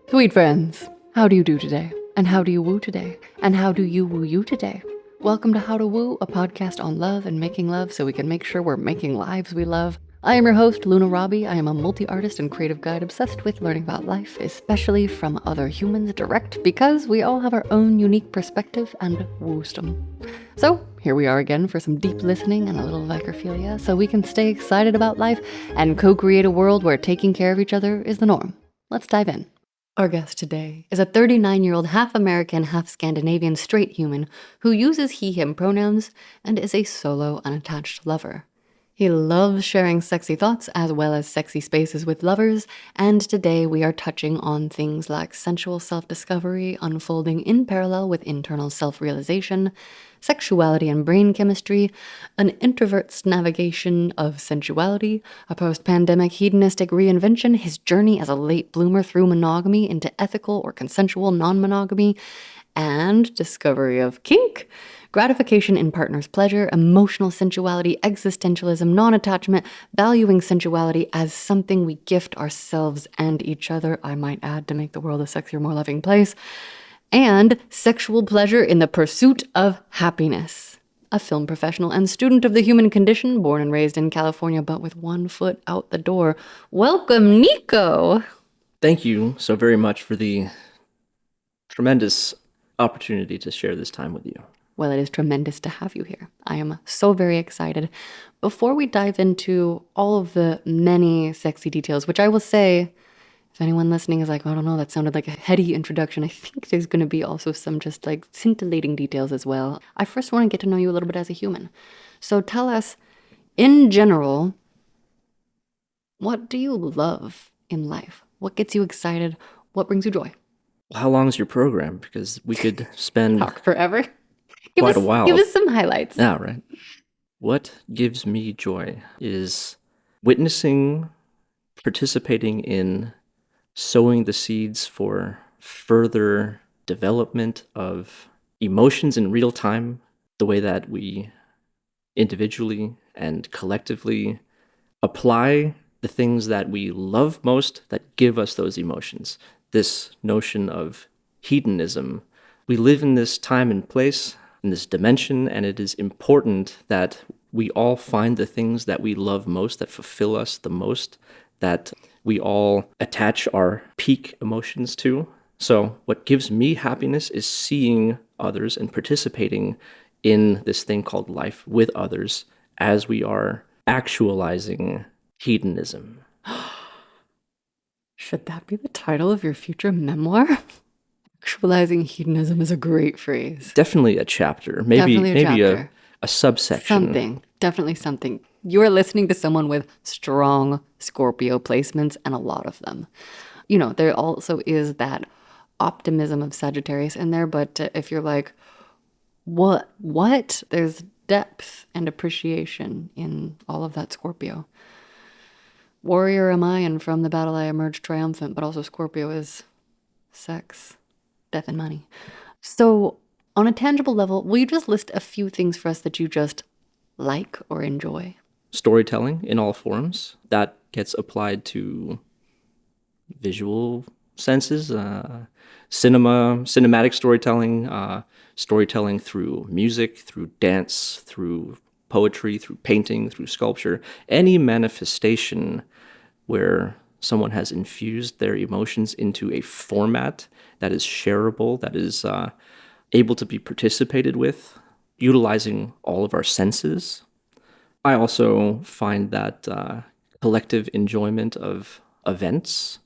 Sweet friends, how do you do today? And how do you woo today? And how do you woo you today? Welcome to How to Woo, a podcast on love and making love so we can make sure we're making lives we love. I am your host, Luna Robbie. I am a multi-artist and creative guide obsessed with learning about life, especially from other humans direct, because we all have our own unique perspective and wisdom. So here we are again for some deep listening and a little vacrophilia so we can stay excited about life and co-create a world where taking care of each other is the norm. Let's dive in. Our guest today is a 39-year-old half American, half Scandinavian straight human who uses he/him pronouns and is a solo, unattached lover. He loves sharing sexy thoughts as well as sexy spaces with lovers, and today we are touching on things like sensual self-discovery unfolding in parallel with internal self-realization, sexuality and brain chemistry, an introvert's navigation of sensuality, a post-pandemic hedonistic reinvention, his journey as a late bloomer through monogamy into ethical or consensual non-monogamy, and discovery of kink, gratification in partner's pleasure, emotional sensuality, existentialism, non-attachment, valuing sensuality as something we gift ourselves and each other, I might add, to make the world a sexier, more loving place, and sexual pleasure in the pursuit of happiness. A film professional and student of the human condition, born and raised in California, but with one foot out the door. Welcome, Nico! Thank you so very much for the tremendous opportunity to share this time with you. Well, it is tremendous to have you here. I am so very excited. Before we dive into all of the many sexy details, which I will say, if anyone listening is like, I don't know, that sounded like a heady introduction, I think there's going to be also some just like scintillating details as well. I first want to get to know you a little bit as a human. So tell us, in general, what do you love in life? What gets you excited? What brings you joy? How long is your program? Because we could spend Talk forever. quite a while. Give us some highlights. Yeah, right. What gives me joy is witnessing, participating in, sowing the seeds for further development of emotions in real time, the way that we individually and collectively apply the things that we love most that give us those emotions. This notion of hedonism. We live in this time and place, in this dimension, and it is important that we all find the things that we love most, that fulfill us the most, that we all attach our peak emotions to. So what gives me happiness is seeing others and participating in this thing called life with others as we are actualizing hedonism. Should that be the title of your future memoir? Actualizing hedonism is a great phrase. Definitely a chapter. Maybe a subsection. Definitely something. You are listening to someone with strong Scorpio placements, and a lot of them. You know, there also is that optimism of Sagittarius in there, but if you're like, what? There's depth and appreciation in all of that Scorpio. Warrior am I, and from the battle I emerged triumphant, but also Scorpio is sex, death, and money. So on a tangible level, will you just list a few things for us that you just like or enjoy? Storytelling in all forms. That gets applied to visual senses, cinematic storytelling, storytelling through music, through dance, through poetry, through painting, through sculpture, any manifestation where someone has infused their emotions into a format that is shareable, that is able to be participated with, utilizing all of our senses. I also find that collective enjoyment of events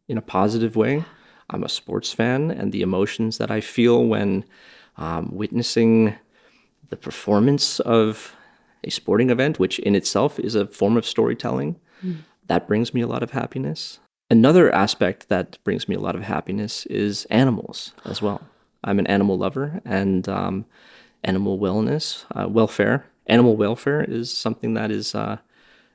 in a positive way. I'm a sports fan, and the emotions that I feel when witnessing the performance of a sporting event, which in itself is a form of storytelling, that brings me a lot of happiness. Another aspect that brings me a lot of happiness is animals as well. I'm an animal lover, and animal welfare is something that is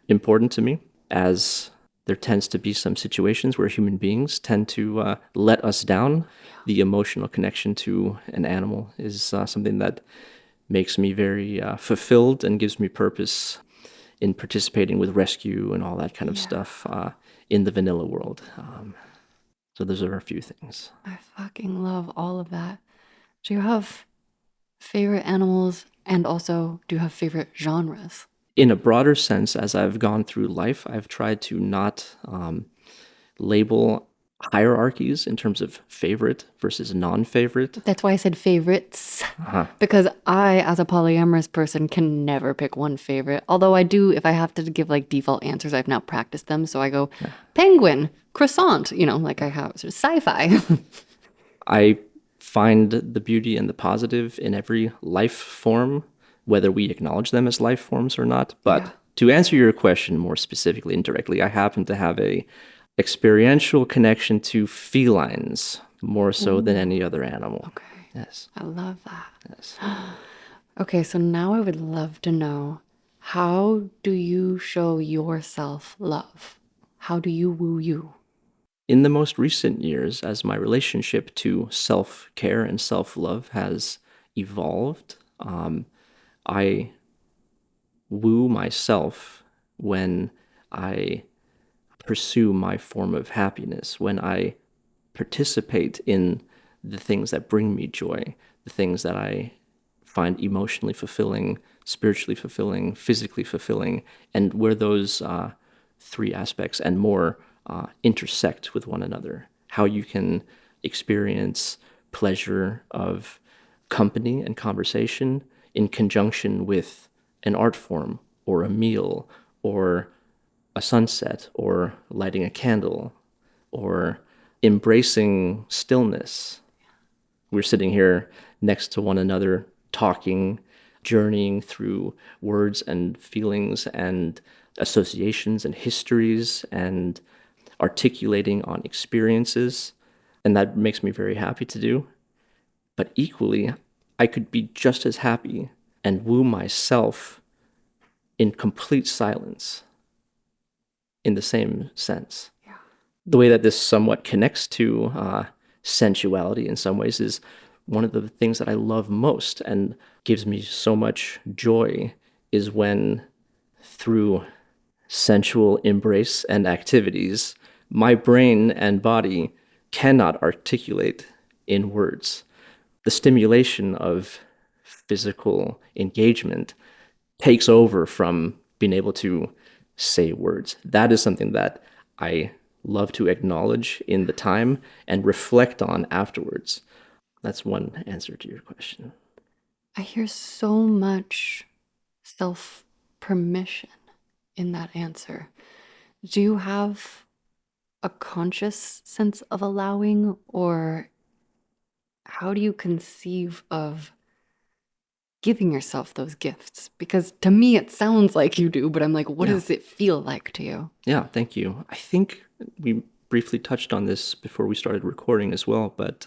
important to me, as there tends to be some situations where human beings tend to let us down. The emotional connection to an animal is something that makes me very fulfilled and gives me purpose in participating with rescue and all that kind of stuff in the vanilla world. So those are a few things. I fucking love all of that. Do you have favorite animals, and also do you have favorite genres? In a broader sense, as I've gone through life, I've tried to not label hierarchies in terms of favorite versus non-favorite. That's why I said favorites. Because I, as a polyamorous person, can never pick one favorite. Although I do, if I have to give like default answers, I've now practiced them. So I go penguin, croissant, like I have sort of sci-fi. I find the beauty and the positive in every life form, whether we acknowledge them as life forms or not. But to answer your question more specifically and directly, I happen to have a experiential connection to felines more so than any other animal. Okay. Yes. I love that. Yes. Okay, so now I would love to know, how do you show yourself love? How do you woo you? In the most recent years, as my relationship to self-care and self-love has evolved, I woo myself when I pursue my form of happiness, when I participate in the things that bring me joy, the things that I find emotionally fulfilling, spiritually fulfilling, physically fulfilling, and where those three aspects and more intersect with one another. How you can experience pleasure of company and conversation in conjunction with an art form or a meal or a sunset or lighting a candle or embracing stillness. We're sitting here next to one another, talking, journeying through words and feelings and associations and histories and articulating on experiences. And that makes me very happy to do. But equally, I could be just as happy and woo myself in complete silence in the same sense. The way that this somewhat connects to sensuality in some ways is one of the things that I love most and gives me so much joy is when, through sensual embrace and activities, my brain and body cannot articulate in words. The stimulation of physical engagement takes over from being able to say words. That is something that I love to acknowledge in the time and reflect on afterwards. That's one answer to your question. I hear so much self permission in that answer. Do you have a conscious sense of allowing, or how do you conceive of giving yourself those gifts? Because to me, it sounds like you do, but I'm like, what does it feel like to you? Yeah, thank you. I think we briefly touched on this before we started recording as well, but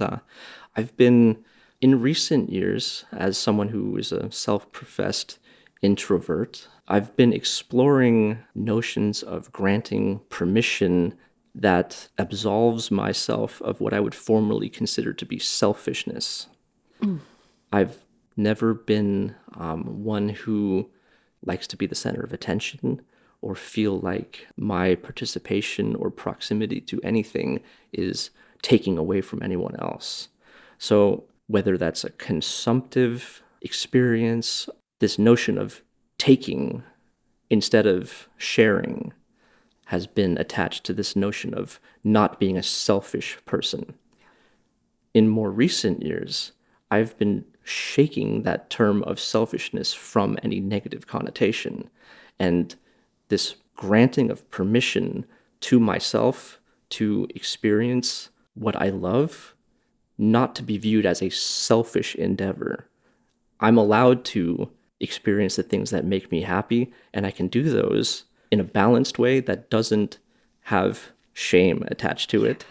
I've been, in recent years, as someone who is a self-professed introvert, I've been exploring notions of granting permission that absolves myself of what I would formerly consider to be selfishness. I've never been one who likes to be the center of attention or feel like my participation or proximity to anything is taking away from anyone else. So whether that's a consumptive experience, this notion of taking instead of sharing has been attached to this notion of not being a selfish person. In more recent years, I've been shaking that term of selfishness from any negative connotation. And this granting of permission to myself to experience what I love, not to be viewed as a selfish endeavor. I'm allowed to experience the things that make me happy, and I can do those in a balanced way that doesn't have shame attached to it,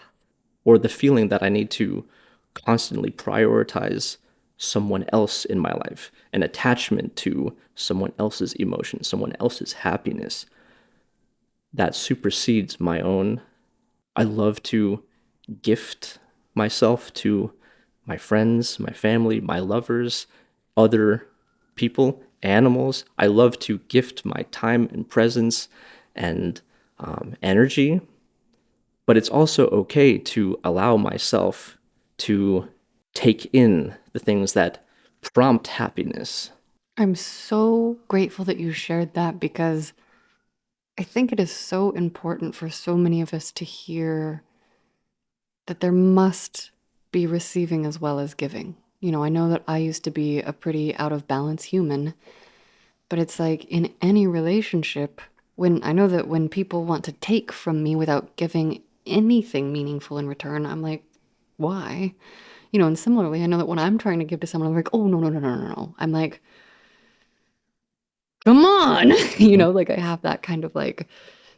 or the feeling that I need to constantly prioritize someone else in my life, an attachment to someone else's emotion, someone else's happiness that supersedes my own. I love to gift myself to my friends, my family, my lovers, other people, animals. I love to gift my time and presence and energy. But it's also okay to allow myself to take in the things that prompt happiness. I'm so grateful that you shared that because I think it is so important for so many of us to hear that there must be receiving as well as giving. You know, I know that I used to be a pretty out of balance human, but it's like in any relationship, when I know that when people want to take from me without giving anything meaningful in return, I'm like, why? You know, and similarly, I know that when I'm trying to give to someone, I'm like, oh, no, no, no, no, no, no. I'm like, come on. You know, like I have that kind of like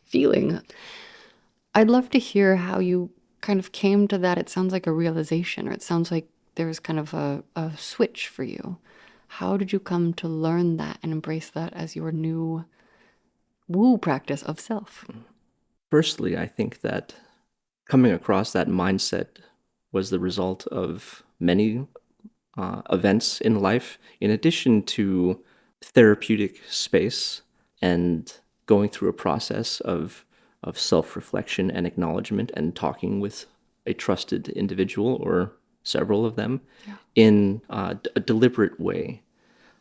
feeling. I'd love to hear how you kind of came to that. It sounds like a realization, or it sounds like there's kind of a switch for you. How did you come to learn that and embrace that as your new woo practice of self? Firstly, I think that coming across that mindset was the result of many events in life, in addition to therapeutic space and going through a process of self-reflection and acknowledgement and talking with a trusted individual or several of them in a deliberate way,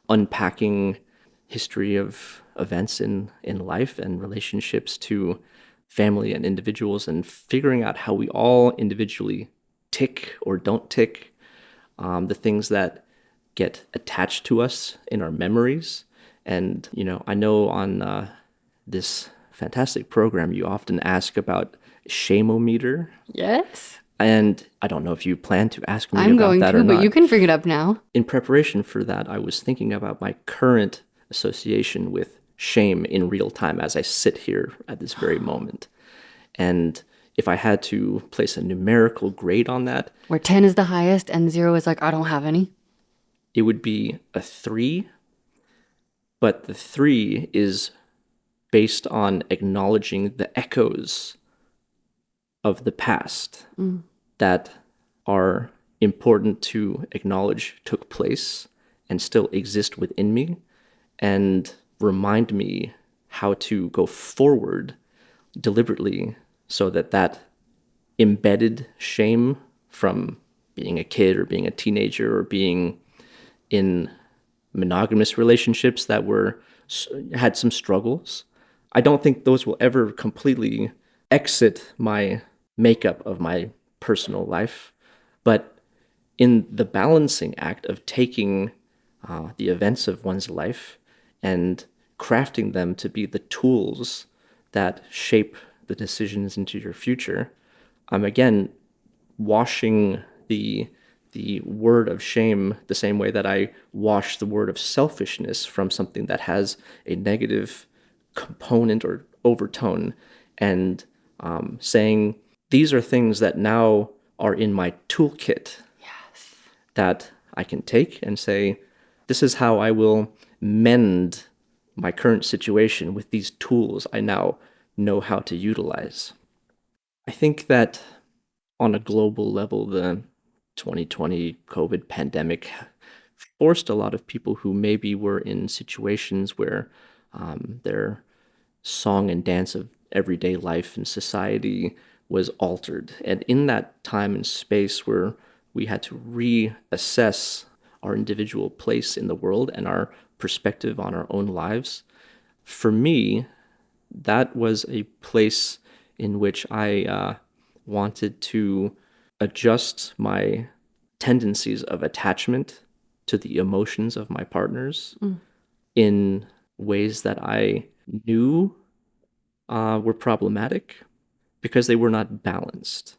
unpacking history of events in life and relationships to family and individuals, and figuring out how we all individually tick or don't tick, the things that get attached to us in our memories. And, you know, I know on this fantastic program, you often ask about shameometer. Yes. And I don't know if you plan to ask me I'm about going that to, or but not. you can bring it up now. In preparation for that, I was thinking about my current association with shame in real time as I sit here at this very moment. And if I had to place a numerical grade on that, Where 10 is the highest and 0 is like, I don't have any. it would be a 3, but the 3 is based on acknowledging the echoes of the past that are important to acknowledge took place and still exist within me, and remind me how to go forward deliberately so that that embedded shame from being a kid or being a teenager or being in monogamous relationships that had some struggles. I don't think those will ever completely exit my makeup of my personal life, but in the balancing act of taking the events of one's life and crafting them to be the tools that shape the decisions into your future, I'm again washing the word of shame the same way that I wash the word of selfishness from something that has a negative component or overtone, and saying these are things that now are in my toolkit that I can take and say, this is how I will mend my current situation with these tools I now know how to utilize. I think that on a global level, the 2020 COVID pandemic forced a lot of people who maybe were in situations where their song and dance of everyday life and society was altered. And in that time and space where we had to reassess our individual place in the world and our perspective on our own lives, for me, that was a place in which I wanted to adjust my tendencies of attachment to the emotions of my partners in ways that I knew were problematic because they were not balanced.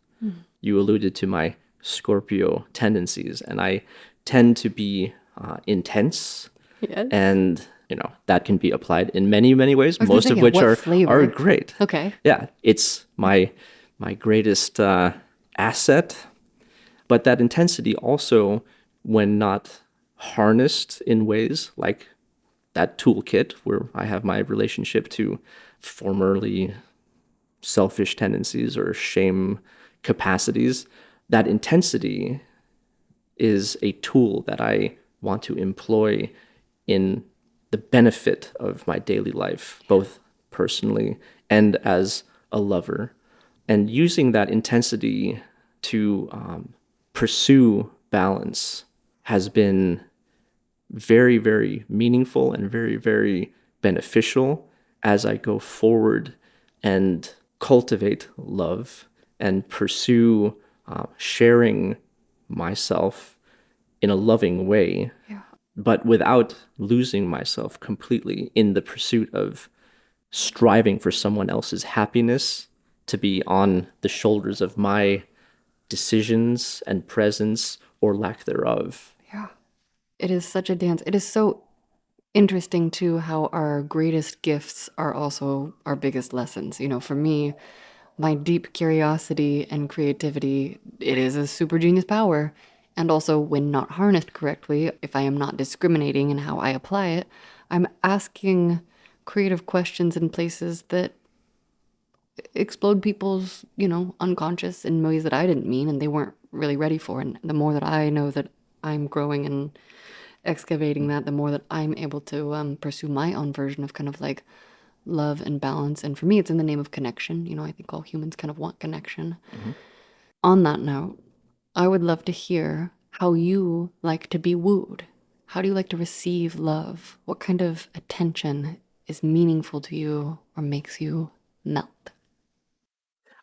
You alluded to my Scorpio tendencies, and I tend to be intense. Yes. And you know that can be applied in many, many ways, I was gonna most say, of yeah, which what are flavor? great. Okay. Yeah, it's my greatest asset. But that intensity also, when not harnessed in ways like that toolkit where I have my relationship to formerly selfish tendencies or shame capacities, that intensity is a tool that I want to employ in the benefit of my daily life, both personally and as a lover. And using that intensity to pursue balance has been very, very meaningful and very, very beneficial as I go forward and cultivate love and pursue sharing myself in a loving way, Yeah. but without losing myself completely in the pursuit of striving for someone else's happiness to be on the shoulders of my decisions and presence or lack thereof. Yeah. It is such a dance. It is so interesting too how our greatest gifts are also our biggest lessons. You know, for me, my deep curiosity and creativity, it is a super genius power. And also, when not harnessed correctly, if I am not discriminating in how I apply it, I'm asking creative questions in places that explode people's, unconscious in ways that I didn't mean and they weren't really ready for. And the more that I know that I'm growing and excavating that, the more that I'm able to pursue my own version of kind of like love and balance. And for me, it's in the name of connection. You know, I think all humans kind of want connection. Mm-hmm. On that note, I would love to hear how you like to be wooed. How do you like to receive love? What kind of attention is meaningful to you or makes you melt?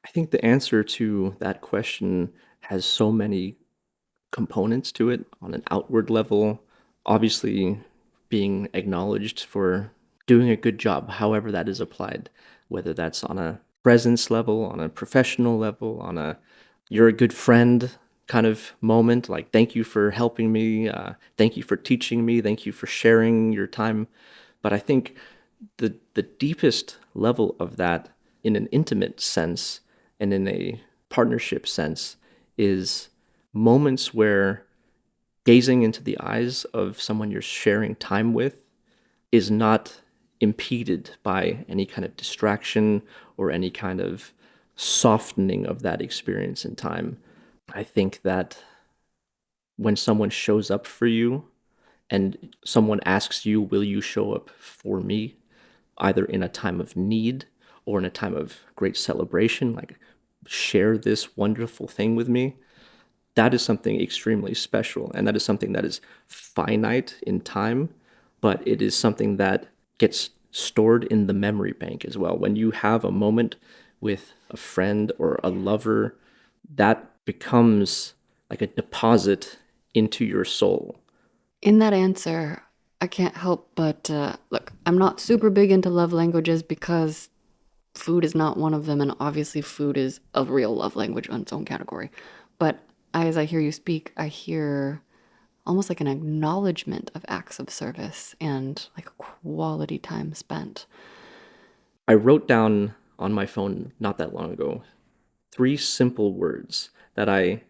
I think the answer to that question has so many components to it on an outward level. Obviously, being acknowledged for doing a good job, however that is applied, whether that's on a presence level, on a professional level, on a you're a good friend kind of moment, like thank you for helping me, thank you for teaching me, thank you for sharing your time. But I think the deepest level of that in an intimate sense and in a partnership sense is moments where gazing into the eyes of someone you're sharing time with is not impeded by any kind of distraction or any kind of softening of that experience in time. I think that when someone shows up for you and someone asks you, will you show up for me, either in a time of need or in a time of great celebration, like share this wonderful thing with me, that is something extremely special. And that is something that is finite in time, but it is something that gets stored in the memory bank as well. When you have a moment with a friend or a lover, that becomes like a deposit into your soul. In that answer, I can't help but look, I'm not super big into love languages because food is not one of them, and obviously, food is a real love language on its own category. But as I hear you speak, I hear almost like an acknowledgement of acts of service and like quality time spent. I wrote down on my phone not that long ago 3 simple words that I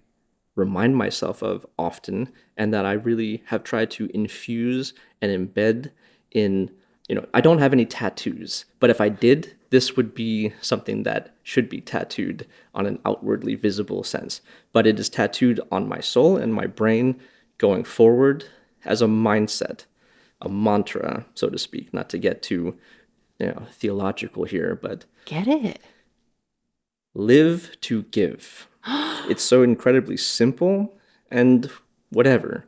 remind myself of often and that I really have tried to infuse and embed in, I don't have any tattoos, but if I did, this would be something that should be tattooed on an outwardly visible sense. But it is tattooed on my soul and my brain going forward as a mindset, a mantra, so to speak, not to get too, theological here, but Get it? live to give. It's so incredibly simple and whatever.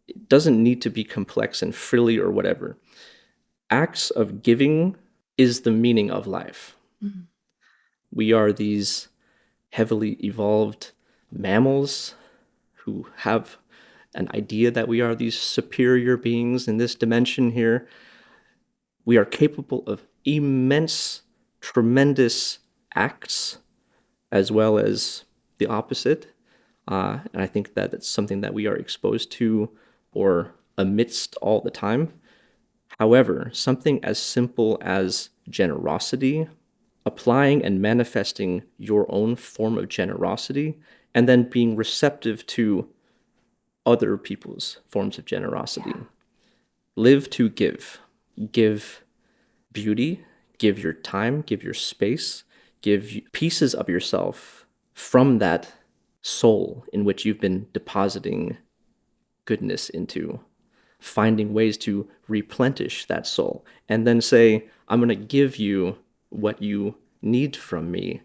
It doesn't need to be complex and frilly or whatever. Acts of giving is the meaning of life. Mhm. We are these heavily evolved mammals who have an idea that we are these superior beings in this dimension here. We are capable of immense, tremendous acts as well as the opposite. And I think that it's something that we are exposed to or amidst all the time. However, something as simple as generosity, applying and manifesting your own form of generosity, and then being receptive to other people's forms of generosity. Live to give. Give beauty, give your time, give your space, give pieces of yourself from that soul in which you've been depositing goodness into, finding ways to replenish that soul, and then say, I'm going to give you what you need from me.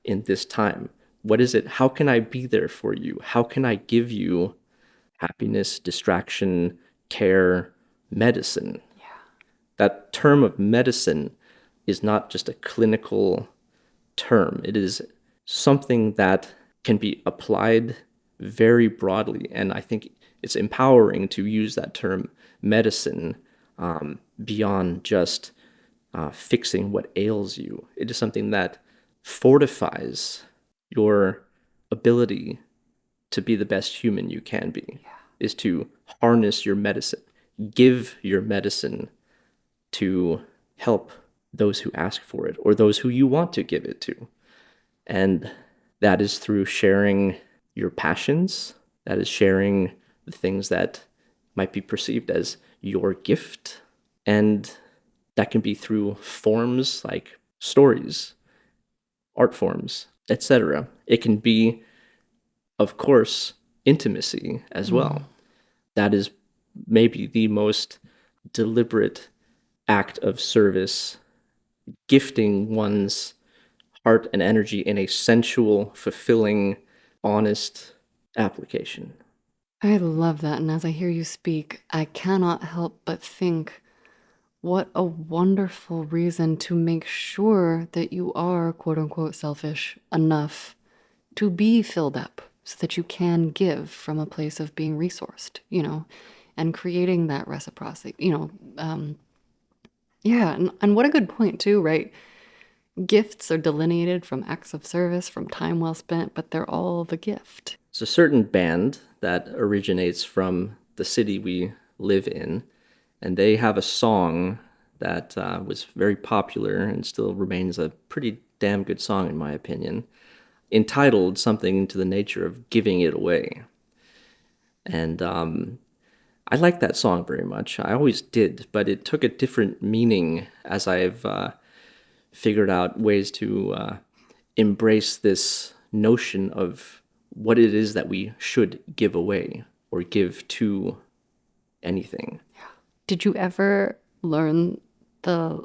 in this time? What is it? How can I be there for you? How can I give you happiness, distraction, care, medicine? That term of medicine is not just a clinical term. It is something that can be applied very broadly. And I think it's empowering to use that term medicine beyond just fixing what ails you. It is something that fortifies your ability to be the best human you can be, is to harness your medicine, give your medicine to help those who ask for it or those who you want to give it to. And that is through sharing your passions, that is sharing the things that might be perceived as your gift. And that can be through forms like stories, art forms, etc. It can be, of course, intimacy as well. That is maybe the most deliberate act of service, gifting one's heart and energy in a sensual, fulfilling, honest application. I love that. And as I hear you speak, I cannot help but think what a wonderful reason to make sure that you are, quote unquote, selfish enough to be filled up so that you can give from a place of being resourced, and creating that reciprocity, yeah. And what a good point, too, right? Gifts are delineated from acts of service, from time well spent, but they're all the gift. It's a certain band that originates from the city we live in, and they have a song that was very popular and still remains a pretty damn good song, in my opinion, entitled something to the nature of Giving It Away. And I like that song very much. I always did, but it took a different meaning as I've figured out ways to embrace this notion of what it is that we should give away or give to anything. Did you ever learn the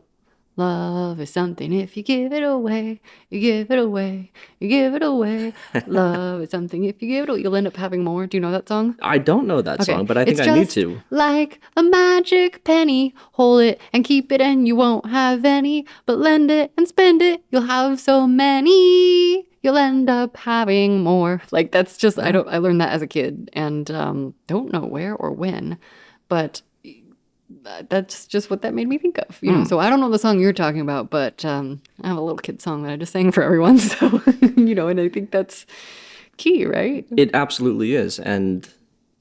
love is something if you give it away, you give it away, you give it away. Love is something if you give it away, you'll end up having more. Do you know that song? I don't know that song, but I think It's I need just to. like a magic penny. Hold it and keep it and you won't have any. But lend it and spend it, you'll have so many. You'll end up having more. Like that's just, I learned that as a kid and don't know where or when, but that's just what that made me think of, So I don't know the song you're talking about, but I have a little kid song that I just sang for everyone. So, and I think that's key, right? It absolutely is. And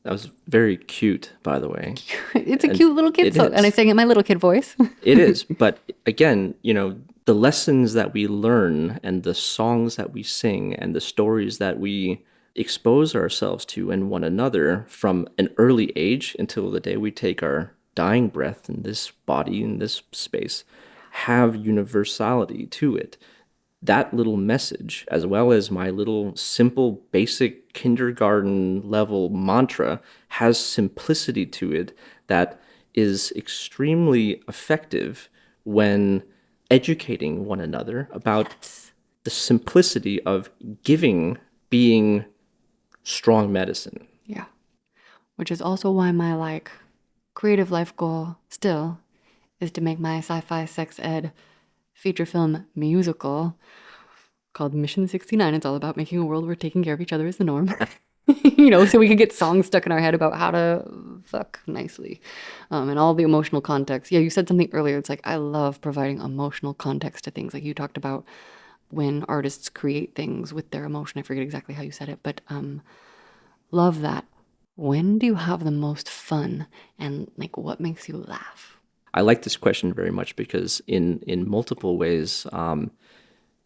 that was very cute, by the way. It's a cute little kid song. And I sang it in my little kid voice. It is. But again, the lessons that we learn and the songs that we sing and the stories that we expose ourselves to and one another from an early age until the day we take our dying breath in this body, in this space, have universality to it. That little message, as well as my little simple, basic kindergarten level mantra, has simplicity to it that is extremely effective when educating one another about the simplicity of giving being strong medicine. Yeah. Which is also why my creative life goal still is to make my sci-fi sex ed feature film musical called Mission 69. It's all about making a world where taking care of each other is the norm. So we could get songs stuck in our head about how to fuck nicely and all the emotional context. Yeah, you said something earlier. It's like I love providing emotional context to things. Like you talked about when artists create things with their emotion. I forget exactly how you said it, but love that. When do you have the most fun and what makes you laugh? I like this question very much because in multiple ways,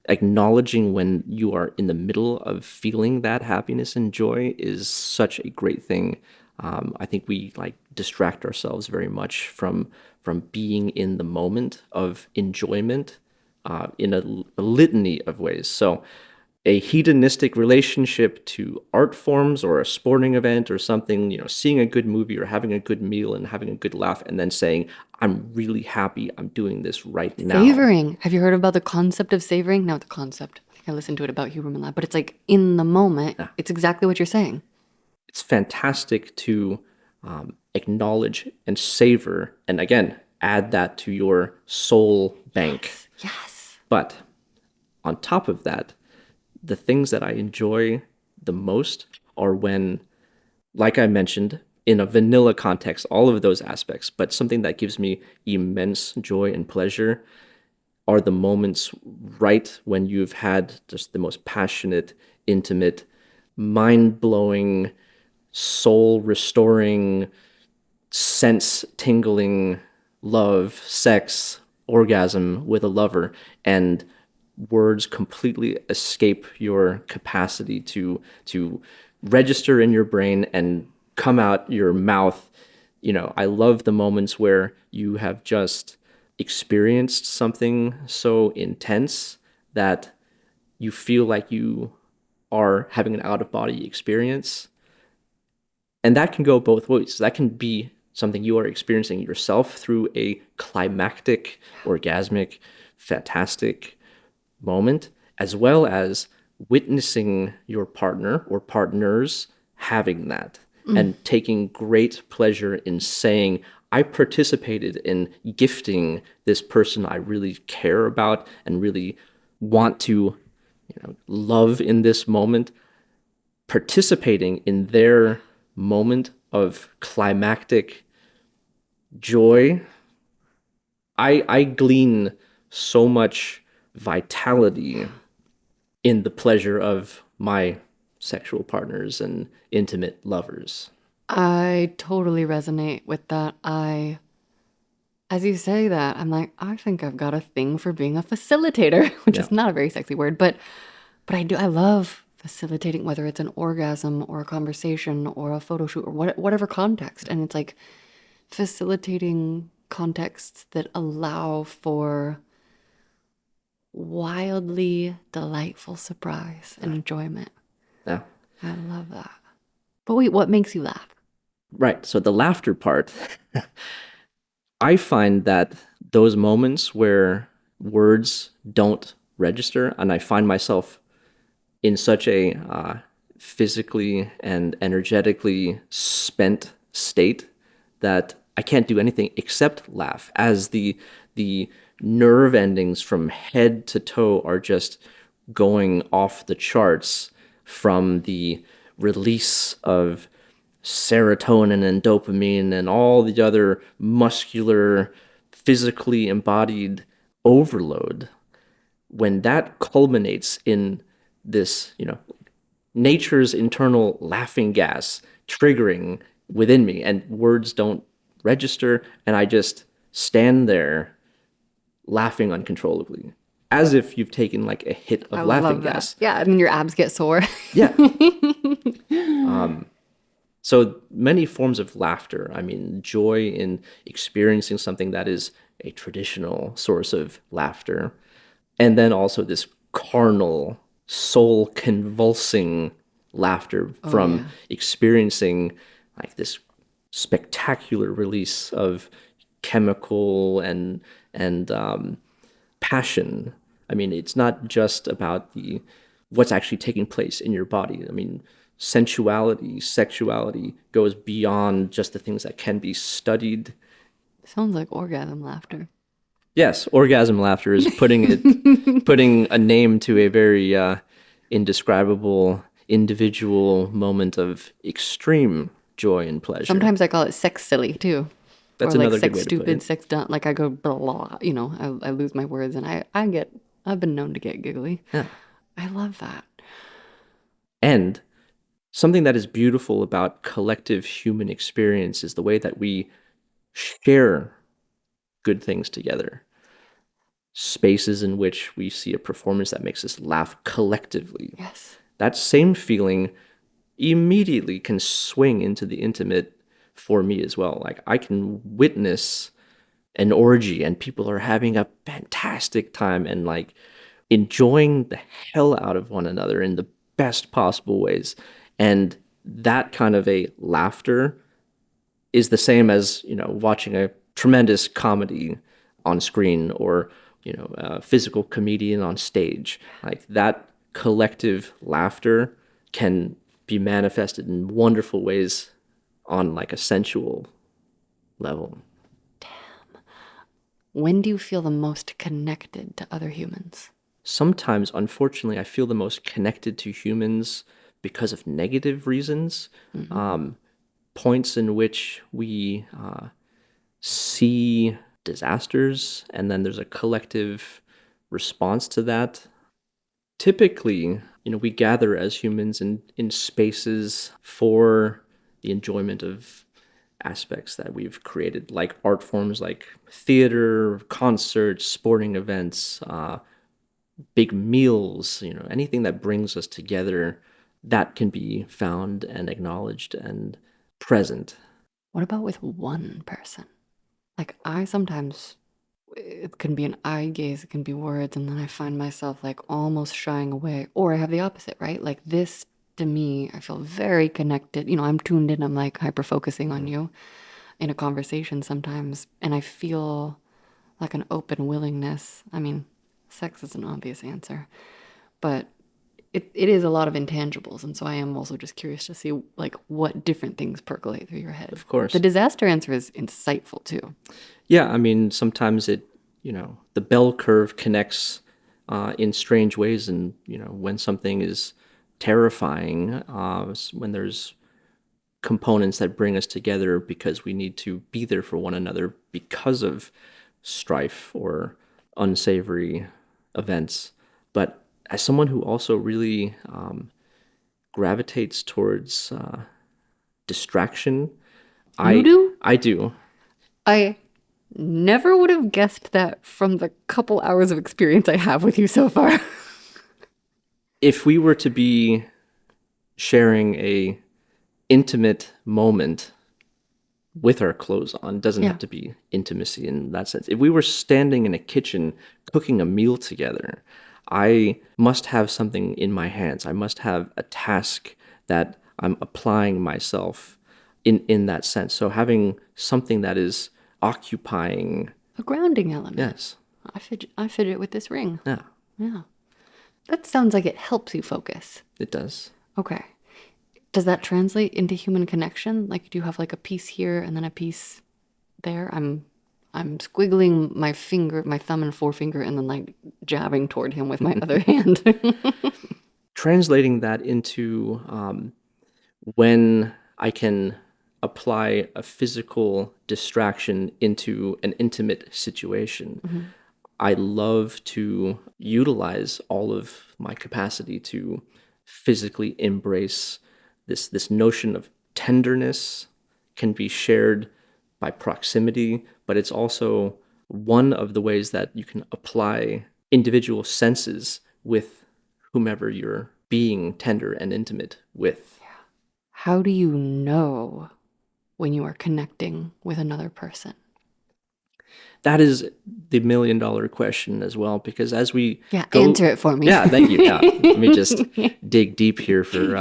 acknowledging when you are in the middle of feeling that happiness and joy is such a great thing. I think we distract ourselves very much from being in the moment of enjoyment in a litany of ways. So a hedonistic relationship to art forms or a sporting event or something, seeing a good movie or having a good meal and having a good laugh and then saying, I'm really happy I'm doing this right now. Savoring. Have you heard about the concept of savoring? Not the concept, I listened to it about Huberman Lab, but it's like in the moment, it's exactly what you're saying. It's fantastic to acknowledge and savor, and again, add that to your soul bank. Yes. But on top of that, the things that I enjoy the most are when, like I mentioned, in a vanilla context, all of those aspects, but something that gives me immense joy and pleasure are the moments right when you've had just the most passionate, intimate, mind-blowing, soul-restoring, sense-tingling love, sex, orgasm with a lover, and words completely escape your capacity to register in your brain and come out your mouth. I love the moments where you have just experienced something so intense that you feel like you are having an out-of-body experience. And that can go both ways. That can be something you are experiencing yourself through a climactic, orgasmic, fantastic moment, as well as witnessing your partner or partners having that and taking great pleasure in saying, I participated in gifting this person I really care about and really want to love in this moment, participating in their moment of climactic joy. I glean so much vitality in the pleasure of my sexual partners and intimate lovers. I totally resonate with that. As you say that, I'm like, I think I've got a thing for being a facilitator, which is not a very sexy word, but I love facilitating, whether it's an orgasm or a conversation or a photo shoot or whatever context. And it's like facilitating contexts that allow for wildly delightful surprise and enjoyment. Yeah. I love that. But wait, what makes you laugh? Right. So the laughter part, I find that those moments where words don't register, and I find myself in such a physically and energetically spent state that I can't do anything except laugh, as the nerve endings from head to toe are just going off the charts from the release of serotonin and dopamine and all the other muscular, physically embodied overload. When that culminates in this, nature's internal laughing gas triggering within me, and words don't register, and I just stand there laughing uncontrollably, as if you've taken like a hit of I laughing love that. gas. Yeah, I mean, your abs get sore. Yeah. So many forms of laughter. I mean, joy in experiencing something that is a traditional source of laughter. And then also this carnal, soul convulsing laughter from experiencing like this spectacular release of chemical and passion. I mean, it's not just about what's actually taking place in your body. I mean, sensuality, sexuality goes beyond just the things that can be studied. Sounds like orgasm laughter. Yes, orgasm laughter is putting a name to a very indescribable individual moment of extreme joy and pleasure. Sometimes I call it sex silly too. That's or like another good sex way to put stupid, it. sex dumb. Like I go blah, I lose my words and I've been known to get giggly. Yeah. I love that. And something that is beautiful about collective human experience is the way that we share good things together. Spaces in which we see a performance that makes us laugh collectively. Yes. That same feeling immediately can swing into the intimate for me as well. Like I can witness an orgy and people are having a fantastic time and like enjoying the hell out of one another in the best possible ways. And that kind of a laughter is the same as, watching a tremendous comedy on screen or, a physical comedian on stage. Like that collective laughter can be manifested in wonderful ways on like a sensual level. When do you feel the most connected to other humans? Sometimes, unfortunately, I feel the most connected to humans because of negative reasons. Points in which we see disasters, and then there's a collective response to that. Typically, we gather as humans in spaces for the enjoyment of aspects that we've created, like art forms like theater, concerts, sporting events, big meals, anything that brings us together, that can be found and acknowledged and present. What about with one person? Like I sometimes, it can be an eye gaze, it can be words, and then I find myself like almost shying away. Or I have the opposite, right? Like this to me, I feel very connected. I'm tuned in, I'm like hyper focusing on you in a conversation sometimes, and I feel like an open willingness. I mean, sex is an obvious answer, but it is a lot of intangibles, and so I am also just curious to see like what different things percolate through your head. Of course. The disaster answer is insightful too. Yeah, I mean, sometimes the bell curve connects in strange ways, and when something is terrifying, when there's components that bring us together because we need to be there for one another because of strife or unsavory events. But as someone who also really gravitates towards distraction, You do? I do. I never would have guessed that from the couple hours of experience I have with you so far. If we were to be sharing a intimate moment with our clothes on, doesn't Yeah. have to be intimacy in that sense. If we were standing in a kitchen cooking a meal together, I must have something in my hands. I must have a task that I'm applying myself in that sense. So having something that is occupying. A grounding element. Yes. I fidget with this ring. Yeah, Yeah. That sounds like it helps you focus. it does. Okay. Does that translate into human connection? Like, do you have like a piece here and then a piece there? I'm squiggling my finger, my thumb and forefinger, and then like jabbing toward him with my other hand. Translating that into when I can apply a physical distraction into an intimate situation. I love to utilize all of my capacity to physically embrace this notion of tenderness can be shared by proximity, but it's also one of the ways that you can apply individual senses with whomever you're being tender and intimate with. How do you know when you are connecting with another person? That is the $1,000,000 question as well, because as we Yeah, go, answer it for me. Yeah, thank you. Yeah, let me just dig deep here for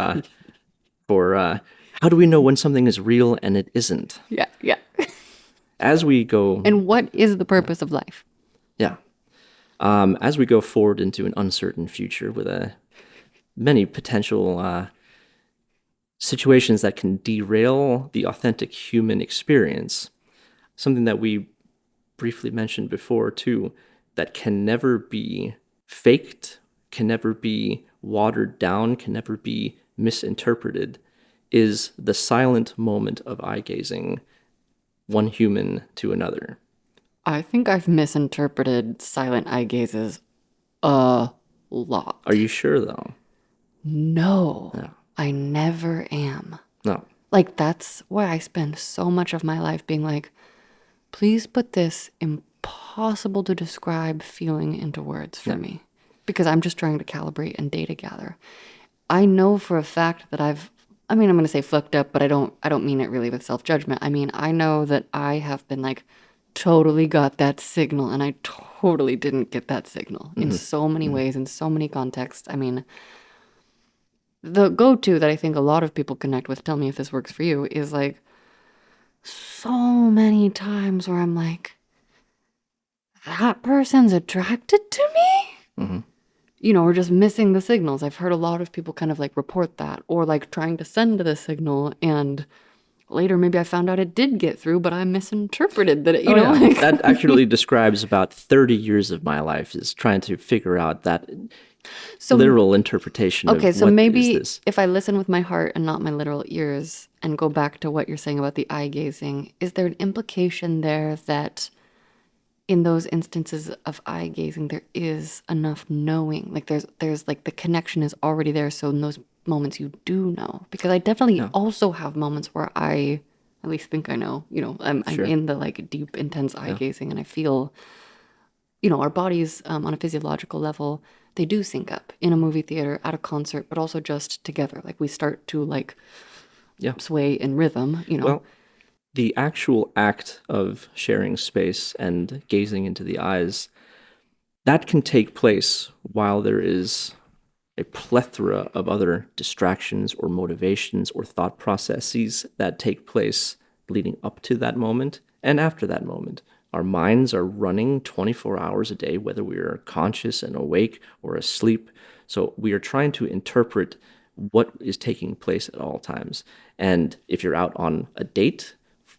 how do we know when something is real and it isn't? Yeah. As we go, And what is the purpose of life? yeah, as we go forward into an uncertain future with many potential situations that can derail the authentic human experience, something that we briefly mentioned before too, that can never be faked, can never be watered down, can never be misinterpreted, is the silent moment of eye gazing, one human to another. I think I've misinterpreted silent eye gazes a lot. Are you sure though? No, I never am. No. Like, that's why I spend so much of my life being like, please put this impossible to describe feeling into words for me. Because I'm just trying to calibrate and data gather. I know for a fact that I'm going to say fucked up, but I don't mean it really with self-judgment. I mean, I know that I have been like, totally got that signal, and I totally didn't get that signal in so many ways, in so many contexts. I mean, the go-to that I think a lot of people connect with, tell me if this works for you, is like so many times where I'm like, that person's attracted to me? or just missing the signals. I've heard a lot of people kind of like report that, or like trying to send the signal, and later maybe I found out it did get through, but I misinterpreted that, like... That actually describes about 30 years of my life, is trying to figure out that literal interpretation of Okay, so what maybe is this. if I listen with my heart and not my literal ears and go back to what you're saying about the eye gazing, is there an implication there that in those instances of eye gazing, there is enough knowing? Like there's like the connection is already there. So in those moments you do know, because I definitely also have moments where I at least think I know, I'm in the like deep, intense eye gazing, and I feel, our bodies on a physiological level, they do sync up in a movie theater, at a concert, but also just together. Like we start to like sway in rhythm, Well, the actual act of sharing space and gazing into the eyes, that can take place while there is a plethora of other distractions or motivations or thought processes that take place leading up to that moment and after that moment. Our minds are running 24 hours a day, whether we are conscious and awake or asleep. So we are trying to interpret what is taking place at all times. And if you're out on a date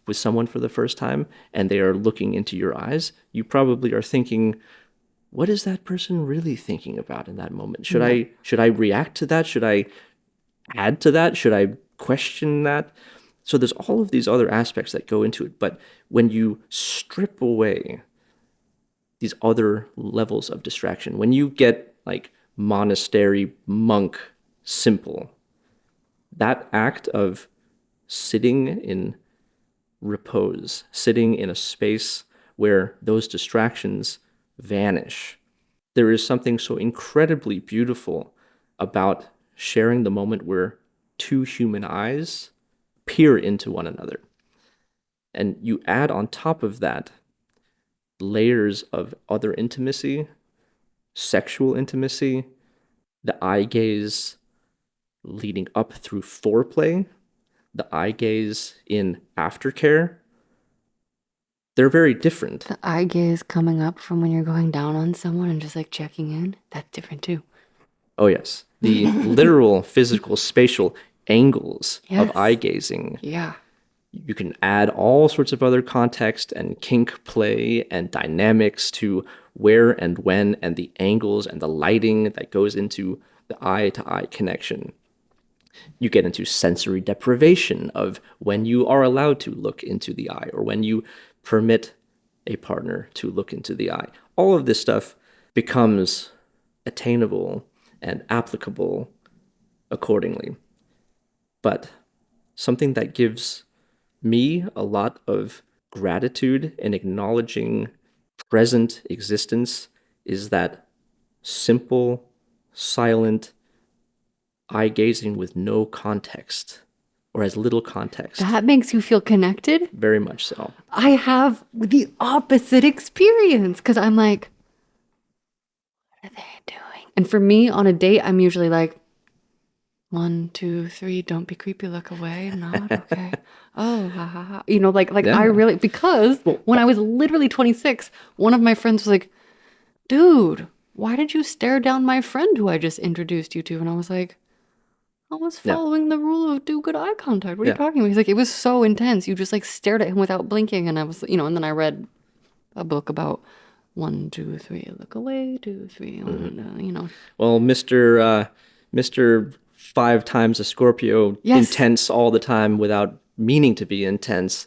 with someone for the first time and they are looking into your eyes, you probably are thinking, what is that person really thinking about in that moment? Should I react to that? Should I add to that? Should I question that? So there's all of these other aspects that go into it. But when you strip away these other levels of distraction, when you get like monastery monk simple, that act of sitting in repose, sitting in a space where those distractions vanish. There is something so incredibly beautiful about sharing the moment where two human eyes peer into one another. And you add on top of that layers of other intimacy, sexual intimacy, the eye gaze leading up through foreplay, the eye gaze in aftercare. They're very different. The eye gaze coming up from when you're going down on someone and just like checking in, that's different too. Oh, yes. The literal, physical, spatial angles of eye gazing. Yeah. You can add all sorts of other context and kink play and dynamics to where and when and the angles and the lighting that goes into the eye-to-eye connection. You get into sensory deprivation of when you are allowed to look into the eye or when you permit a partner to look into the eye. All of this stuff becomes attainable and applicable accordingly. But something that gives me a lot of gratitude in acknowledging present existence is that simple, silent eye gazing with no context or as little context. That makes you feel connected? Very much so. I have the opposite experience because I'm like, what are they doing? And for me on a date, I'm usually like, 1, 2, 3, don't be creepy, look away. Not okay. Oh, ha ha ha. I really, because when I was literally 26, one of my friends was like, dude, why did you stare down my friend who I just introduced you to? And I was like, I was following the rule of do good eye contact. What are you talking about? He's like, it was so intense. You just like stared at him without blinking. And I was, and then I read a book about 1, 2, 3, look away, 2, 3, Well, Mr. 5 times a Scorpio, intense all the time without meaning to be intense.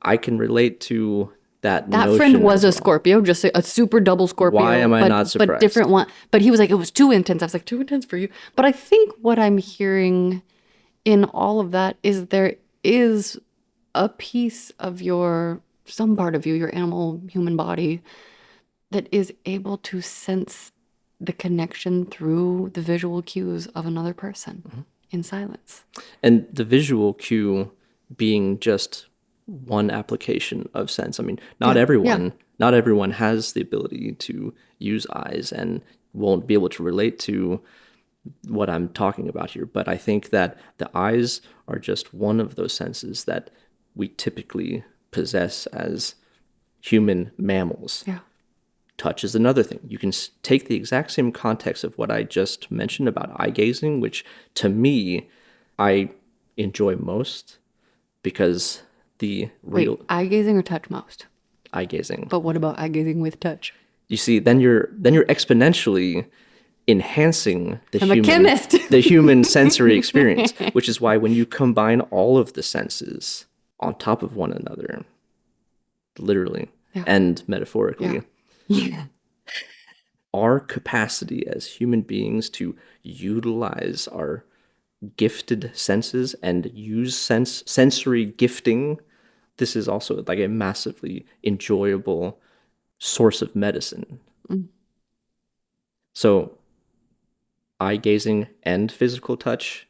I can relate to that notion. That friend was a Scorpio, just a super double Scorpio. Why am I not surprised? But different one. But he was like, it was too intense. I was like, too intense for you. But I think what I'm hearing in all of that is there is a piece of some part of you, your animal human body, that is able to sense the connection through the visual cues of another person in silence. And the visual cue being just one application of sense. I mean, not everyone has the ability to use eyes and won't be able to relate to what I'm talking about here. But I think that the eyes are just one of those senses that we typically possess as human mammals. Yeah. Touch is another thing. You can take the exact same context of what I just mentioned about eye gazing, which to me, I enjoy most because the real Wait, eye gazing or touch most? eye gazing. But what about eye gazing with touch? You see, then you're exponentially enhancing I'm a chemist. the human sensory experience, which is why when you combine all of the senses on top of one another, literally and metaphorically, our capacity as human beings to utilize our gifted senses and use sensory gifting, this is also like a massively enjoyable source of medicine. So eye gazing and physical touch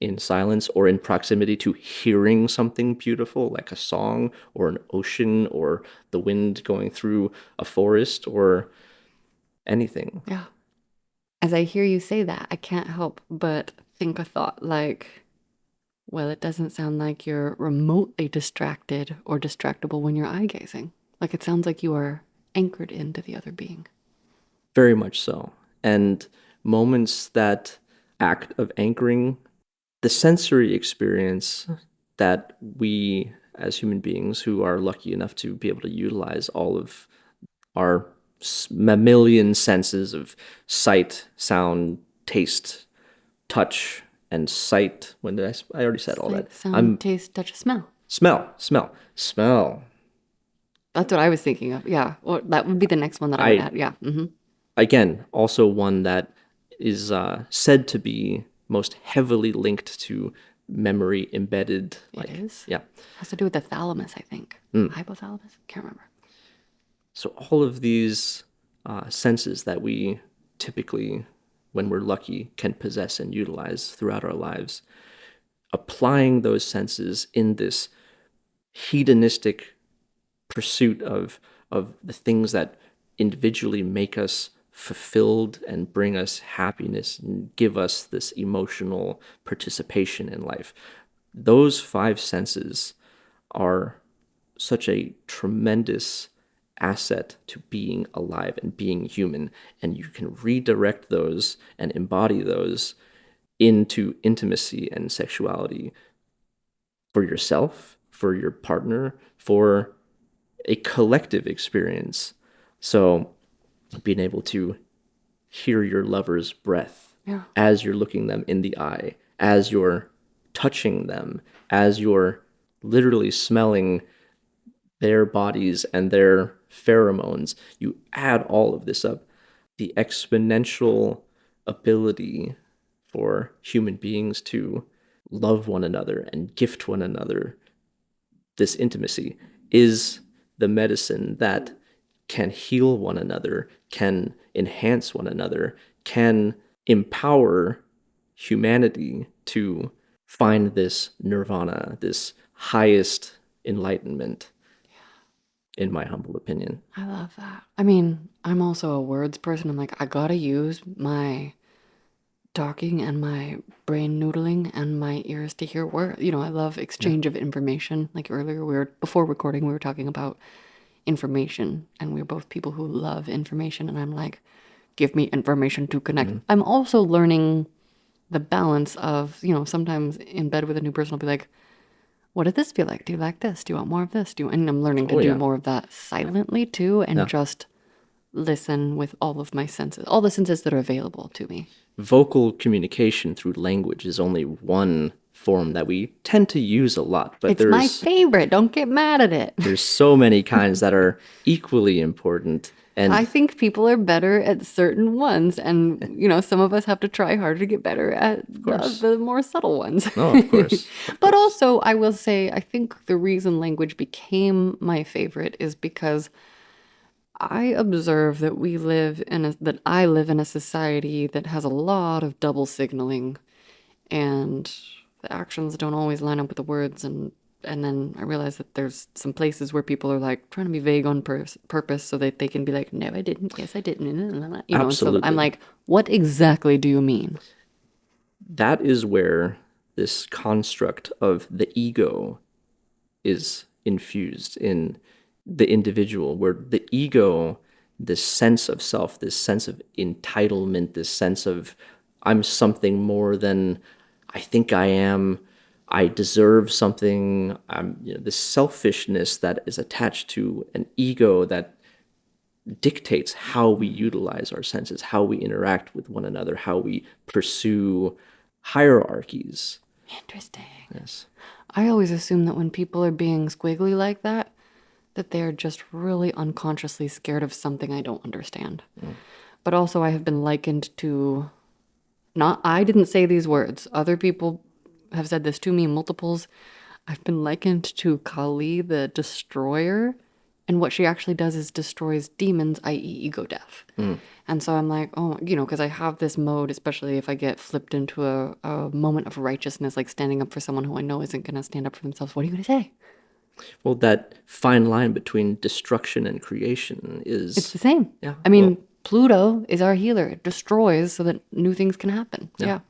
in silence or in proximity to hearing something beautiful like a song or an ocean or the wind going through a forest or anything. Yeah. As I hear you say that, I can't help but think a thought like, well, it doesn't sound like you're remotely distracted or distractible when you're eye gazing. Like it sounds like you are anchored into the other being. Very much so. And moments that act of anchoring, the sensory experience that we as human beings who are lucky enough to be able to utilize all of our mammalian senses of sight, sound, taste, touch, and sight. When did I already said all Sight, that. sound, taste, touch, smell. Smell. That's what I was thinking of. Yeah. Or that would be the next one that I would add. Yeah. Again, also one that is said to be most heavily linked to memory embedded. It is? Yeah. Has to do with the thalamus, I think. Hypothalamus? Can't remember. So all of these senses that we typically, when we're lucky, can possess and utilize throughout our lives, applying those senses in this hedonistic pursuit of the things that individually make us fulfilled and bring us happiness and give us this emotional participation in life. Those five senses are such a tremendous asset to being alive and being human, and you can redirect those and embody those into intimacy and sexuality for yourself, for your partner, for a collective experience. So being able to hear your lover's breath as you're looking them in the eye, as you're touching them, as you're literally smelling their bodies and their pheromones, you add all of this up. The exponential ability for human beings to love one another and gift one another this intimacy is the medicine that can heal one another, can enhance one another, can empower humanity to find this nirvana, this highest enlightenment, in my humble opinion. I love that. I mean, I'm also a words person. I'm like, I gotta use my talking and my brain noodling and my ears to hear words. You know, I love exchange of information. Like earlier, before recording, we were talking about information, and we're both people who love information. And I'm like, give me information to connect. I'm also learning the balance of, sometimes in bed with a new person, I'll be like, what did this feel like? Do you like this? Do you want more of this? And I'm learning to do more of that silently too, and just listen with all of my senses, all the senses that are available to me. Vocal communication through language is only one form that we tend to use a lot, but It's my favorite. Don't get mad at it. There's so many kinds that are equally important. And I think people are better at certain ones, and some of us have to try harder to get better at the more subtle ones. No, of course. But also, I will say, I think the reason language became my favorite is because I observe that I live in a society that has a lot of double signaling, and the actions don't always line up with the words, and then I realize that there's some places where people are like trying to be vague on purpose so that they can be like, no, I didn't. Yes, I didn't. Absolutely. And so I'm like, what exactly do you mean? That is where this construct of the ego is infused in the individual, where the ego this sense of self, this sense of entitlement, this sense of I'm something more than I think I am. I deserve something. This selfishness that is attached to an ego that dictates how we utilize our senses, how we interact with one another, how we pursue hierarchies. Interesting. Yes. I always assume that when people are being squiggly like that, that they're just really unconsciously scared of something I don't understand. But also I have been likened to, not, I didn't say these words. Other people have said this to me, multiples. I've been likened to Kali, the destroyer. And what she actually does is destroys demons, i.e. ego death. And so I'm like, oh, because I have this mode, especially if I get flipped into a moment of righteousness, like standing up for someone who I know isn't going to stand up for themselves. What are you going to say? Well, that fine line between destruction and creation is... It's the same. Yeah. I mean, Pluto is our healer. It destroys so that new things can happen. Yeah.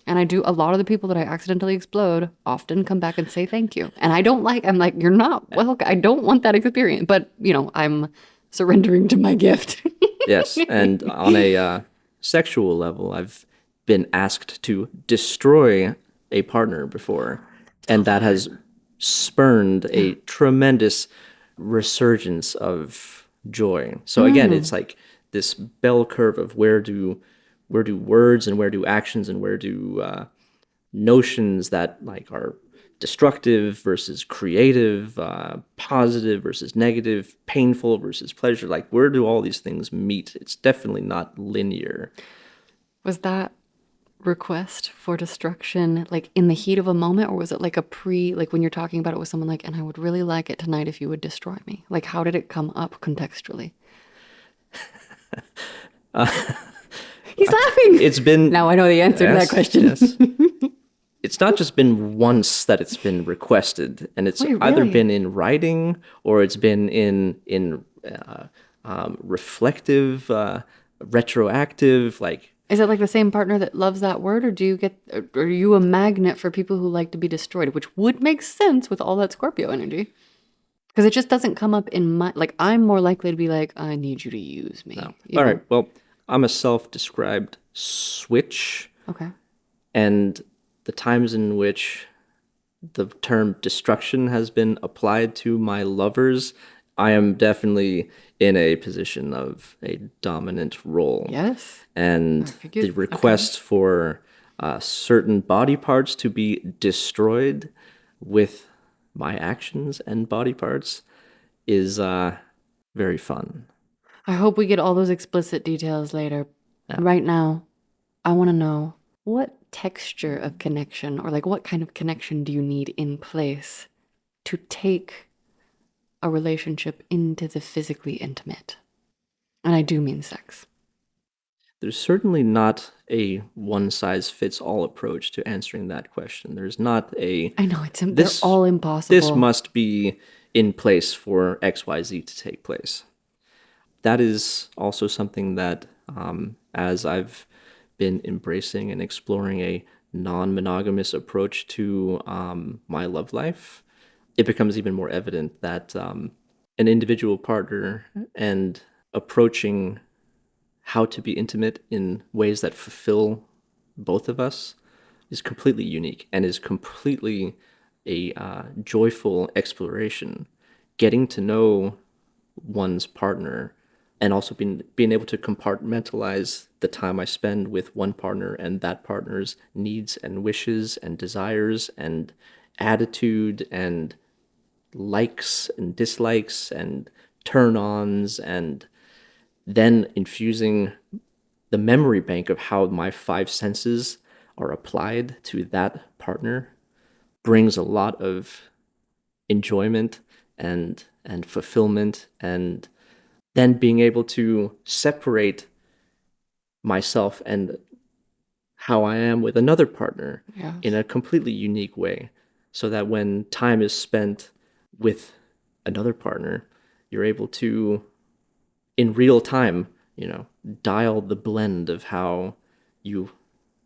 And I do, a lot of the people that I accidentally explode often come back and say thank you. And I'm like, you're not welcome. I don't want that experience. But, I'm surrendering to my gift. Yes. And on a sexual level, I've been asked to destroy a partner before. And that has spurned a tremendous resurgence of joy. So again, it's like this bell curve of where do words and where do actions and where do notions that like are destructive versus creative, positive versus negative, painful versus pleasure, like where do all these things meet? It's definitely not linear. Was that request for destruction like in the heat of a moment, or was it like like when you're talking about it with someone, like, and I would really like it tonight if you would destroy me? Like, how did it come up contextually? He's laughing. It's been... Now I know the answer to that question. Yes. It's not just been once that it's been requested, and it's Wait, either really? been in writing or it's been in reflective, retroactive, like... Is it like the same partner that loves that word, or are you a magnet for people who like to be destroyed, which would make sense with all that Scorpio energy? Because it just doesn't come up in my, like, I'm more likely to be like, I need you to use me. No. you All know? right, well, I'm a self-described switch, Okay. and the times in which the term destruction has been applied to my lovers, I am definitely in a position of a dominant role. Yes. And the request for certain body parts to be destroyed with my actions and body parts is very fun. I hope we get all those explicit details later. Right now, I want to know, what texture of connection, or like what kind of connection do you need in place to take a relationship into the physically intimate? And I do mean sex. There's certainly not a one-size-fits-all approach to answering that question. There's not a... I know, they're all impossible. This must be in place for XYZ to take place. That is also something that, as I've been embracing and exploring a non-monogamous approach to my love life, it becomes even more evident that an individual partner and approaching how to be intimate in ways that fulfill both of us is completely unique and is completely a joyful exploration. Getting to know one's partner and also being able to compartmentalize the time I spend with one partner and that partner's needs and wishes and desires and attitude and likes and dislikes and turn-ons, and then infusing the memory bank of how my five senses are applied to that partner brings a lot of enjoyment and fulfillment, and then being able to separate myself and how I am with another partner in a completely unique way, so that when time is spent with another partner, you're able to, in real time, dial the blend of how you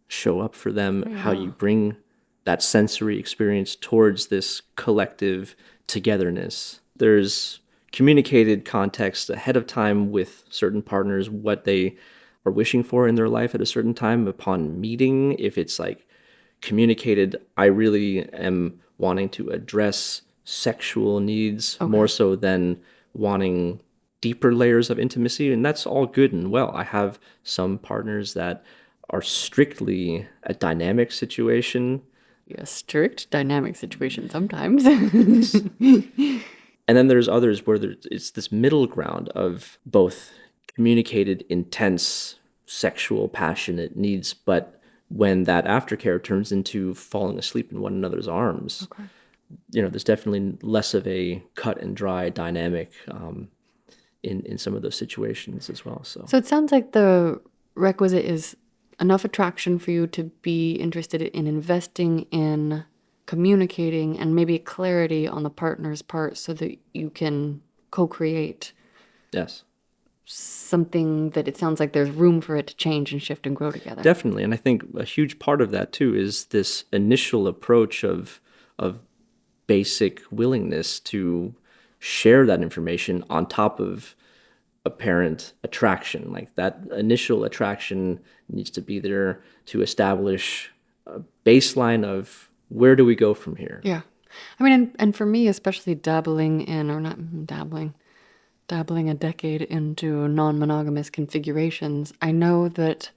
show up for them, how you bring that sensory experience towards this collective togetherness. There's communicated context ahead of time with certain partners, what they are wishing for in their life at a certain time upon meeting. If it's like communicated, I really am wanting to address sexual needs more so than wanting deeper layers of intimacy. And that's all good and well. I have some partners that are strictly a dynamic situation. A strict dynamic situation sometimes. And then there's others where it's this middle ground of both communicated, intense, sexual, passionate needs, but when that aftercare turns into falling asleep in one another's arms, there's definitely less of a cut and dry dynamic in some of those situations as well. So So it sounds like the requisite is enough attraction for you to be interested in investing in communicating and maybe clarity on the partner's part so that you can co-create yes, something that it sounds like there's room for it to change and shift and grow together. definitely. And I think a huge part of that too is this initial approach of basic willingness to share that information on top of apparent attraction. Like that initial attraction needs to be there to establish a baseline of where do we go from here. Yeah. I mean, and for me, especially dabbling in, or not dabbling a decade into non-monogamous configurations, I know that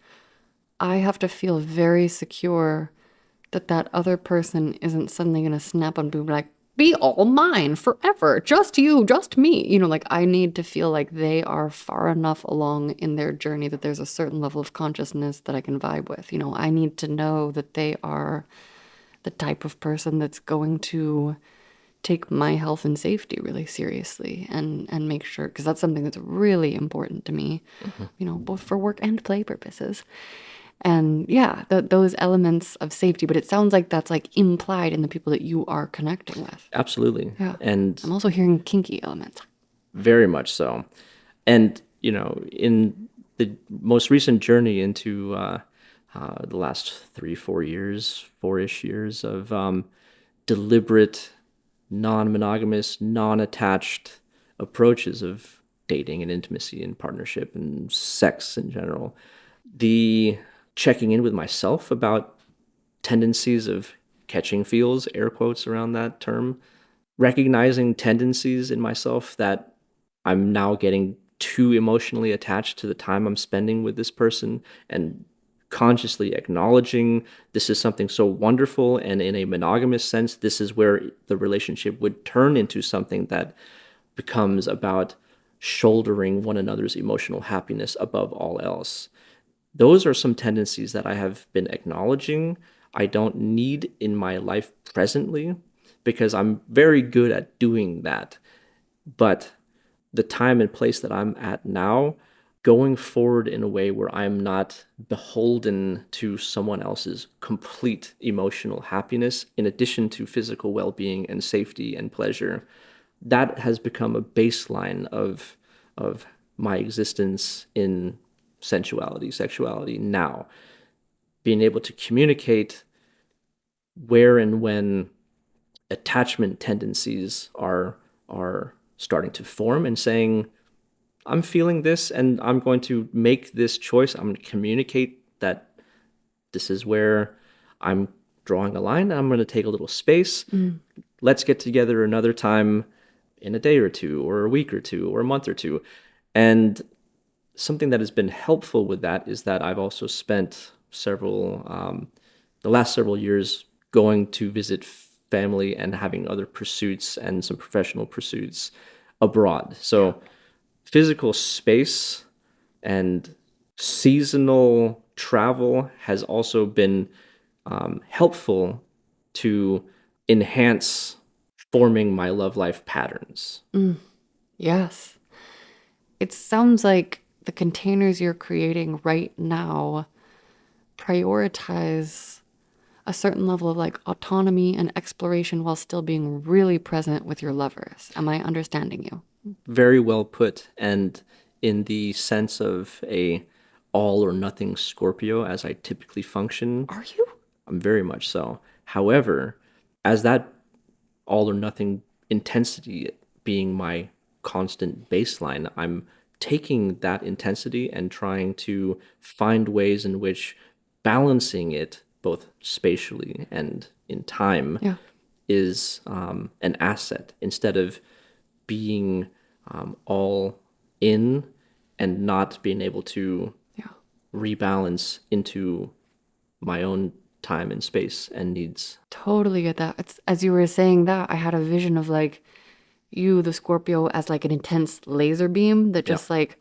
I have to feel very secure that that other person isn't suddenly going to snap and be like, be all mine forever, just you, just me. Like I need to feel like they are far enough along in their journey that there's a certain level of consciousness that I can vibe with. I need to know that they are the type of person that's going to take my health and safety really seriously and make sure, because that's something that's really important to me, both for work and play purposes. And yeah, those elements of safety, but it sounds like that's like implied in the people that you are connecting with. Absolutely. Yeah. And I'm also hearing kinky elements. very much so. And, in the most recent journey into the last 3-4 years, 4-ish years of deliberate, non-monogamous, non-attached approaches of dating and intimacy and partnership and sex in general, the checking in with myself about tendencies of catching feels, air quotes around that term, recognizing tendencies in myself that I'm now getting too emotionally attached to the time I'm spending with this person, and consciously acknowledging this is something so wonderful, and in a monogamous sense, this is where the relationship would turn into something that becomes about shouldering one another's emotional happiness above all else. Those are some tendencies that I have been acknowledging I don't need in my life presently, because I'm very good at doing that. But the time and place that I'm at now, going forward in a way where I'm not beholden to someone else's complete emotional happiness, in addition to physical well-being and safety and pleasure, that has become a baseline of my existence in sensuality, sexuality now. Being able to communicate where and when attachment tendencies are starting to form, and saying, I'm feeling this and I'm going to make this choice. I'm going to communicate that this is where I'm drawing a line, and I'm going to take a little space. Let's get together another time in a day or two, or a week or two, or a month or two. And something that has been helpful with that is that I've also spent the last several years going to visit family and having other pursuits and some professional pursuits abroad. So physical space and seasonal travel has also been helpful to enhance forming my love life patterns. Yes. It sounds like the containers you're creating right now prioritize a certain level of like autonomy and exploration while still being really present with your lovers. Am I understanding you? Very well put. And in the sense of a all or nothing Scorpio, as I typically function, Are you? I'm very much so. However, as that all or nothing intensity being my constant baseline. I'm taking that intensity and trying to find ways in which balancing it both spatially and in time Yeah. is an asset instead of being all in and not being able to Yeah. rebalance into my own time and space and needs. Totally get that. It's, as you were saying that, I had a vision of like you, the Scorpio, as like an intense laser beam that Yeah. just like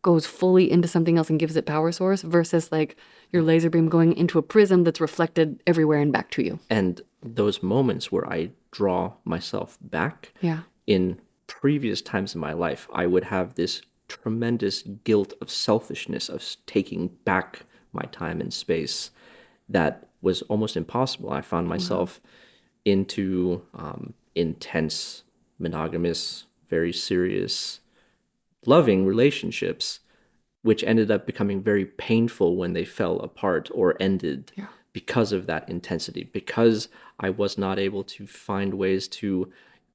goes fully into something else and gives it power source versus like your laser beam going into a prism that's reflected everywhere and back to you. And those moments where I draw myself back Yeah. in previous times in my life, I would have this tremendous guilt of selfishness of taking back my time and space that was almost impossible. I found myself into intense, monogamous, very serious, loving relationships, which ended up becoming very painful when they fell apart or ended Yeah. because of that intensity, because I was not able to find ways to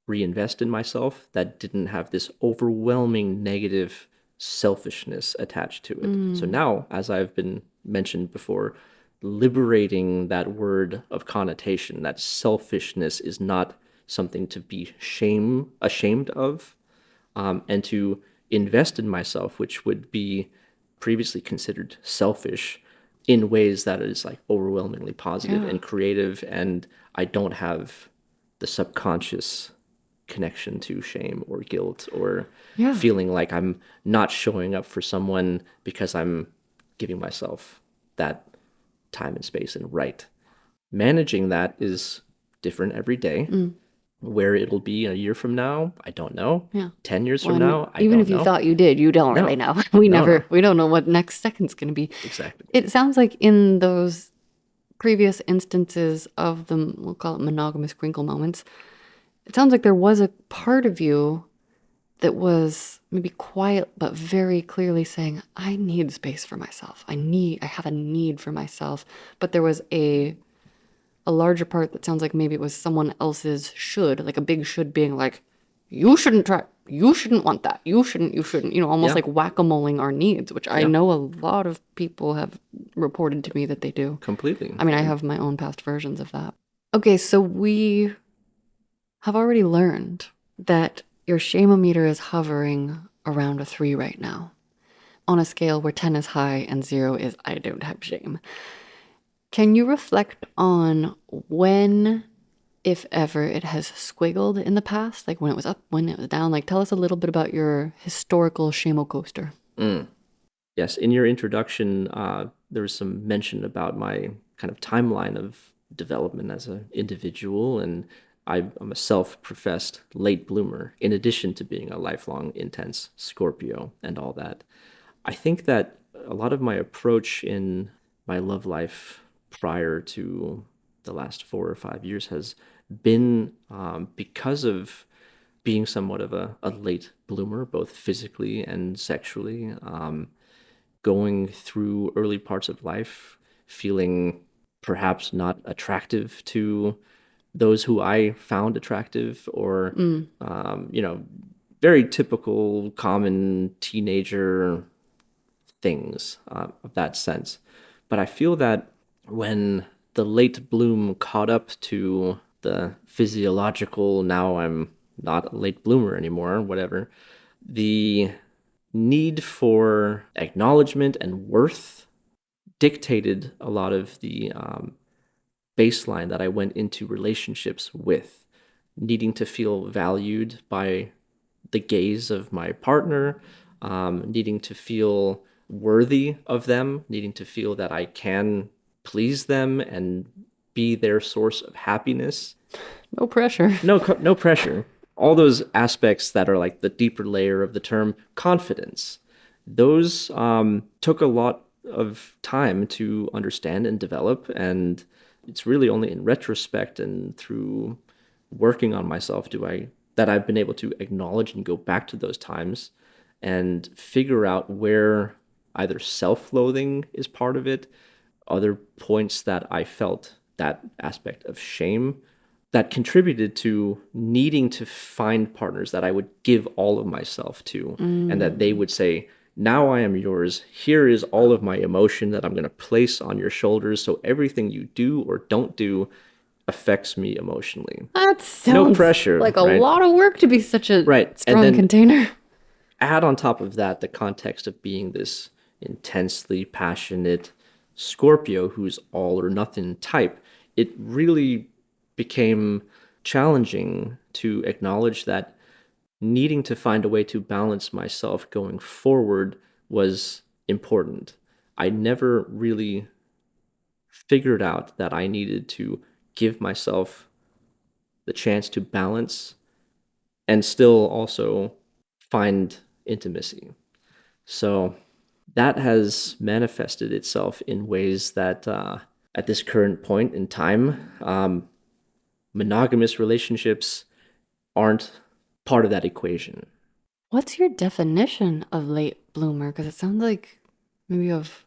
reinvest in myself that didn't have this overwhelming negative selfishness attached to it. So now, as I've been mentioned before, liberating that word of connotation, that selfishness is not something to be ashamed of, and to invest in myself, which would be previously considered selfish, in ways that is like overwhelmingly positive Yeah. and creative, and I don't have the subconscious connection to shame or guilt or Yeah. feeling like I'm not showing up for someone because I'm giving myself that time and space and right. Managing that is different every day. Where it'll be a year from now, I don't know. Yeah. 10 years Well, from and now, I even don't if you know. thought you did, you don't really No, know. We no. we don't know what next second's going to be. Exactly. It sounds like in those previous instances of the, we'll call it monogamous crinkle moments, it sounds like there was a part of you that was maybe quiet but very clearly saying, I need space for myself. I have a need for myself. But there was a larger part that sounds like maybe it was someone else's should, like a big should being like, you shouldn't try, you shouldn't want that, you shouldn't, almost Yeah. like whack-a-moling our needs, which I Yeah. know a lot of people have reported to me that they do. Completely. I mean, I have my own past versions of that. Okay, so we have already learned that your shame-o-meter is hovering around a 3 right now, on a scale where 10 is high and 0 is I don't have shame. Can you reflect on when, if ever, it has squiggled in the past? Like when it was up, when it was down? Like tell us a little bit about your historical shame-o coaster. Yes, in your introduction, there was some mention about my kind of timeline of development as an individual, and I'm a self-professed late bloomer, in addition to being a lifelong intense Scorpio and all that. I think that a lot of my approach in my love life prior to the last 4 or 5 years has been because of being somewhat of a late bloomer, both physically and sexually. Going through early parts of life, feeling perhaps not attractive to those who I found attractive, or, very typical, common teenager things of that sense. But I feel that when the late bloom caught up to the physiological, now I'm not a late bloomer anymore, whatever, the need for acknowledgement and worth dictated a lot of the baseline that I went into relationships with, needing to feel valued by the gaze of my partner, needing to feel worthy of them, needing to feel that I can please them and be their source of happiness. No pressure. No pressure. All those aspects that are like the deeper layer of the term confidence, those took a lot of time to understand and develop. And it's really only in retrospect and through working on myself that I've been able to acknowledge and go back to those times and figure out where either self-loathing is part of it, other points that I felt that aspect of shame, that contributed to needing to find partners that I would give all of myself to, and that they would say, now I am yours. Here is all of my emotion that I'm going to place on your shoulders. So everything you do or don't do affects me emotionally. That No sounds pressure, like a right? lot of work to be such a Right. And strong then container. add on top of that the context of being this intensely passionate Scorpio who's all or nothing type. It really became challenging to acknowledge that needing to find a way to balance myself going forward was important. I never really figured out that I needed to give myself the chance to balance and still also find intimacy. So that has manifested itself in ways that at this current point in time, monogamous relationships aren't part of that equation. What's your definition of late bloomer? Because it sounds like maybe you have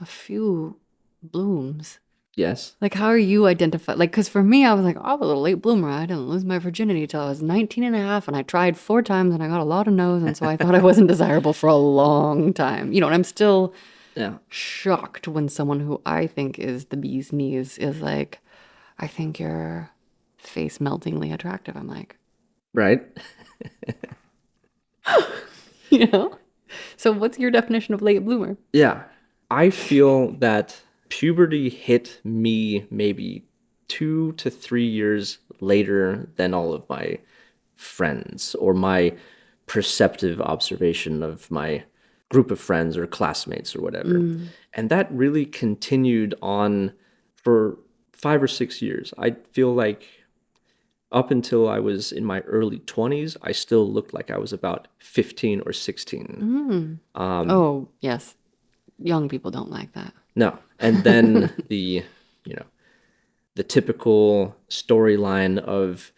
a few blooms. Yes. Like, how are you identified? Like, because for me, I was like, oh, I was a late bloomer. I didn't lose my virginity till I was 19 and a half, and I tried 4 times, and I got a lot of no's, and so I thought I wasn't desirable for a long time. You know, and I'm still Yeah. shocked when someone who I think is the bee's knees is like, I think you're face meltingly attractive. I'm like, Right. you know? So what's your definition of late bloomer? Yeah. I feel that puberty hit me maybe 2 to 3 years later than all of my friends or my perceptive observation of my group of friends or classmates or whatever. And that really continued on for 5 or 6 years. I feel like up until I was in my early 20s, I still looked like I was about 15 or 16. Oh, yes. Young people don't like that. No. And then you know, the typical storyline of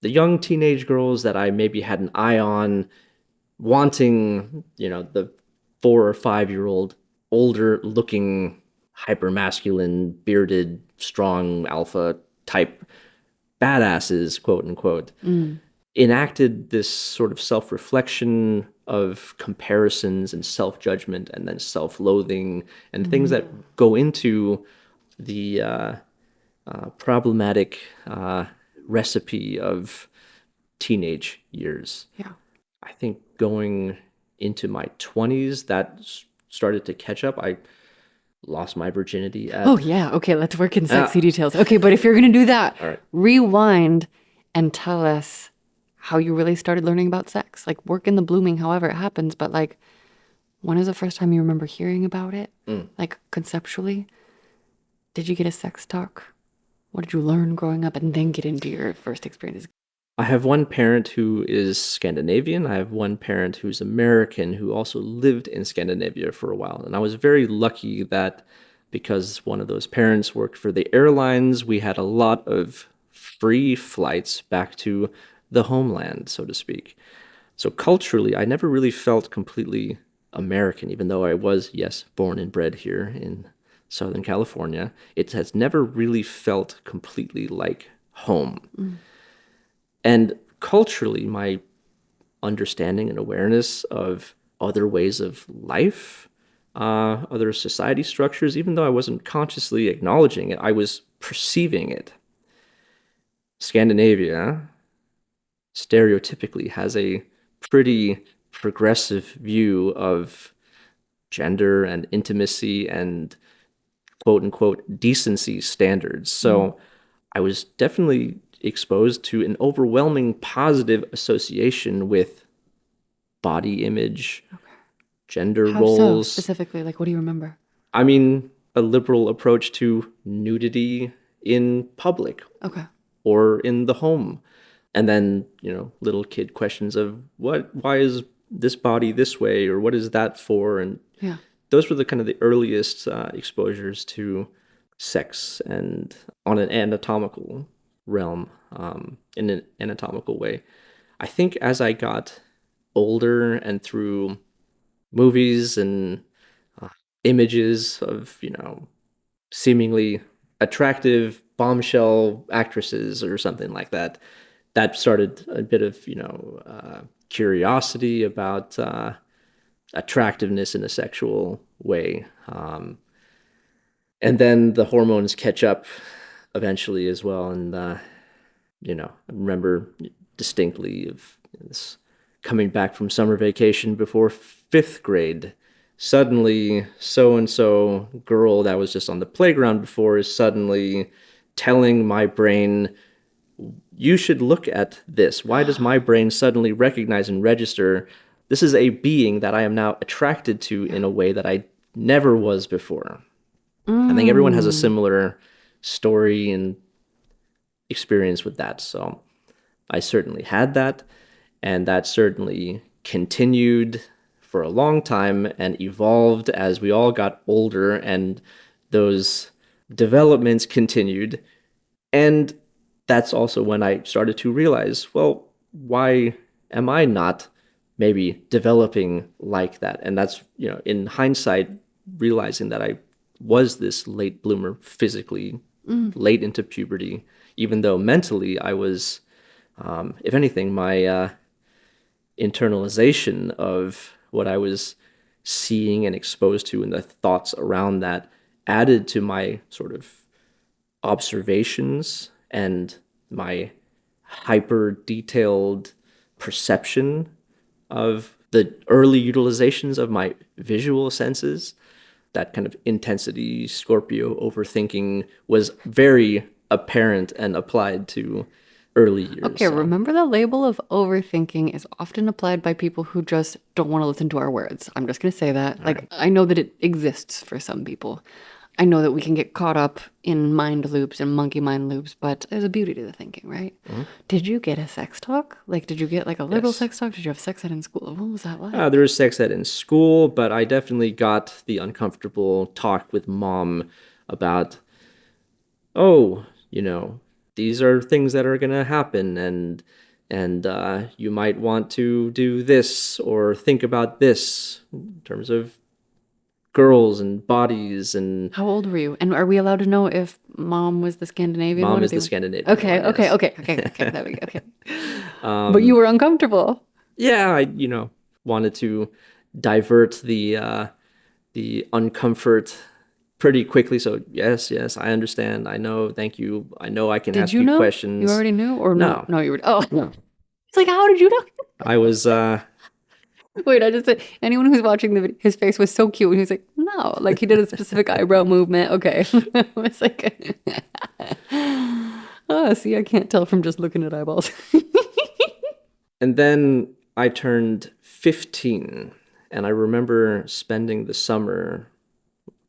the young teenage girls that I maybe had an eye on wanting, the 4 or 5 year old older looking hyper masculine bearded strong alpha type badasses, quote unquote, enacted this sort of self-reflection of comparisons and self-judgment and then self-loathing and things that go into the problematic recipe of teenage years. Yeah. I think going into my 20s, that started to catch up. I lost my virginity Oh, at. yeah. Okay, let's work in Ah, sexy details. Okay, but if you're going to do that, all right. rewind and tell us how you really started learning about sex. Like, work in the blooming, however it happens, but like, when is the first time you remember hearing about it? Like, conceptually? Did you get a sex talk? What did you learn growing up? And then get into your first experiences. I have one parent who is Scandinavian. I have one parent who's American who also lived in Scandinavia for a while. And I was very lucky that because one of those parents worked for the airlines, we had a lot of free flights back to the homeland, so to speak. So culturally, I never really felt completely American, even though I was, yes, born and bred here in Southern California. It has never really felt completely like home. And culturally, my understanding and awareness of other ways of life, other society structures, even though I wasn't consciously acknowledging it, I was perceiving it. Scandinavia stereotypically has a pretty progressive view of gender and intimacy and quote unquote decency standards. So I was definitely exposed to an overwhelming positive association with body image, gender How so, roles. specifically? Like, what do you remember? I mean, a liberal approach to nudity in public Okay. or in the home. And then, little kid questions of why is this body this way or what is that for? And Yeah. those were the kind of the earliest exposures to sex and on an anatomical realm, in an anatomical way. I think as I got older and through movies and images of, seemingly attractive bombshell actresses or something like that. That started a bit of, curiosity about attractiveness in a sexual way. And then the hormones catch up eventually as well. And, I remember distinctly of this coming back from summer vacation before fifth grade. Suddenly, so and so girl that was just on the playground before is suddenly telling my brain, you should look at this. Why does my brain suddenly recognize and register this is a being that I am now attracted to in a way that I never was before? I think everyone has a similar story and experience with that. So I certainly had that, and that certainly continued for a long time and evolved as we all got older, and those developments continued. And that's also when I started to realize, well, why am I not maybe developing like that? And that's, in hindsight, realizing that I was this late bloomer physically, late into puberty, even though mentally I was, if anything, my internalization of what I was seeing and exposed to and the thoughts around that added to my sort of observations and my hyper detailed perception of the early utilizations of my visual senses. That kind of intensity, Scorpio overthinking was very apparent and applied to early years. Okay, remember the label of overthinking is often applied by people who just don't want to listen to our words. I'm just going to say that. I know that it exists for some people. I know that we can get caught up in mind loops and monkey mind loops, but there's a beauty to the thinking, right? Did you get a sex talk? Did you get a little sex talk? Did you have sex ed in school? What was that like? There was sex ed in school, but I definitely got the uncomfortable talk with mom about, oh, these are things that are going to happen, and you might want to do this or think about this in terms of girls and bodies. And how old were you? And are we allowed to know if mom was the Scandinavian one? Mom is the Scandinavian okay, one, okay, yes. okay. There we go. Okay. But you were uncomfortable. Yeah, I wanted to divert the uncomfort pretty quickly. So yes, I understand. I know. Thank you. I know I can ask you you know? questions. You already knew, or No. No, you were. Oh, no. It's how did you know? I was. Wait, I just said anyone who's watching the video, his face was so cute. And he was like, no, he did a specific eyebrow movement. Okay, it's oh, see, I can't tell from just looking at eyeballs. And then I turned 15, and I remember spending the summer,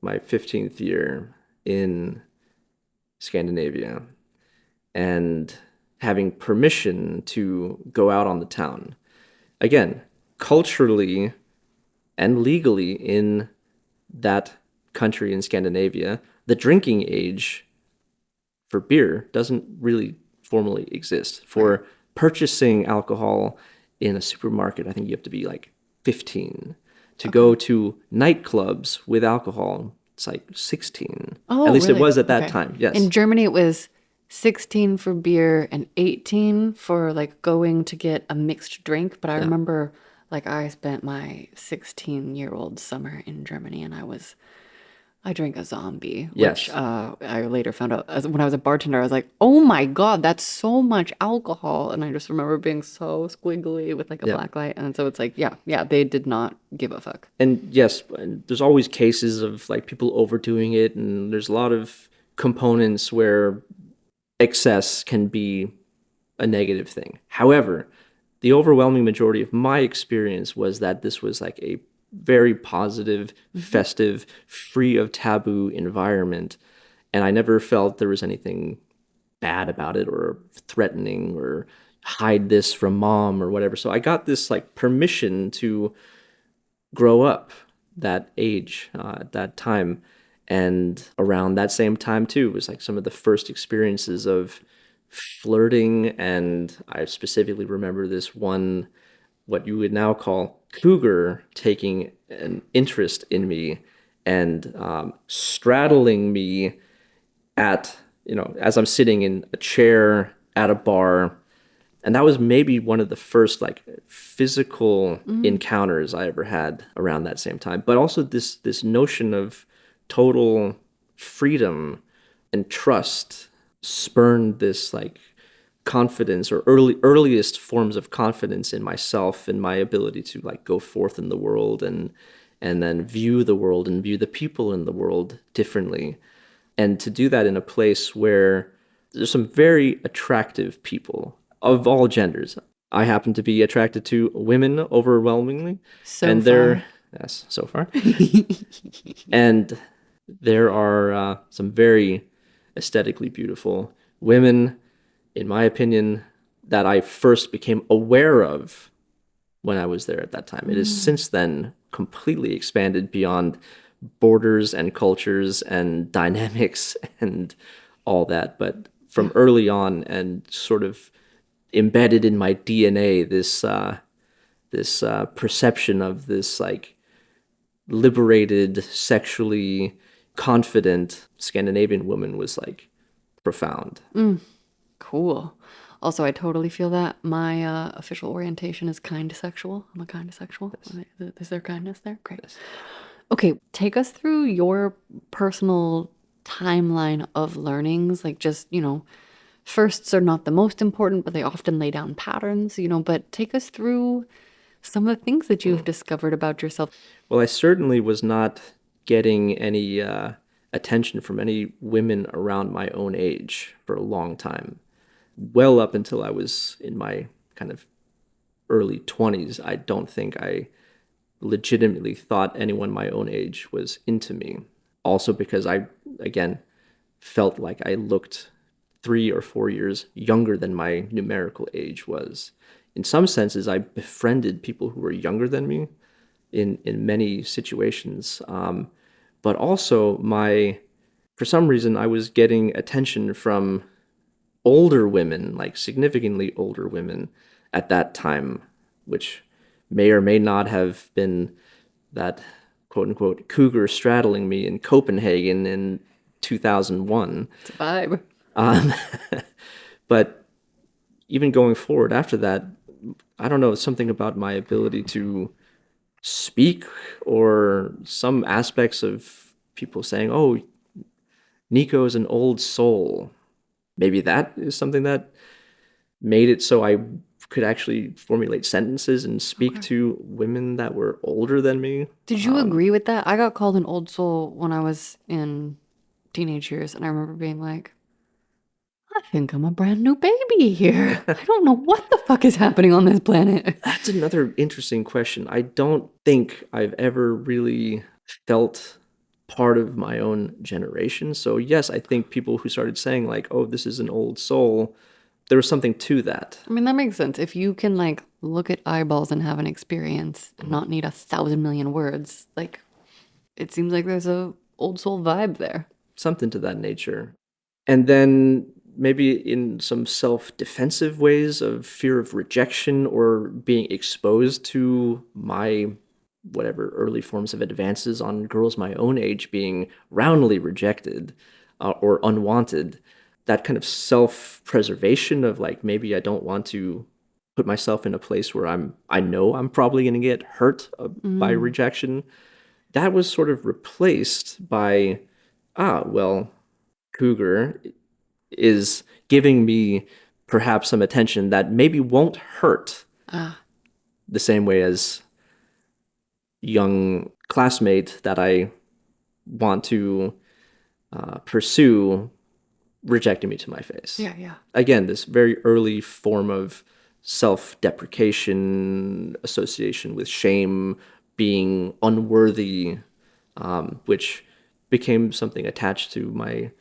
my 15th year, in Scandinavia, and having permission to go out on the town. Again, culturally and legally in that country in Scandinavia, the drinking age for beer doesn't really formally exist. For purchasing alcohol in a supermarket, I think you have to be 15. To go to nightclubs with alcohol, it's 16. Oh, at least really? It was at that time, yes. In Germany, it was 16 for beer and 18 for going to get a mixed drink. But I remember I spent my 16-year-old summer in Germany, and I drank a zombie, which I later found out when I was a bartender. I was like, oh my God, that's so much alcohol. And I just remember being so squiggly with a black light. And so it's yeah, they did not give a fuck. And yes, there's always cases of people overdoing it, and there's a lot of components where excess can be a negative thing. However, the overwhelming majority of my experience was that this was a very positive, festive, free of taboo environment. And I never felt there was anything bad about it or threatening or hide this from mom or whatever. So I got this permission to grow up that age at that time. And around that same time too was some of the first experiences of flirting. And I specifically remember this one, what you would now call cougar, taking an interest in me and straddling me at as I'm sitting in a chair at a bar. And that was maybe one of the first like physical encounters I ever had around that same time. But also this notion of total freedom and trust spurned this like confidence or earliest forms of confidence in myself and my ability to like go forth in the world and then view the world and view the people in the world differently. And to do that in a place where there's some very attractive people of all genders. I happen to be attracted to women overwhelmingly. So and far. yes, so far. And there are some very aesthetically beautiful women, in my opinion, that I first became aware of when I was there at that time. It has since then completely expanded beyond borders and cultures and dynamics and all that. But from early on and sort of embedded in my DNA, this perception of this like liberated, sexually confident Scandinavian woman was like profound. Cool. Also, I totally feel that. My official orientation is kind of sexual. I'm a kind of sexual. Is there kindness there? Great. Okay, take us through your personal timeline of learnings. Like, just, firsts are not the most important, but they often lay down patterns, but take us through some of the things that you've discovered about yourself. Well, I certainly was not getting any attention from any women around my own age for a long time. Well up until I was in my kind of early 20s, I don't think I legitimately thought anyone my own age was into me. Also because I, again, felt like I looked 3 or 4 years younger than my numerical age was. In some senses, I befriended people who were younger than me in many situations. But also for some reason, I was getting attention from older women, like significantly older women at that time, which may or may not have been that quote unquote cougar straddling me in Copenhagen in 2001. It's a vibe. But even going forward after that, I don't know, something about my ability to speak or some aspects of people saying, oh, Nico is an old soul. Maybe that is something that made it so I could actually formulate sentences and speak to women that were older than me. Did you agree with that? I got called an old soul when I was in teenage years, and I remember being like, I think I'm a brand new baby here. I don't know what the fuck is happening on this planet. That's another interesting question. I don't think I've ever really felt part of my own generation. So yes, I think people who started saying like, oh, this is an old soul, there was something to that. I mean, that makes sense. If you can like look at eyeballs and have an experience and not need 1,000,000,000 words, like it seems like there's a old soul vibe there. Something to that nature. And then maybe in some self-defensive ways of fear of rejection or being exposed to my whatever early forms of advances on girls my own age being roundly rejected or unwanted, that kind of self-preservation of like, maybe I don't want to put myself in a place where I know I'm probably going to get hurt by rejection. That was sort of replaced by, well, cougar is giving me perhaps some attention that maybe won't hurt the same way as young classmate that I want to pursue rejecting me to my face. Yeah. Again, this very early form of self-deprecation, association with shame, being unworthy, which became something attached to my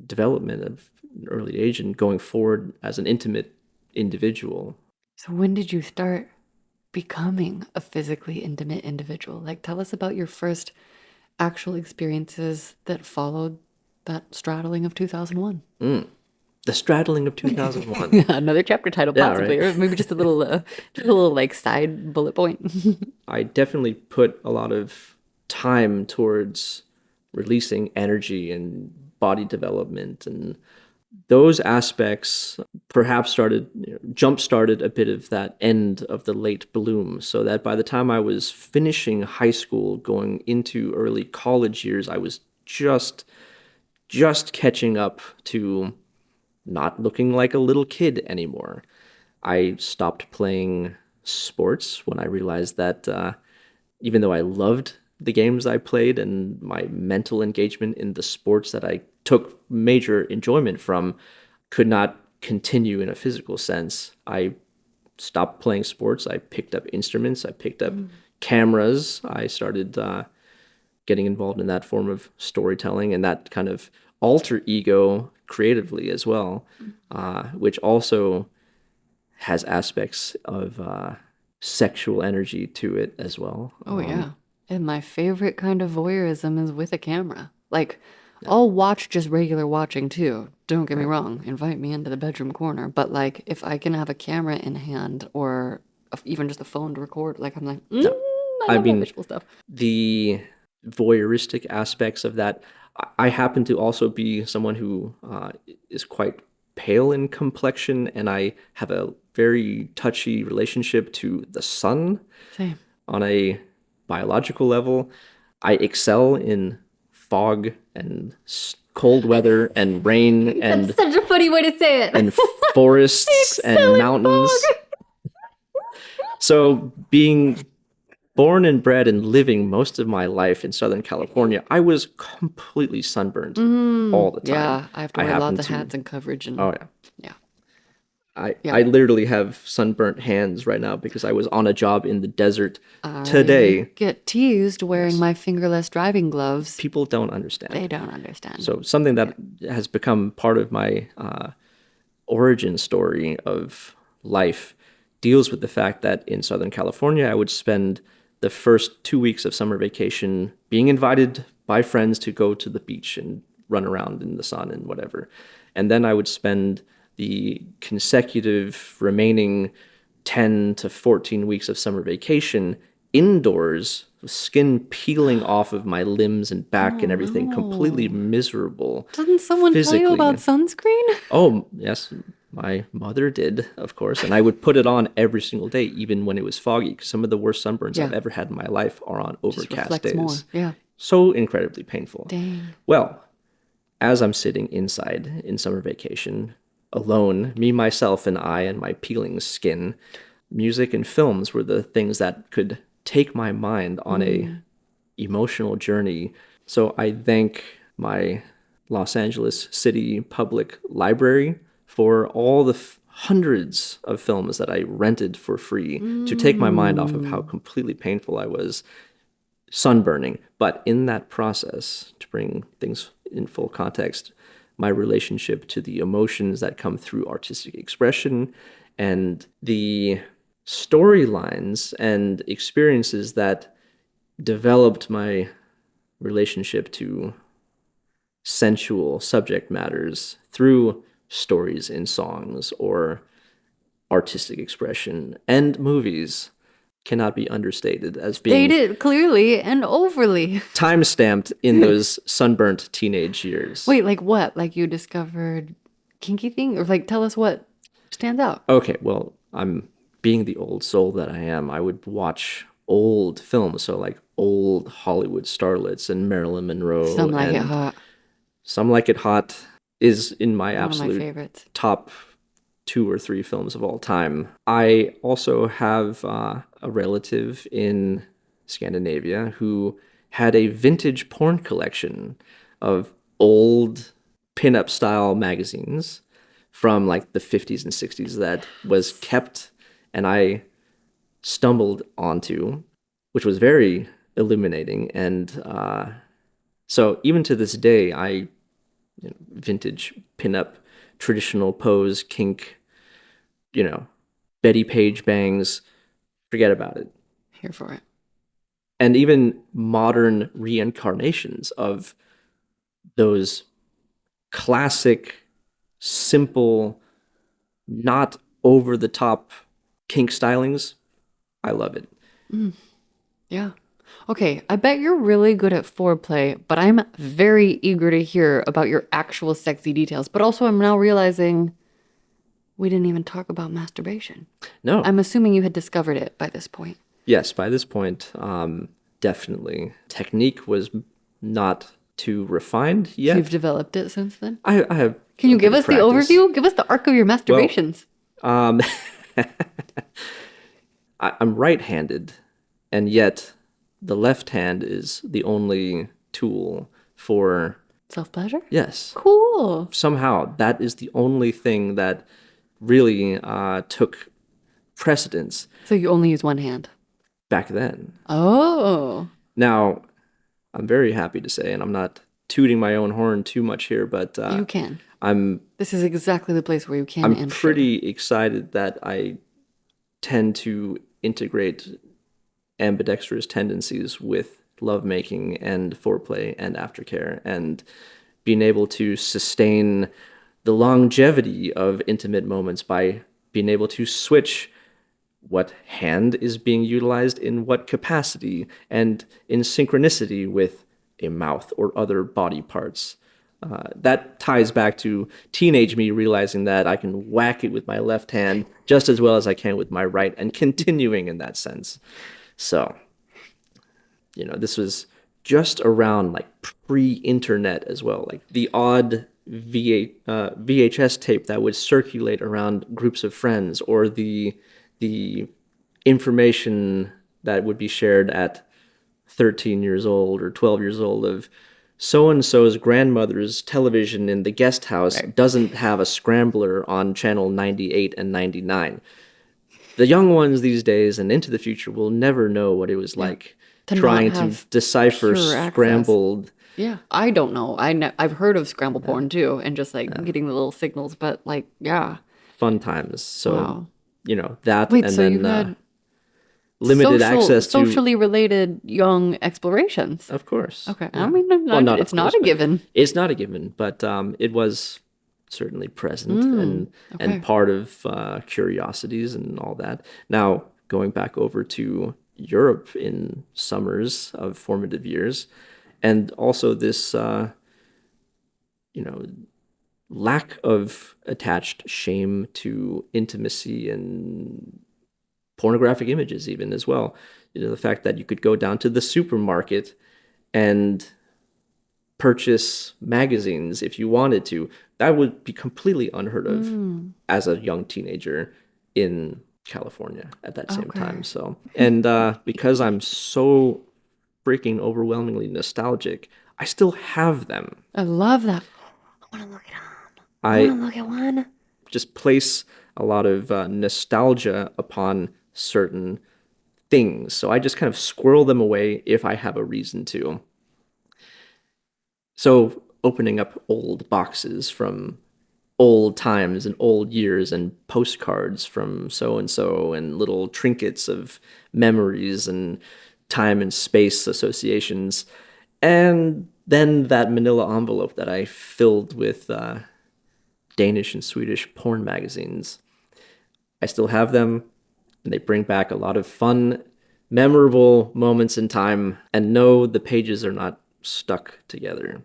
development of an early age and going forward as an intimate individual. So when did you start becoming a physically intimate individual? Like, tell us about your first actual experiences that followed that straddling of 2001. The straddling of 2001. Yeah, another chapter title, Yeah, possibly, right. or maybe just a little like side bullet point. I definitely put a lot of time towards releasing energy and body development, and those aspects perhaps jump-started a bit of that end of the late bloom, so that by the time I was finishing high school, going into early college years, I was just catching up to not looking like a little kid anymore. I stopped playing sports when I realized that even though I loved the games I played and my mental engagement in the sports that I took major enjoyment from could not continue in a physical sense, I stopped playing sports. I picked up instruments. I picked up cameras. I started getting involved in that form of storytelling and that kind of alter ego creatively as well, which also has aspects of sexual energy to it as well. Oh, yeah. And my favorite kind of voyeurism is with a camera. Like, I'll watch just regular watching too. Don't get me wrong. Invite me into the bedroom corner. But, like, if I can have a camera in hand or even just a phone to record, like, I'm like, I love that visual stuff. The voyeuristic aspects of that, I happen to also be someone who is quite pale in complexion, and I have a very touchy relationship to the sun. Same. On a biological level. I excel in fog and cold weather and rain and That's such a funny way to say it. and forests and mountains. So being born and bred and living most of my life in Southern California, I was completely sunburned all the time. Yeah, I have to wear lots of hats and coverage. And, oh, yeah. Yeah. I literally have sunburnt hands right now because I was on a job in the desert today. Get teased wearing my fingerless driving gloves. People don't understand. They don't understand. So something that has become part of my origin story of life deals with the fact that in Southern California, I would spend the first 2 weeks of summer vacation being invited by friends to go to the beach and run around in the sun and whatever. And then I would spend the consecutive remaining 10 to 14 weeks of summer vacation indoors, skin peeling off of my limbs and back and everything, completely miserable. Doesn't someone tell you about sunscreen? Oh, yes. My mother did, of course. And I would put it on every single day, even when it was foggy, because some of the worst sunburns I've ever had in my life are on overcast days. More. Yeah. So incredibly painful. Dang. Well, as I'm sitting inside in summer vacation, alone, me, myself, and I, and my peeling skin, music and films were the things that could take my mind on a emotional journey. So I thank my Los Angeles City Public Library for all the hundreds of films that I rented for free to take my mind off of how completely painful I was sunburning. But in that process, to bring things in full context, my relationship to the emotions that come through artistic expression and the storylines and experiences that developed my relationship to sensual subject matters through stories in songs or artistic expression and movies cannot be understated as being stated clearly and overly time-stamped in those sunburnt teenage years. Wait, like what? Like you discovered kinky thing? Or like tell us what stands out. Okay, well, I'm being the old soul that I am. I would watch old films, so like old Hollywood starlets and Marilyn Monroe. Some Like It Hot. Some Like It Hot is in my One absolute of my favorites. Top 2 or 3 films of all time. I also have a relative in Scandinavia who had a vintage porn collection of old pinup style magazines from like the 50s and 60s that was kept and I stumbled onto, which was very illuminating. And so even to this day, vintage pinup, traditional pose, kink, Betty Page bangs, forget about it. Here for it. And even modern reincarnations of those classic, simple, not over-the-top kink stylings, I love it. Yeah. Okay, I bet you're really good at foreplay, but I'm very eager to hear about your actual sexy details. But also, I'm now realizing we didn't even talk about masturbation. No. I'm assuming you had discovered it by this point. Yes, by this point, definitely. Technique was not too refined So you've yet. developed it since then? I have Can a you bit give of us the practice. overview? Give us the arc of your Well, masturbations. um, I'm right-handed, and yet the left hand is the only tool for, Self-pleasure? yes, Cool. somehow that is the only thing that really took precedence So you only use one hand. back then. Oh, Now, I'm very happy to say, and I'm not tooting my own horn too much here, but you can. I'm This is exactly the place where you can I'm and should. pretty excited that I tend to integrate ambidextrous tendencies with lovemaking and foreplay and aftercare and being able to sustain the longevity of intimate moments by being able to switch what hand is being utilized in what capacity and in synchronicity with a mouth or other body parts. That ties back to teenage me realizing that I can whack it with my left hand just as well as I can with my right and continuing in that sense. So, this was just around like pre-internet as well, like the odd VHS tape that would circulate around groups of friends, or the information that would be shared at 13 years old or 12 years old of so and so's grandmother's television in the guest house doesn't have a scrambler on channel 98 and 99. The young ones these days and into the future will never know what it was like To not trying to have decipher pure access. scrambled. Yeah, I don't know. I've heard of scramble porn too, and just like getting the little signals, but like, yeah. Fun times. So, Wow. that, Wait, and so you then had limited access to, socially related young explorations. of course. Okay, I Yeah. mean, Well, not it's of not course, a but given. it's not a given, but it was certainly present and Okay. part of curiosities and all that. Now, going back over to Europe in summers of formative years, and also this, you know, lack of attached shame to intimacy and pornographic images even as well. The fact that you could go down to the supermarket and purchase magazines if you wanted to, that would be completely unheard of as a young teenager in California at that same time. Okay. So, and because I'm so freaking overwhelmingly nostalgic, I still have them. I love that. I want to look at them. I want I to look at one. just place a lot of nostalgia upon certain things. So I just kind of squirrel them away if I have a reason to. So opening up old boxes from old times and old years and postcards from so and so and little trinkets of memories and time and space associations. And then that manila envelope that I filled with Danish and Swedish porn magazines. I still have them, and they bring back a lot of fun, memorable moments in time. And no, the pages are not stuck together.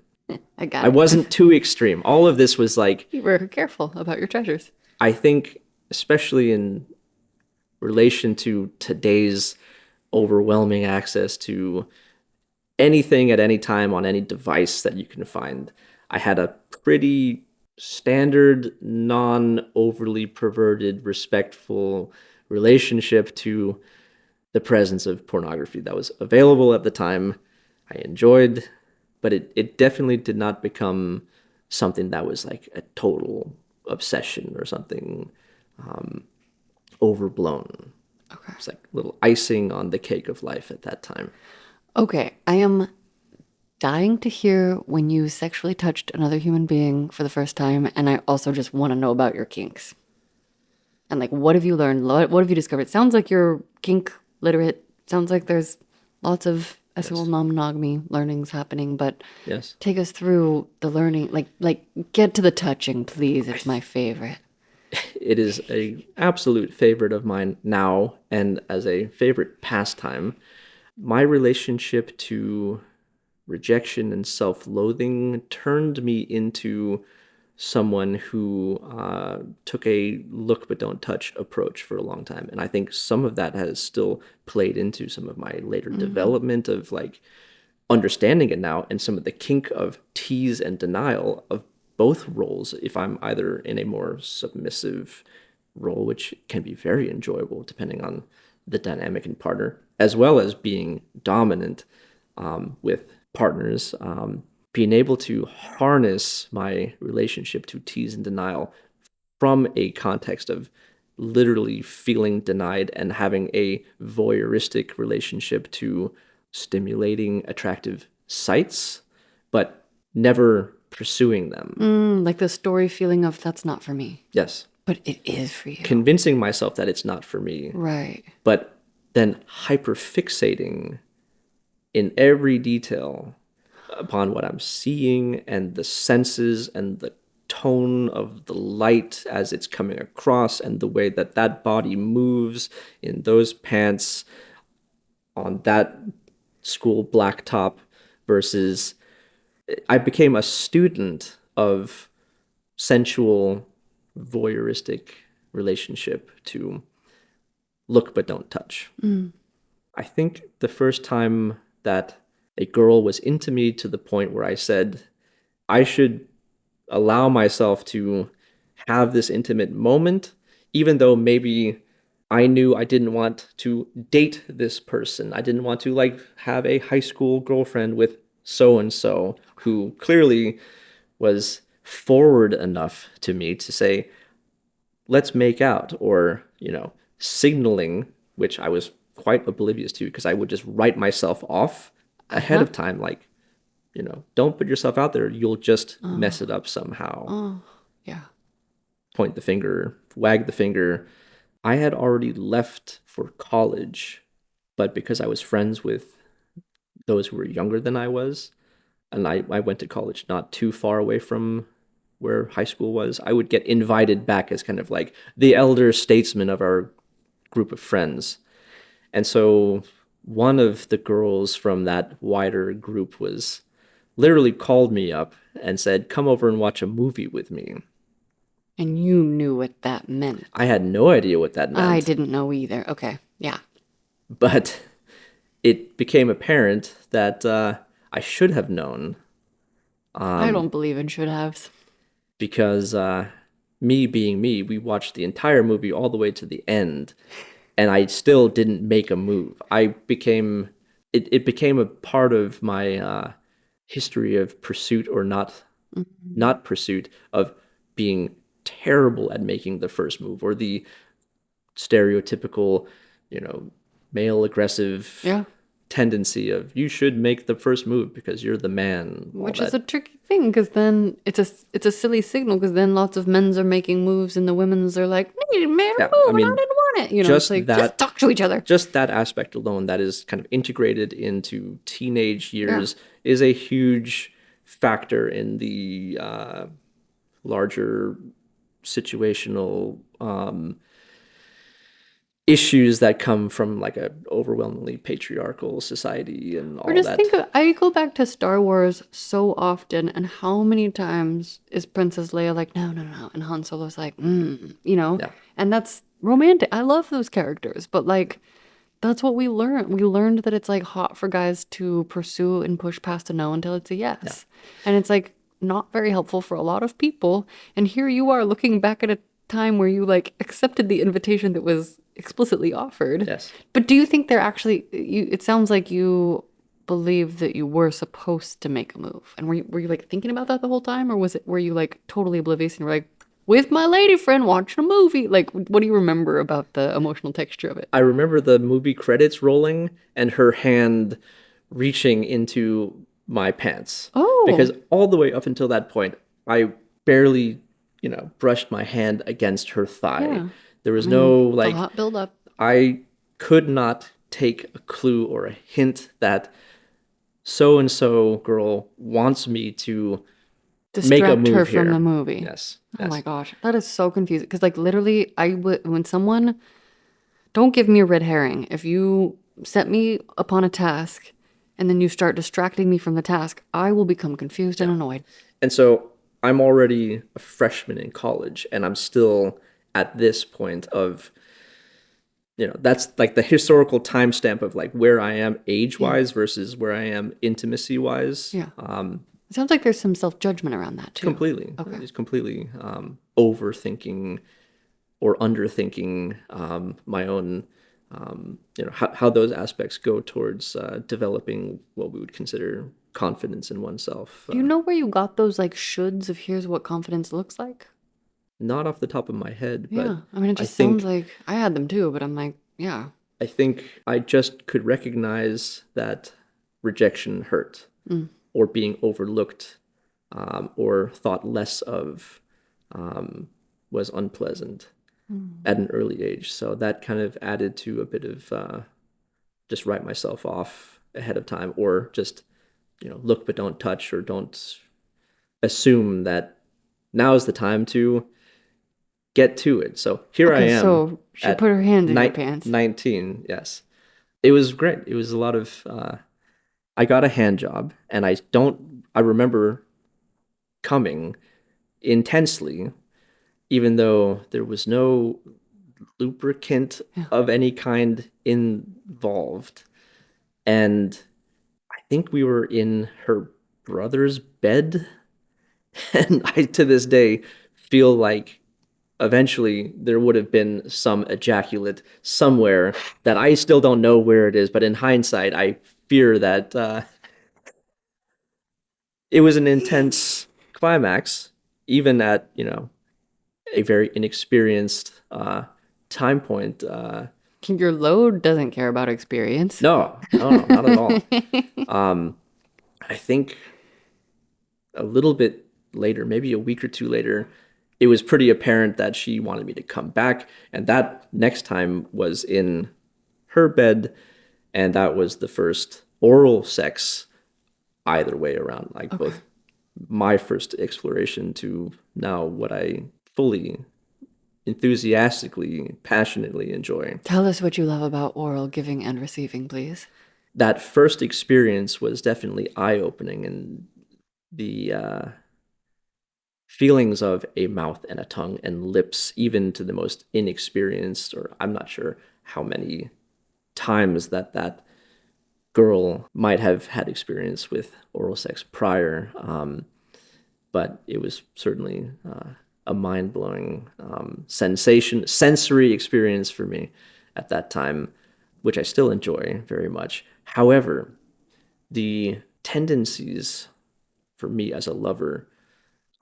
I got I it. wasn't too extreme. All of this was like, You were careful about your treasures. I think, especially in relation to today's overwhelming access to anything at any time on any device that you can find, I had a pretty standard, non overly perverted, respectful relationship to the presence of pornography that was available at the time. I enjoyed, but it definitely did not become something that was like a total obsession or something overblown. Okay. It's like a little icing on the cake of life at that time. Okay, I am dying to hear when you sexually touched another human being for the first time, and I also just want to know about your kinks. And like, what have you learned? What have you discovered? Sounds like you're kink literate. Sounds like there's lots of SOL non-monogamy learnings happening, but Yes. take us through the learning. Like get to the touching, please. It's my favorite. It is a absolute favorite of mine now, and as a favorite pastime. my relationship to rejection and self-loathing turned me into someone who took a look but don't touch approach for a long time. And I think some of that has still played into some of my later development of like understanding it now, and some of the kink of tease and denial of both roles. If I'm either in a more submissive role, which can be very enjoyable depending on the dynamic and partner, as well as being dominant with partners, being able to harness my relationship to tease and denial from a context of literally feeling denied and having a voyeuristic relationship to stimulating attractive sights, but never pursuing them. Like the story feeling of that's not for me, Yes. but it is for you. Convincing myself that it's not for me. Right. But then hyperfixating in every detail upon what I'm seeing and the senses and the tone of the light as it's coming across and the way that that body moves in those pants on that school blacktop versus I became a student of sensual voyeuristic relationship to look but don't touch. I think the first time that a girl was into me to the point where I said I should allow myself to have this intimate moment, even though maybe I knew I didn't want to date this person. I didn't want to like have a high school girlfriend with so and so who clearly was forward enough to me to say, let's make out, or, signaling, which I was quite oblivious to because I would just write myself off ahead of time, like, don't put yourself out there. You'll just mess it up somehow. Oh, yeah. Point the finger, wag the finger. I had already left for college, but because I was friends with those who were younger than I was, and I went to college not too far away from where high school was, I would get invited back as kind of like the elder statesman of our group of friends. And so one of the girls from that wider group was literally called me up and said, come over and watch a movie with me. And you knew what that meant. I had no idea what that meant. I didn't know either. Okay. Yeah. But it became apparent that I should have known. I don't believe in should haves. Because me being me, we watched the entire movie all the way to the end, and I still didn't make a move. It became a part of my history of pursuit or not pursuit, of being terrible at making the first move, or the stereotypical, male aggressive tendency of you should make the first move because you're the man. Which is a tricky thing because then it's a silly signal because then lots of men's are making moves and the women's are like, hey, man, move, I didn't want it. It's like, just talk to each other. Just that aspect alone that is kind of integrated into teenage years is a huge factor in the larger situational issues that come from like a overwhelmingly patriarchal society and all that. I go back to Star Wars so often, and how many times is Princess Leia like, no, and Han Solo's like, and that's romantic. I love those characters, but like, that's what we learned. We learned that it's like hot for guys to pursue and push past a no until it's a yes, and it's like not very helpful for a lot of people. And here you are looking back at a time where you like accepted the invitation that was explicitly offered. Yes. But do you think they're actually, it sounds like you believe that you were supposed to make a move. And were you like thinking about that the whole time? Or were you like totally oblivious and you were like, with my lady friend watching a movie? Like, what do you remember about the emotional texture of it? I remember the movie credits rolling and her hand reaching into my pants. Oh. Because all the way up until that point, I barely, brushed my hand against her thigh. Yeah. There was no like a hot build up. I could not take a clue or a hint that so and so girl wants me to make a move her here. From the movie. Yes. Oh my gosh, that is so confusing. Because like literally, when someone, don't give me a red herring. If you set me upon a task and then you start distracting me from the task, I will become confused and annoyed. And so I'm already a freshman in college, and I'm still at this point of, that's like the historical timestamp of like where I am age-wise versus where I am intimacy-wise. Yeah. It sounds like there's some self-judgment around that too. Completely. Okay. It's completely overthinking or underthinking my own, how those aspects go towards developing what we would consider confidence in oneself. Do you know where you got those like shoulds of here's what confidence looks like? Not off the top of my head, but Yeah. I mean, it I just think sounds like I had them too, but I'm like, yeah. I think I just could recognize that rejection hurt, or being overlooked, or thought less of, was unpleasant at an early age. So that kind of added to a bit of just write myself off ahead of time, or just, look but don't touch, or don't assume that now is the time to get to it. So here I Okay, am so she at put her hands in your pants. 19. Yes. It was great. It was a lot of, I got a hand job, and I remember coming intensely, even though there was no lubricant of any kind involved. And I think we were in her brother's bed. And I, to this day, feel like eventually there would have been some ejaculate somewhere that I still don't know where it is. But in hindsight, I fear that it was an intense climax, even at, a very inexperienced time point. Your load doesn't care about experience. No, not at all. I think a little bit later, maybe a week or two later, it was pretty apparent that she wanted me to come back. And that next time was in her bed. And that was the first oral sex either way around, like both my first exploration to now what I fully, enthusiastically, passionately enjoy. Tell us what you love about oral giving and receiving, please. That first experience was definitely eye-opening, and the feelings of a mouth and a tongue and lips, even to the most inexperienced, or I'm not sure how many times that girl might have had experience with oral sex prior, but it was certainly a mind-blowing sensory experience for me at that time, which I still enjoy very much. However, the tendencies for me as a lover,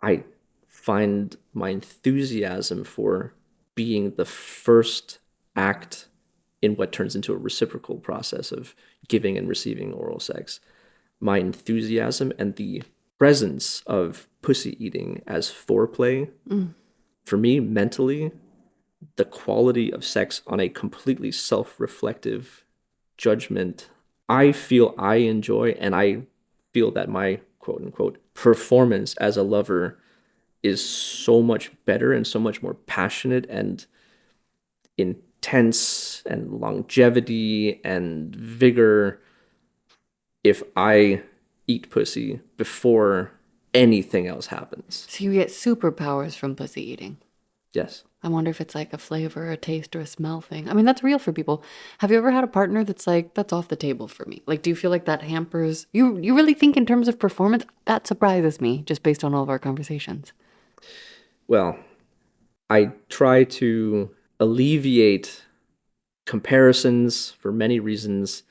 I find my enthusiasm for being the first act in what turns into a reciprocal process of giving and receiving oral sex. My enthusiasm and the presence of pussy eating as foreplay, for me, mentally, the quality of sex on a completely self-reflective judgment, I feel I enjoy, and I feel that my quote unquote performance as a lover is so much better and so much more passionate and intense and longevity and vigor if I eat pussy before anything else happens. So you get superpowers from pussy eating. Yes. I wonder if it's like a flavor, a taste, or a smell thing. I mean, that's real for people. Have you ever had a partner that's like, that's off the table for me? Like, do you feel like that hampers you? You really think in terms of performance? That surprises me, just based on all of our conversations. Well, I try to alleviate comparisons for many reasons,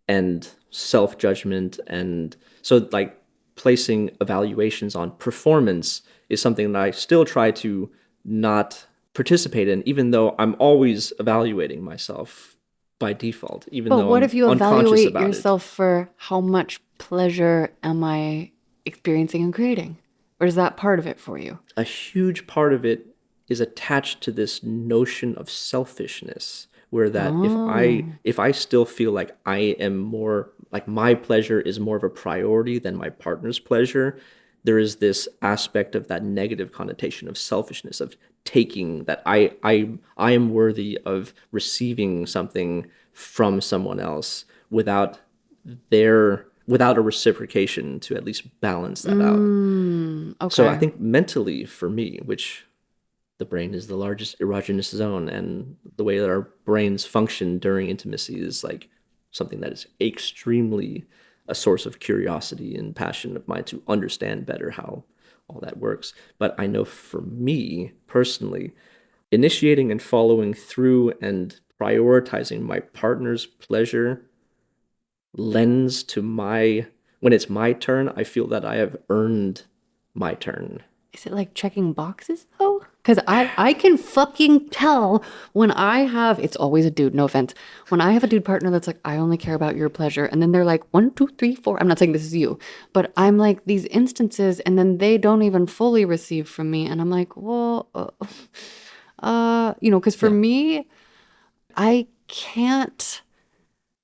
and self-judgment, and so like placing evaluations on performance is something that I still try to not participate in, even though I'm always evaluating myself by default, even But though what I'm if you unconscious evaluate about it. yourself for how much pleasure am I experiencing and creating? Or is that part of it for you? A huge part of it is attached to this notion of selfishness, where that Oh. if I still feel like I am more like my pleasure is more of a priority than my partner's pleasure, there is this aspect of that negative connotation of selfishness, of taking, that I am worthy of receiving something from someone else without a reciprocation to at least balance that out. So I Okay. think mentally for me, which the brain is the largest erogenous zone, and the way that our brains function during intimacy is like something that is extremely a source of curiosity and passion of mine to understand better how all that works. But I know for me personally, initiating and following through and prioritizing my partner's pleasure lends to my, when it's my turn, I feel that I have earned my turn. Is it like checking boxes though? Because I can fucking tell when I have, it's always a dude, no offense. When I have a dude partner that's like, I only care about your pleasure. And then they're like, 1, 2, 3, 4. I'm not saying this is you, but I'm like these instances and then they don't even fully receive from me. And I'm like, well, because for me, I can't,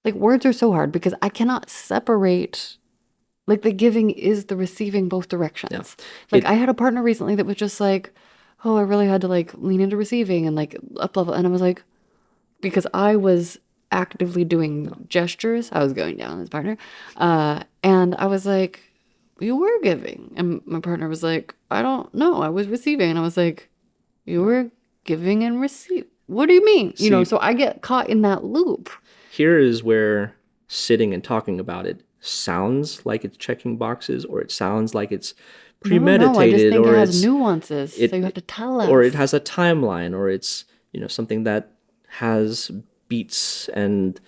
like words are so hard because I cannot separate like the giving is the receiving both directions. Yeah. Like I had a partner recently that was just like, oh, I really had to like lean into receiving and like up level. And I was like, because I was actively doing gestures, I was going down as partner. And I was like, you were giving. And my partner was like, I don't know. I was receiving. And I was like, you were giving and receive. What do you mean? See, So I get caught in that loop. here is where sitting and talking about it sounds like it's checking boxes, or it sounds like it's No, I just premeditated, think it or has nuances. So you have to tell it us. has a timeline, or it's something that has beats and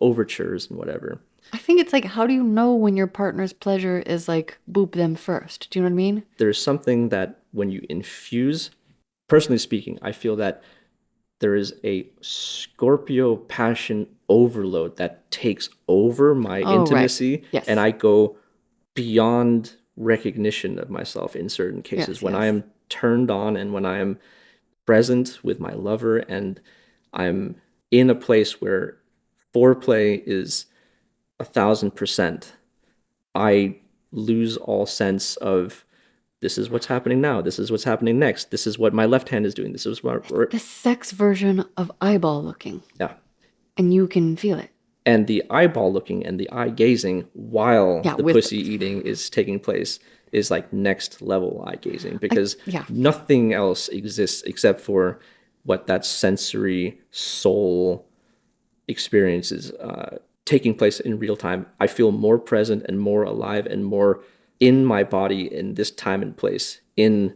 overtures and whatever. I think it's like, how do you know when your partner's pleasure is like boop them first? Do you know what I mean? There's something that when you infuse, personally speaking, I feel that there is a Scorpio passion overload that takes over my Oh, right. intimacy, and Yes. I go beyond recognition of myself in certain cases. Yes, When I yes. am turned on and when I am present with my lover and I'm in a place where foreplay is 1,000%, I lose all sense of this is what's happening now. This is what's happening next. This is what my left hand is doing. This is what, The sex version of eyeball looking, yeah. and you can feel it. And the eyeball looking and the eye gazing while Yeah, the with pussy eating is taking place is like next level eye gazing, I because yeah. nothing else exists except for what that sensory soul experience is taking place in real time. I feel more present and more alive and more in my body in this time and place in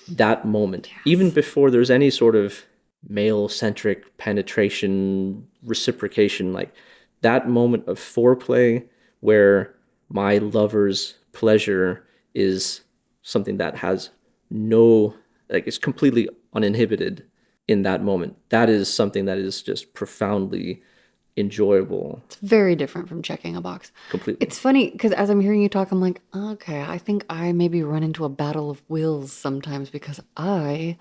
that moment, even before there's any sort of male centric penetration, reciprocation, like that moment of foreplay where my lover's pleasure is something that has no, like, it's completely uninhibited in that moment. That is something that is just profoundly enjoyable. It's very different from checking a box. Completely. It's funny because as I'm hearing you talk, I'm like, okay, I think I maybe run into a battle of wills sometimes because I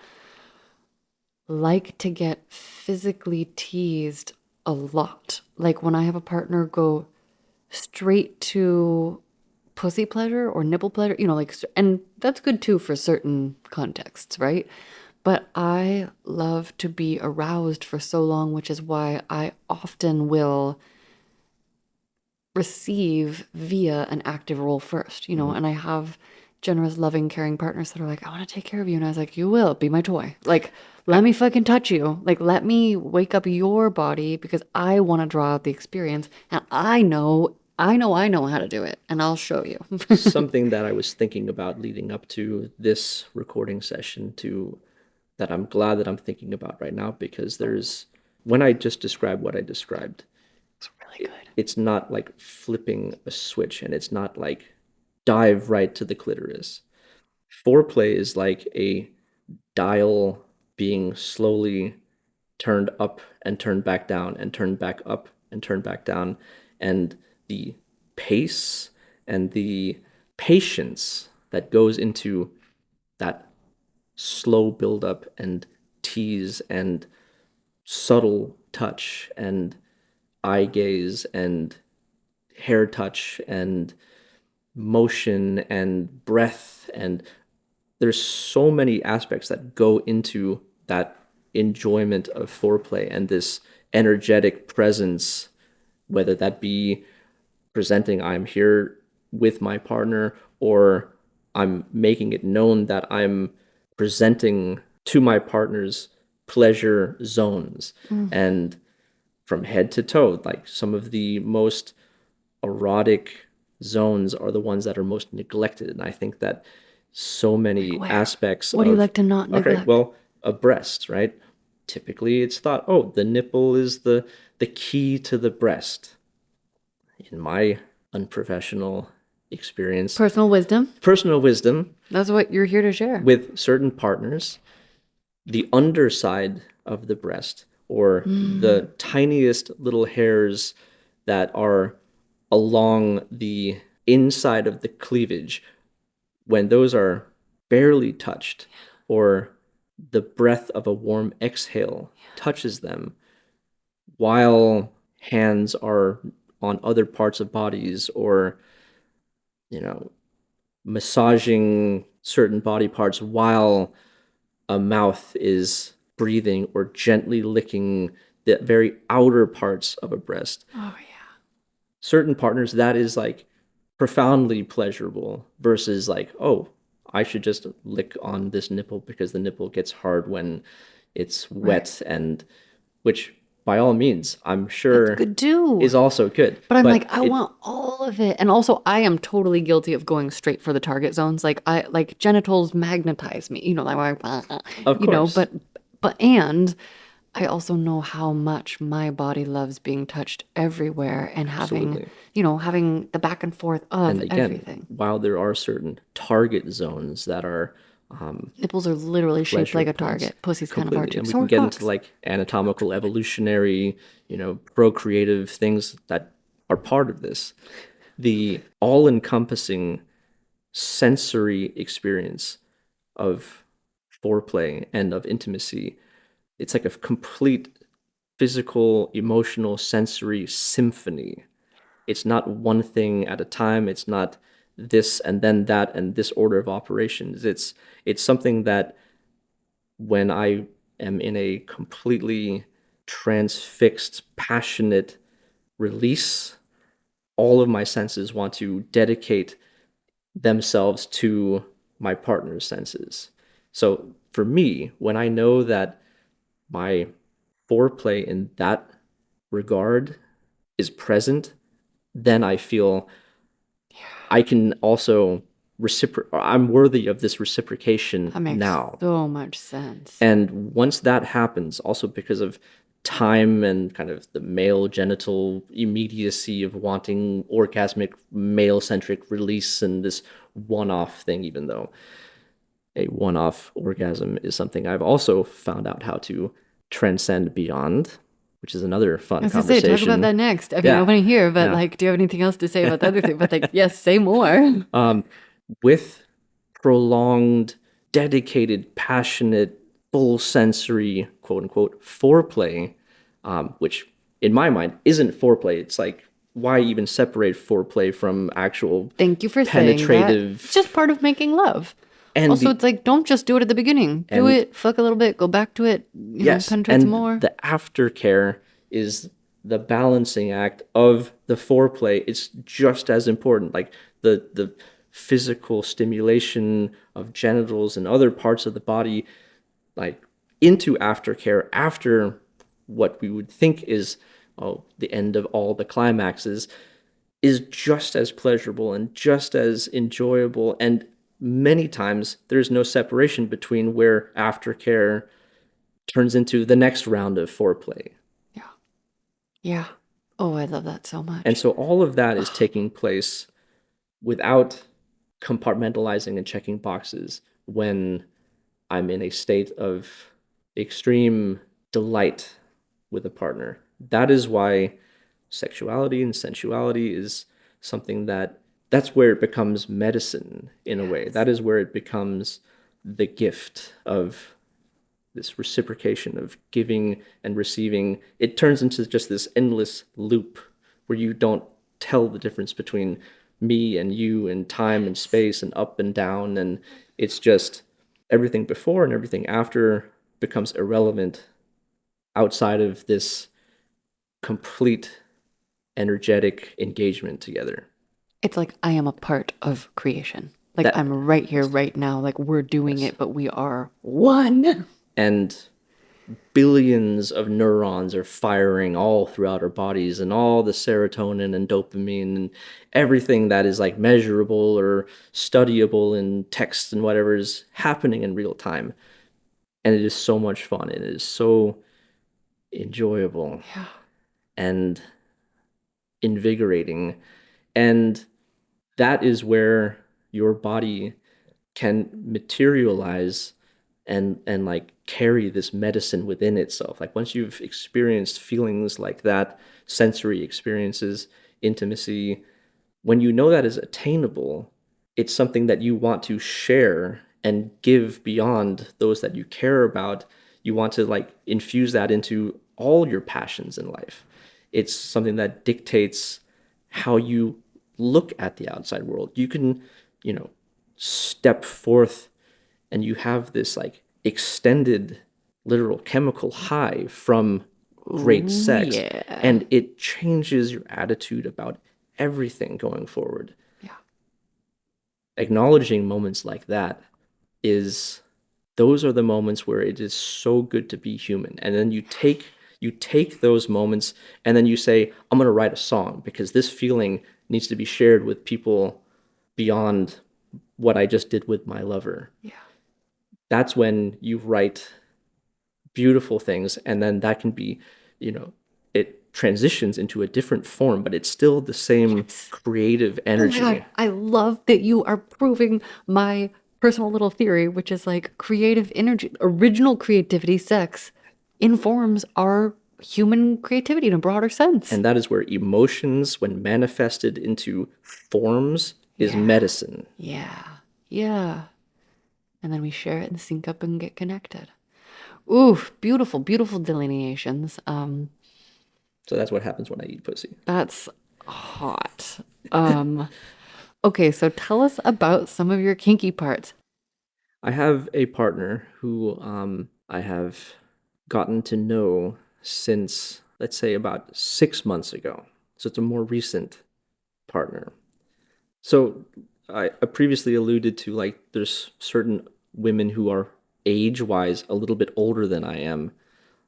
like to get physically teased a lot. Like when I have a partner go straight to pussy pleasure or nipple pleasure, and that's good too for certain contexts, right? But I love to be aroused for so long, which is why I often will receive via an active role first, and I have generous, loving, caring partners that are like, I want to take care of you. And I was like, you will be my toy. Like, let me fucking touch you. Like, let me wake up your body because I want to draw out the experience. And I know how to do it. And I'll show you. Something that I was thinking about leading up to this recording session, to that I'm glad that I'm thinking about right now, because when I just described what I described, It's really good. it's not like flipping a switch, and it's not like dive right to the clitoris. Foreplay is like a dial being slowly turned up and turned back down and turned back up and turned back down. And the pace and the patience that goes into that slow buildup and tease and subtle touch and eye gaze and hair touch and motion and breath, and there's so many aspects that go into that enjoyment of foreplay and this energetic presence, whether that be presenting I'm here with my partner, or I'm making it known that I'm presenting to my partner's pleasure zones. And from head to toe, like some of the most erotic zones are the ones that are most neglected. And I think that so many where? aspects What do you like to not okay, neglect? well, a breast, right? Typically it's thought, oh, the nipple is the key to the breast. In my unprofessional experience, Personal wisdom. personal wisdom, That's what you're here to share. with certain partners, the underside of the breast, or the tiniest little hairs that are along the inside of the cleavage, when those are barely touched, or the breath of a warm exhale touches them while hands are on other parts of bodies, or you know, massaging certain body parts while a mouth is breathing or gently licking the very outer parts of a breast. Oh yeah. Certain partners, that is like profoundly pleasurable, versus like, oh, I should just lick on this nipple because the nipple gets hard when it's wet, and which by all means I'm sure Good too. is also good. But I'm like, I want all of it. And also I am totally guilty of going straight for the target zones. Like I like genitals magnetize me, like Of course. but and I also know how much my body loves being touched everywhere and Absolutely. having the back and forth of And again, everything. while there are certain target zones that are Nipples are literally shaped pleasure like a points, target. Pussies kind of are completely, too. and we So can are get cocks. into like anatomical, evolutionary, procreative things that are part of this. The all-encompassing sensory experience of foreplay and of intimacy, it's like a complete physical, emotional, sensory symphony. It's not one thing at a time. It's not this and then that and this order of operations. It's something that when I am in a completely transfixed, passionate release, all of my senses want to dedicate themselves to my partner's senses. So for me, when I know that my foreplay in that regard is present, then I feel I can also I'm worthy of this reciprocation That makes now. so much sense. And once that happens, also because of time and kind of the male genital immediacy of wanting orgasmic male-centric release and this one-off thing, even though a one-off orgasm is something I've also found out how to transcend beyond, which is another fun I was gonna say, talk about conversation. that next. I mean, I want to hear, but like, do you have anything else to say about the other thing? But like, yes, say more. With prolonged, dedicated, passionate, full sensory, quote unquote, foreplay, which in my mind isn't foreplay. It's like, why even separate foreplay from actual Thank you for saying that. penetrative? It's just part of making love. And Also, it's like, don't just do it at the beginning. Do it, fuck a little bit, go back to it, yes, penetrate and some more. the aftercare is the balancing act of the foreplay. It's just as important. Like the physical stimulation of genitals and other parts of the body, like into aftercare after what we would think is the end of all the climaxes, is just as pleasurable and just as enjoyable. And many times there's no separation between where aftercare turns into the next round of foreplay. Yeah. Yeah. Oh, I love that so much. And so all of that is taking place without compartmentalizing and checking boxes when I'm in a state of extreme delight with a partner. That is why sexuality and sensuality is something that's where it becomes medicine in a way. That is where it becomes the gift of this reciprocation of giving and receiving. It turns into just this endless loop where you don't tell the difference between me and you and time and space and up and down, and it's just everything before and everything after becomes irrelevant outside of this complete energetic engagement together. It's like I am a part of creation. Like That I'm right here, right now. Like we're doing yes. it, but we are one. And billions of neurons are firing all throughout our bodies, and all the serotonin and dopamine and everything that is like measurable or studyable in text and whatever is happening in real time. And it is so much fun. It is so enjoyable Yeah. and invigorating. And that is where your body can materialize and like carry this medicine within itself. Like once you've experienced feelings like that, sensory experiences, intimacy, when you know that is attainable, it's something that you want to share and give beyond those that you care about. You want to like infuse that into all your passions in life. It's something that dictates how you look at the outside world. You can, you know, step forth and you have this like extended literal chemical high from great Ooh, sex, yeah. and it changes your attitude about everything going forward. Yeah. Acknowledging moments like that is those are the moments where it is so good to be human. And then you take those moments and then you say, I'm going to write a song because this feeling needs to be shared with people beyond what I just did with my lover. Yeah. That's when you write beautiful things, and then that can be, it transitions into a different form, but it's still the same Yes. creative Oh my energy. God. I love that you are proving my personal little theory, which is like creative energy, original creativity, sex informs our human creativity in a broader sense. And that is where emotions, when manifested into forms, is Yeah. medicine. Yeah. Yeah. And then we share it and sync up and get connected. Oof, beautiful, beautiful delineations. So that's what happens when I eat pussy. That's hot. Um, okay, so tell us about some of your kinky parts. I have a partner who I have gotten to know since, let's say, about 6 months ago. So it's a more recent partner. So I previously alluded to like there's certain women who are age-wise a little bit older than I am,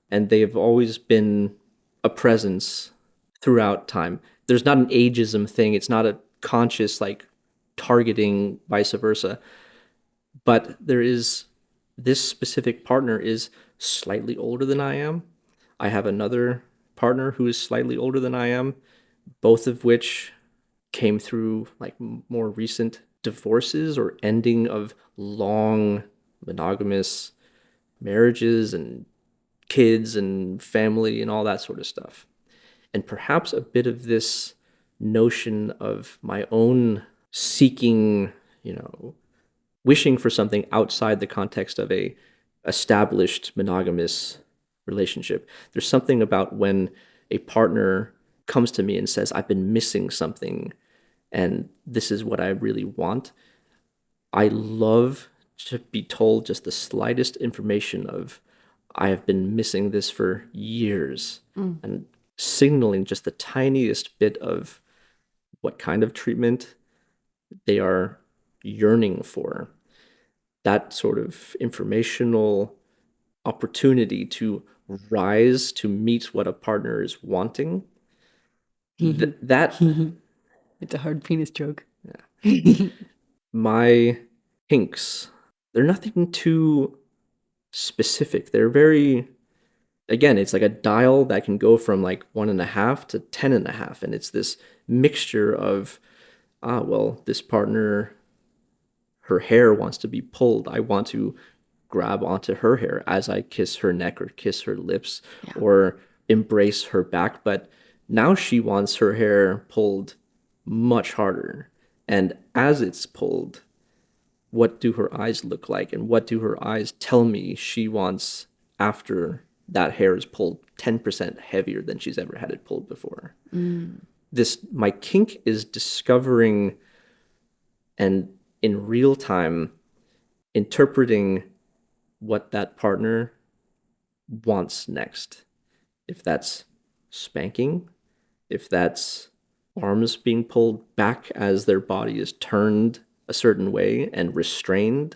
and they've always been a presence throughout time. There's not an ageism thing. It's not a conscious like targeting vice versa, but there is this specific partner is slightly older than I am. I have another partner who is slightly older than I am, both of which came through like more recent divorces or ending of long monogamous marriages and kids and family and all that sort of stuff. And perhaps a bit of this notion of my own seeking, wishing for something outside the context of a established monogamous relationship. There's something about when a partner comes to me and says, I've been missing something and this is what I really want. I love to be told just the slightest information of I have been missing this for years Mm. and signaling just the tiniest bit of what kind of treatment they are yearning for. That sort of informational opportunity to rise to meet what a partner is wanting. That It's a hard penis joke. my kinks, they're nothing too specific. They're very, again, it's like a dial that can go from like 1.5 to 10.5. And it's this mixture of, well, this partner, her hair wants to be pulled. I want to grab onto her hair as I kiss her neck or kiss her lips Yeah. or embrace her back. But now she wants her hair pulled much harder. And as it's pulled, what do her eyes look like? And what do her eyes tell me she wants after that hair is pulled 10% heavier than she's ever had it pulled before? Mm. My kink is discovering and in real time interpreting what that partner wants next. If that's spanking, if that's arms being pulled back as their body is turned a certain way and restrained.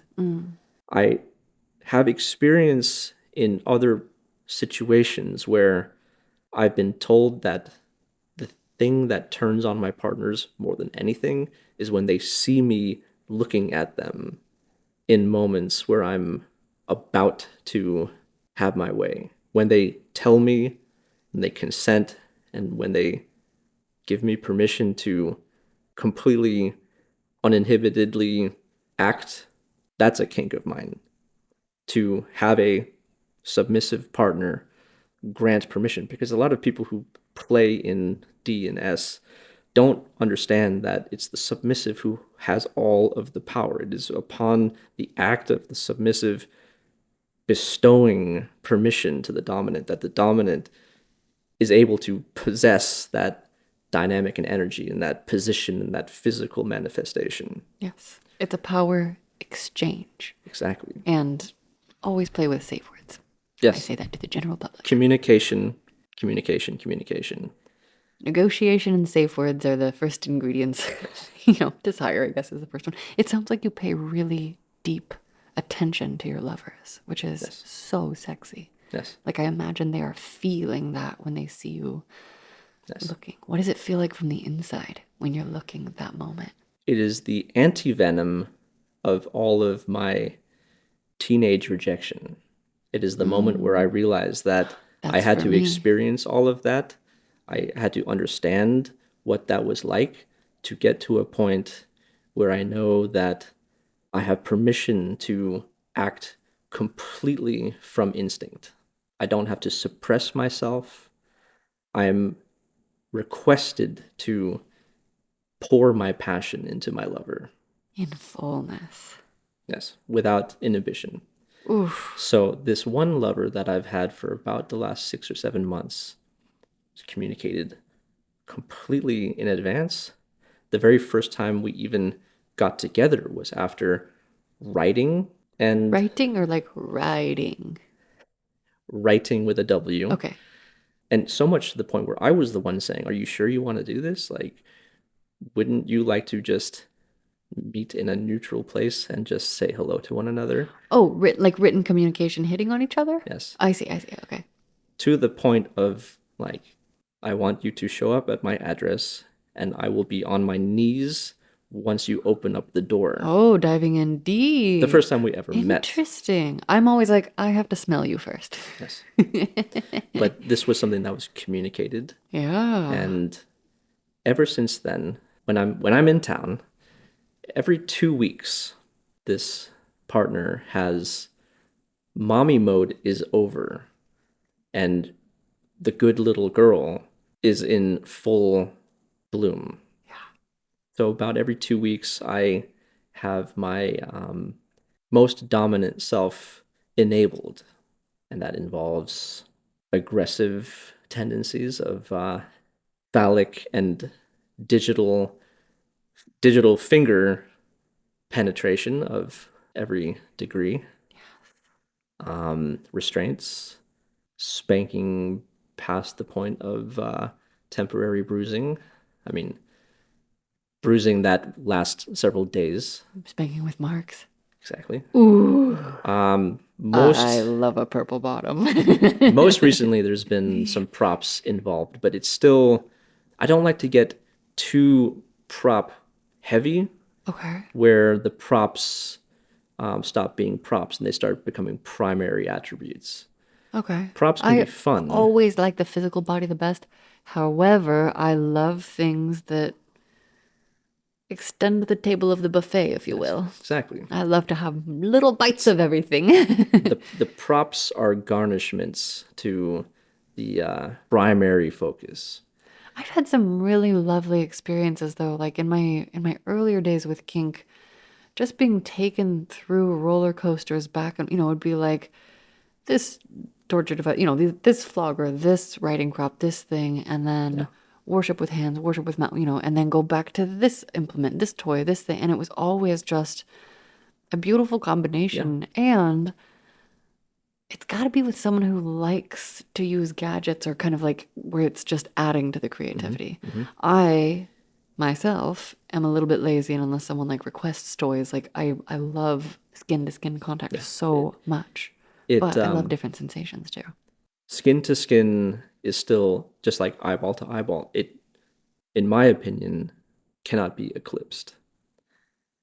I have experience in other situations where I've been told that the thing that turns on my partners more than anything is when they see me looking at them in moments where I'm about to have my way. When they tell me, when they consent, and when they give me permission to completely uninhibitedly act, that's a kink of mine. To have a submissive partner grant permission, because a lot of people who play in D and S don't understand that it's the submissive who has all of the power. It is upon the act of the submissive bestowing permission to the dominant that the dominant is able to possess that dynamic and energy and that position and that physical manifestation. Yes. It's a power exchange. Exactly. And always play with safe words. Yes. I say that to the general public. Communication, communication, communication. Negotiation and safe words are the first ingredients. Desire, I guess, is the first one. It sounds like you pay really deep attention to your lovers, which is so sexy. Yes. Like, I imagine they are feeling that when they see you Yes. looking. What does it feel like from the inside when you're looking at that moment? It is the anti-venom of all of my teenage rejection. It is the moment where I realized that I That's had for to me. experience all of that. I had to understand what that was like to get to a point where I know that I have permission to act completely from instinct. I don't have to suppress myself. I'm requested to pour my passion into my lover. In fullness. Yes, without inhibition. Oof. So this one lover that I've had for about the last 6 or 7 months was communicated completely in advance. The very first time we even got together was after writing and Writing or like riding? writing with a W. Okay. And so much to the point where I was the one saying, "Are you sure you want to do this? Like, wouldn't you like to just meet in a neutral place and just say hello to one another?" Oh, written communication hitting on each other? Yes. I see. Okay. To the point of, like, I want you to show up at my address and I will be on my knees once you open up the door. Oh, diving in deep. The first time we ever met. Interesting. I'm always like, I have to smell you first. Yes. But this was something that was communicated. Yeah. And ever since then, when I'm in town, every 2 weeks, this partner has mommy mode is over, and the good little girl is in full bloom. Yeah. So about every 2 weeks, I have my most dominant self enabled, and that involves aggressive tendencies of phallic and digital finger penetration of every degree, restraints, spanking past the point of temporary bruising. I mean, bruising that lasts several days. Spanking with marks. Exactly. Ooh. Most I love a purple bottom. most recently, there's been some props involved, but it's still, I don't like to get too prop heavy, Okay. where the props stop being props and they start becoming primary attributes. Okay. Props can be fun. I always like the physical body the best. However, I love things that extend the table of the buffet, if you will. Exactly. I love to have little bites of everything. The props are garnishments to the primary focus. I've had some really lovely experiences though, like in my earlier days with kink, just being taken through roller coasters back and it'd be like this torture device, this flogger, this riding crop, this thing, and then worship with hands, worship with mouth, and then go back to this implement, this toy, this thing, and it was always just a beautiful combination. And it's got to be with someone who likes to use gadgets or kind of like where it's just adding to the creativity. I myself am a little bit lazy, and unless someone like requests toys, like I love skin to skin contact so much. But I love different sensations too. Skin to skin is still just like eyeball to eyeball. It, in my opinion, cannot be eclipsed.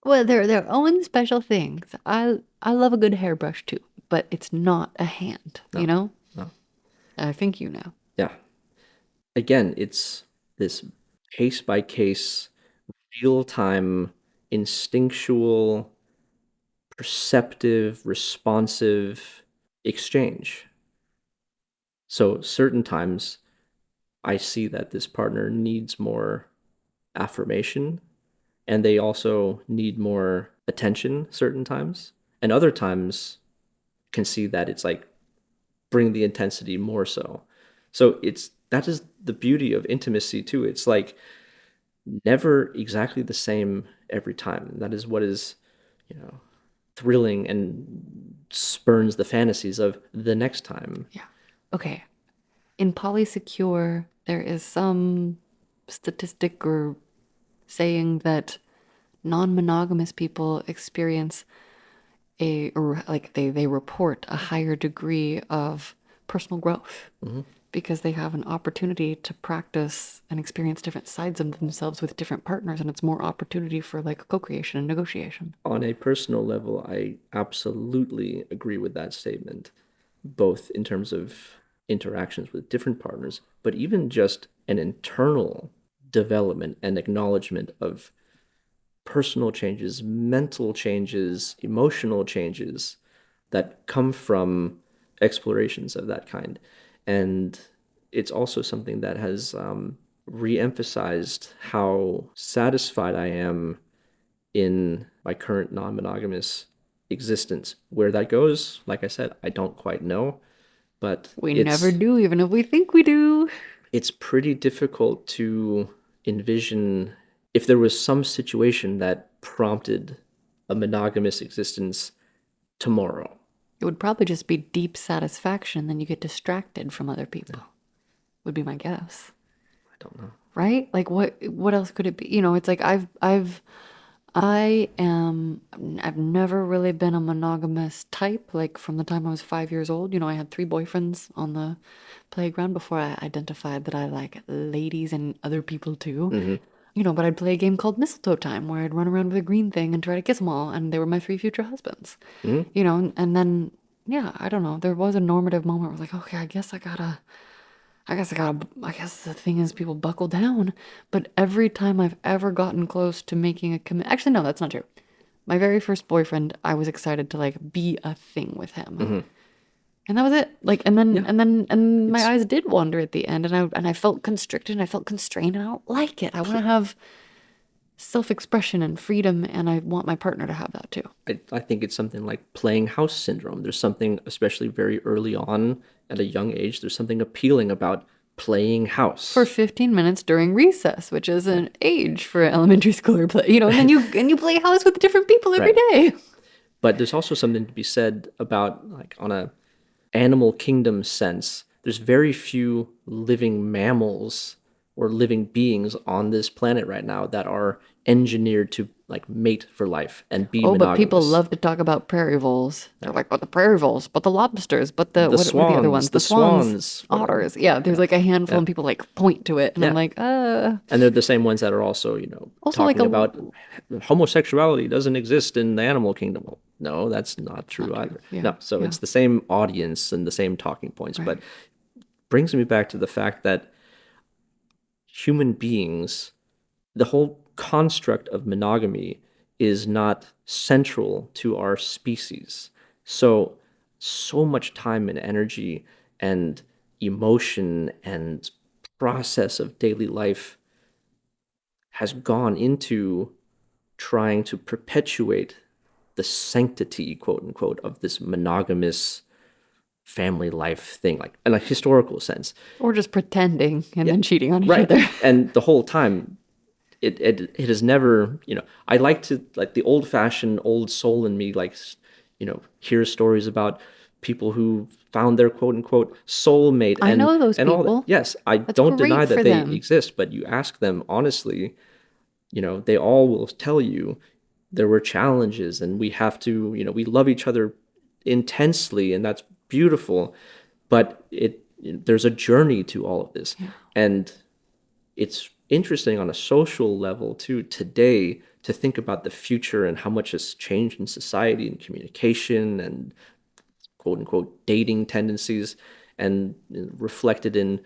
Well, they're their own special things. I love a good hairbrush too, but it's not a hand, you know? No. I think you know. Yeah. Again, it's this case by case, real time, instinctual, perceptive, responsive exchange. So certain times I see that this partner needs more affirmation, and they also need more attention certain times. And other times can see that it's like bring the intensity more so. So it's that is the beauty of intimacy too. It's like never exactly the same every time. That is what is, thrilling and spurns the fantasies of the next time. Yeah. Okay. In polysecure, there is some statistic or saying that non-monogamous people experience or like they report a higher degree of personal growth because they have an opportunity to practice and experience different sides of themselves with different partners, and it's more opportunity for like co-creation and negotiation. On a personal level, I absolutely agree with that statement, both in terms of interactions with different partners, but even just an internal development and acknowledgement of personal changes, mental changes, emotional changes that come from explorations of that kind. And it's also something that has re-emphasized how satisfied I am in my current non-monogamous existence. Where that goes, like I said, I don't quite know, but We never do, even if we think we do. it's pretty difficult to envision if there was some situation that prompted a monogamous existence tomorrow. It would probably just be deep satisfaction, then you get distracted from other people. Would be my guess. I don't know. Right? Like what else could it be? You know, it's like I've never really been a monogamous type. Like from the time I was 5 years old, you know, I had 3 boyfriends on the playground before I identified that I like ladies and other people too. You know, but I'd play a game called Mistletoe Time where I'd run around with a green thing and try to kiss them all, and they were my 3 future husbands. You know, and then yeah, I don't know. There was a normative moment where I was like, okay, I guess the thing is people buckle down. But every time I've ever gotten close to making a commit, actually, no, that's not true. My very first boyfriend, I was excited to like be a thing with him. And that was it. Like, and my eyes did wander at the end, and I felt constricted and I felt constrained, and I don't like it. I want to have self-expression and freedom, and I want my partner to have that too. I think it's something like playing house syndrome. There's something, especially very early on at a young age, there's something appealing about playing house. For 15 minutes during recess, which is an age for elementary schooler play, you know, and then you play house with different people every day. But there's also something to be said about, like, on a animal kingdom sense, there's very few living mammals or living beings on this planet right now that are engineered to like mate for life and be monogamous. But people love to talk about prairie voles. They're like, but the prairie voles, but the lobsters, but what are the other ones? The swans, otters. Yeah, there's like a handful, and people like point to it, and I'm like, And they're the same ones that are also, Also talking like about homosexuality doesn't exist in the animal kingdom. Well, no, that's not true either. Yeah. No, so it's the same audience and the same talking points, but brings me back to the fact that human beings, the whole construct of monogamy is not central to our species. So much time and energy and emotion and process of daily life has gone into trying to perpetuate the sanctity, quote unquote, of this monogamous family life thing, like in a historical sense. Or just pretending and then cheating on each other. And the whole time, it has never, I like to, like, the old fashioned old soul in me likes, hear stories about people who found their quote unquote soulmate I know those and all that. people. Yes, I That's don't deny great that for they them. exist, but you ask them honestly, they all will tell you there were challenges, and we have to, we love each other intensely, and that's beautiful, but there's a journey to all of this. Yeah. And it's interesting on a social level too today to think about the future and how much has changed in society and communication and quote unquote dating tendencies, and reflected in,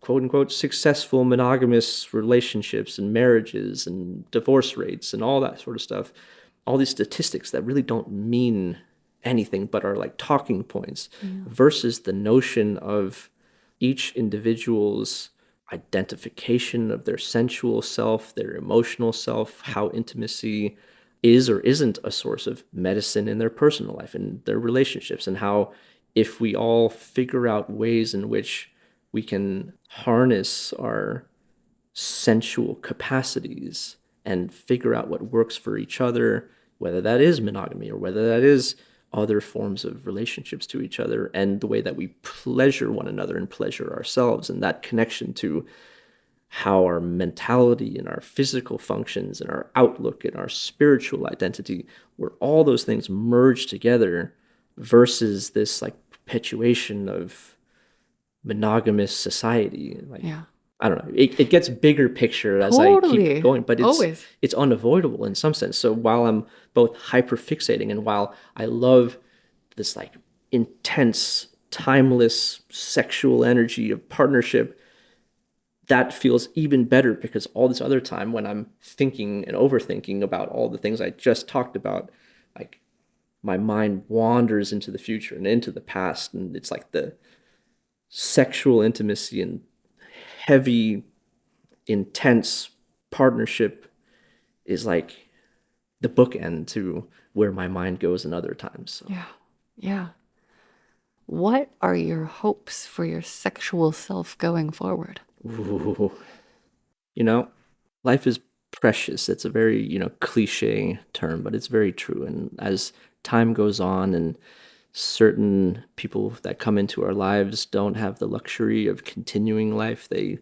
quote unquote successful monogamous relationships and marriages and divorce rates and all that sort of stuff. All these statistics that really don't mean anything but are like talking points, versus the notion of each individual's identification of their sensual self, their emotional self, how intimacy is or isn't a source of medicine in their personal life and their relationships, and how if we all figure out ways in which we can harness our sensual capacities and figure out what works for each other, whether that is monogamy or whether that is other forms of relationships to each other, and the way that we pleasure one another and pleasure ourselves, and that connection to how our mentality and our physical functions and our outlook and our spiritual identity, where all those things merge together, versus this like perpetuation of monogamous society. Like, Yeah. I don't know. It gets bigger picture as I keep Totally. going, but Always. it's unavoidable in some sense. So while I'm both hyperfixating, and while I love this like intense, timeless sexual energy of partnership, that feels even better because all this other time when I'm thinking and overthinking about all the things I just talked about, like my mind wanders into the future and into the past, and it's like the sexual intimacy and heavy, intense partnership is like the bookend to where my mind goes in other times. So. Yeah. Yeah. What are your hopes for your sexual self going forward? Ooh. Life is precious. It's a very, cliche term, but it's very true. And as time goes on and certain people that come into our lives don't have the luxury of continuing life, they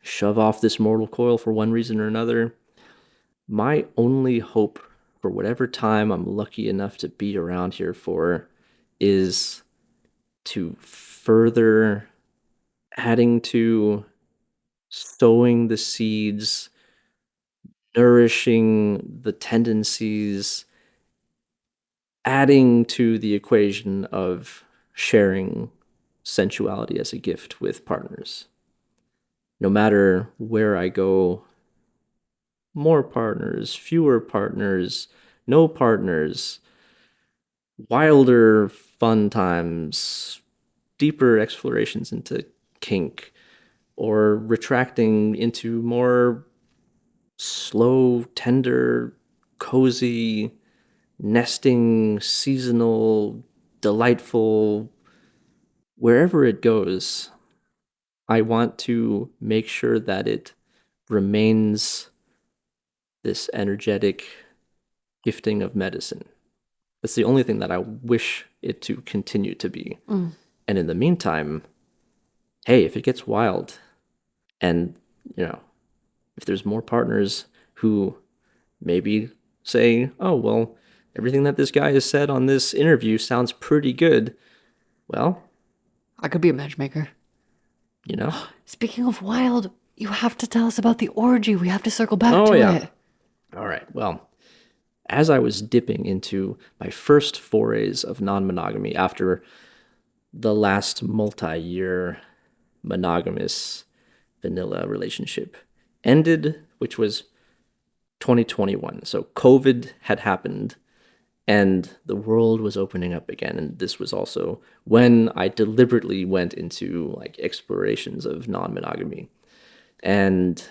shove off this mortal coil for one reason or another. My only hope for whatever time I'm lucky enough to be around here for is to further adding to, sowing the seeds, nourishing the tendencies, adding to the equation of sharing sensuality as a gift with partners. No matter where I go, more partners, fewer partners, no partners, wilder fun times, deeper explorations into kink, or retracting into more slow, tender, cozy, nesting, seasonal, delightful, wherever it goes, I want to make sure that it remains this energetic gifting of medicine. That's the only thing that I wish it to continue to be. And in the meantime, hey, if it gets wild and, if there's more partners who maybe say, oh, well, everything that this guy has said on this interview sounds pretty good, well, I could be a matchmaker. you know? Speaking of wild, you have to tell us about the orgy. We have to circle back Oh, to yeah. it. All right. Well, as I was dipping into my first forays of non-monogamy after the last multi-year monogamous vanilla relationship ended, which was 2021. So COVID had happened and the world was opening up again. And this was also when I deliberately went into like explorations of non-monogamy. And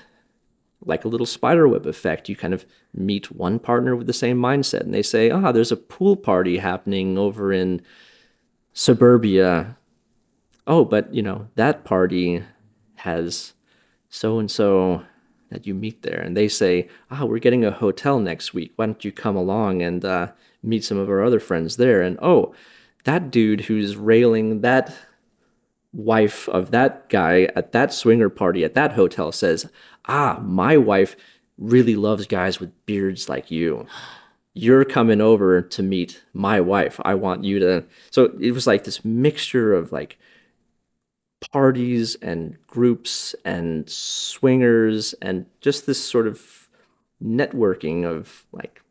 like a little spiderweb effect, you kind of meet one partner with the same mindset and they say, there's a pool party happening over in suburbia. Oh, but that party has so and so that you meet there, and they say, we're getting a hotel next week. Why don't you come along and meet some of our other friends there? And oh, that dude who's railing that wife of that guy at that swinger party at that hotel says, my wife really loves guys with beards like you. You're coming over to meet my wife. I want you to. So it was like this mixture of like parties and groups and swingers and just this sort of networking of like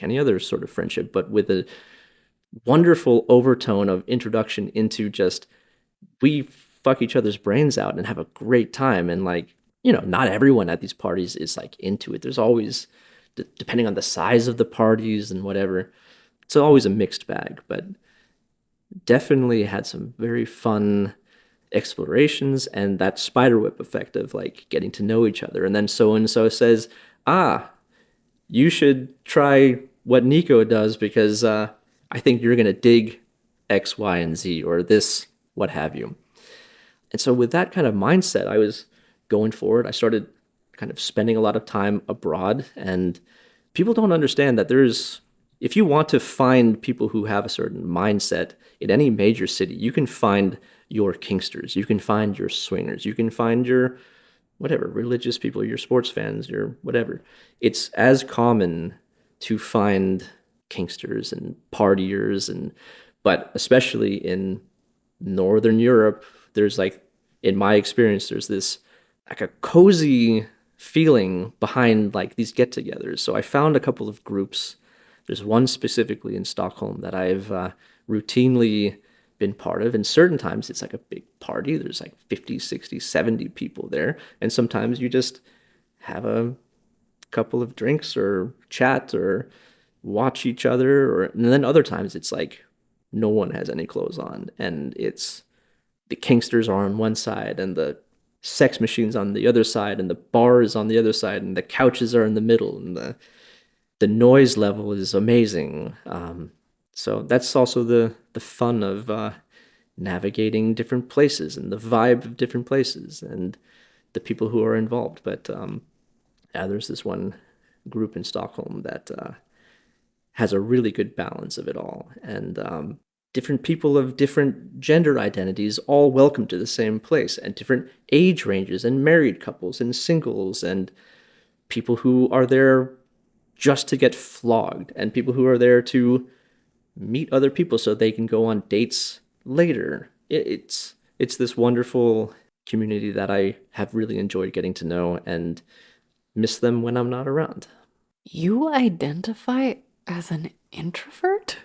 any other sort of friendship, but with a wonderful overtone of introduction into just we fuck each other's brains out and have a great time. And like, not everyone at these parties is like into it. There's always, depending on the size of the parties and whatever, it's always a mixed bag, but definitely had some very fun explorations and that spiderweb effect of like getting to know each other. And then so and so says, you should try what Nico does because I think you're going to dig X, Y, and Z or this, what have you. And so with that kind of mindset, I was going forward. I started kind of spending a lot of time abroad, and people don't understand that if you want to find people who have a certain mindset in any major city, you can find your nksters, you can find your swingers, you can find your whatever, religious people, your sports fans, your whatever. It's as common to find nksters and partiers, but especially in Northern Europe, there's like, in my experience, there's this like a cozy feeling behind like these get-togethers. So I found a couple of groups. There's one specifically in Stockholm that I've routinely been part of, and certain times it's like a big party. There's like 50, 60, 70 people there, and sometimes you just have a couple of drinks or chat or watch each other, and then other times it's like no one has any clothes on, and it's the nksters are on one side and the sex machines on the other side and the bar is on the other side and the couches are in the middle and the noise level is amazing. So that's also the fun of navigating different places and the vibe of different places and the people who are involved. But yeah, there's this one group in Stockholm that has a really good balance of it all. And different people of different gender identities all welcome to the same place, and different age ranges, and married couples and singles, and people who are there just to get flogged, and people who are there to meet other people so they can go on dates later. It's this wonderful community that I have really enjoyed getting to know and miss them when I'm not around. You identify as an introvert?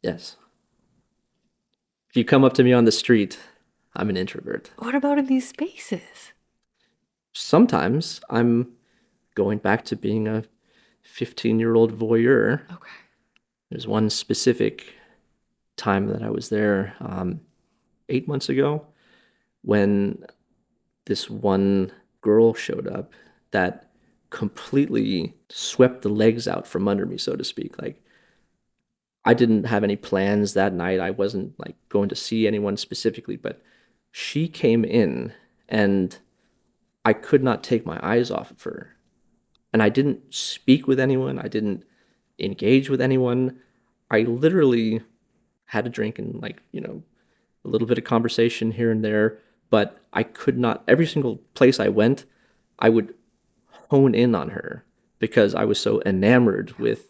Yes. If you come up to me on the street, I'm an introvert. What about in these spaces? Sometimes I'm going back to being a 15-year-old voyeur. Okay. There's one specific time that I was there 8 months ago when this one girl showed up that completely swept the legs out from under me, so to speak. Like, I didn't have any plans that night. I wasn't like going to see anyone specifically, but she came in and I could not take my eyes off of her. And I didn't speak with anyone. I didn't engage with anyone. I literally had a drink and like, a little bit of conversation here and there, but I could not, every single place I went, I would hone in on her because I was so enamored with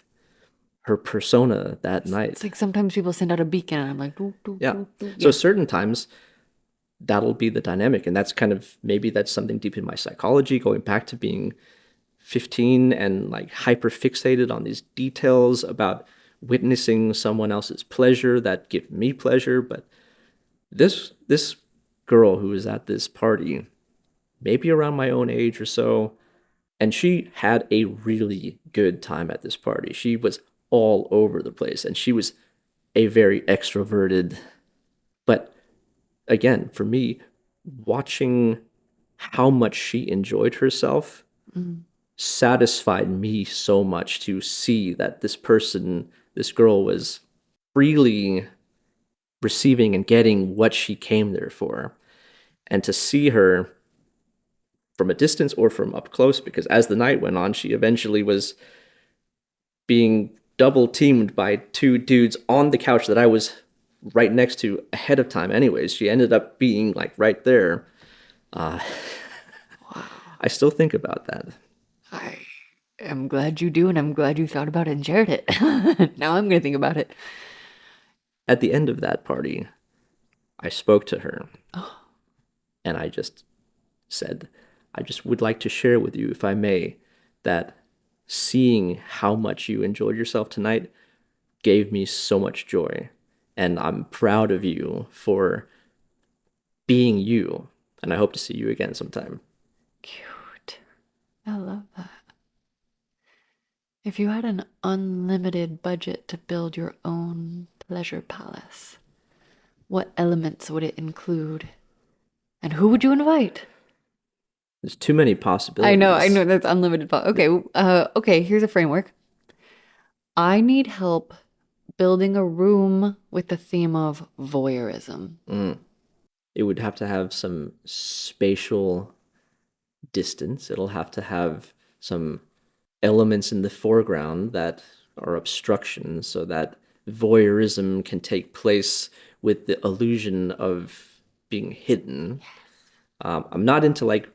her persona that night. It's like sometimes people send out a beacon and I'm like, doo, doo, Yeah. doo, doo. So certain times that'll be the dynamic. And that's kind of, maybe that's something deep in my psychology, going back to being 15 and like hyper fixated on these details about witnessing someone else's pleasure that give me pleasure. But this girl who was at this party, maybe around my own age or so, and she had a really good time at this party. She was all over the place, and she was a very extroverted. But again, for me, watching how much she enjoyed herself satisfied me so much to see that this person, this girl, was freely receiving and getting what she came there for. And to see her from a distance or from up close, because as the night went on, she eventually was being double teamed by two dudes on the couch that I was right next to ahead of time. Anyways, she ended up being like right there. Wow. I still think about that. I am glad you do, and I'm glad you thought about it and shared it. Now I'm going to think about it. At the end of that party, I spoke to her and I just said, I just would like to share with you, if I may, that seeing how much you enjoyed yourself tonight gave me so much joy. And I'm proud of you for being you. And I hope to see you again sometime. Cute. I love that. If you had an unlimited budget to build your own pleasure palace, what elements would it include? And who would you invite? There's too many I possibilities. know that's unlimited. Okay, here's a framework. I need help building a room with the theme of voyeurism. It would have to have some spatial distance. It'll have to have some elements in the foreground that are obstructions so that voyeurism can take place with the illusion of being hidden. I'm not into like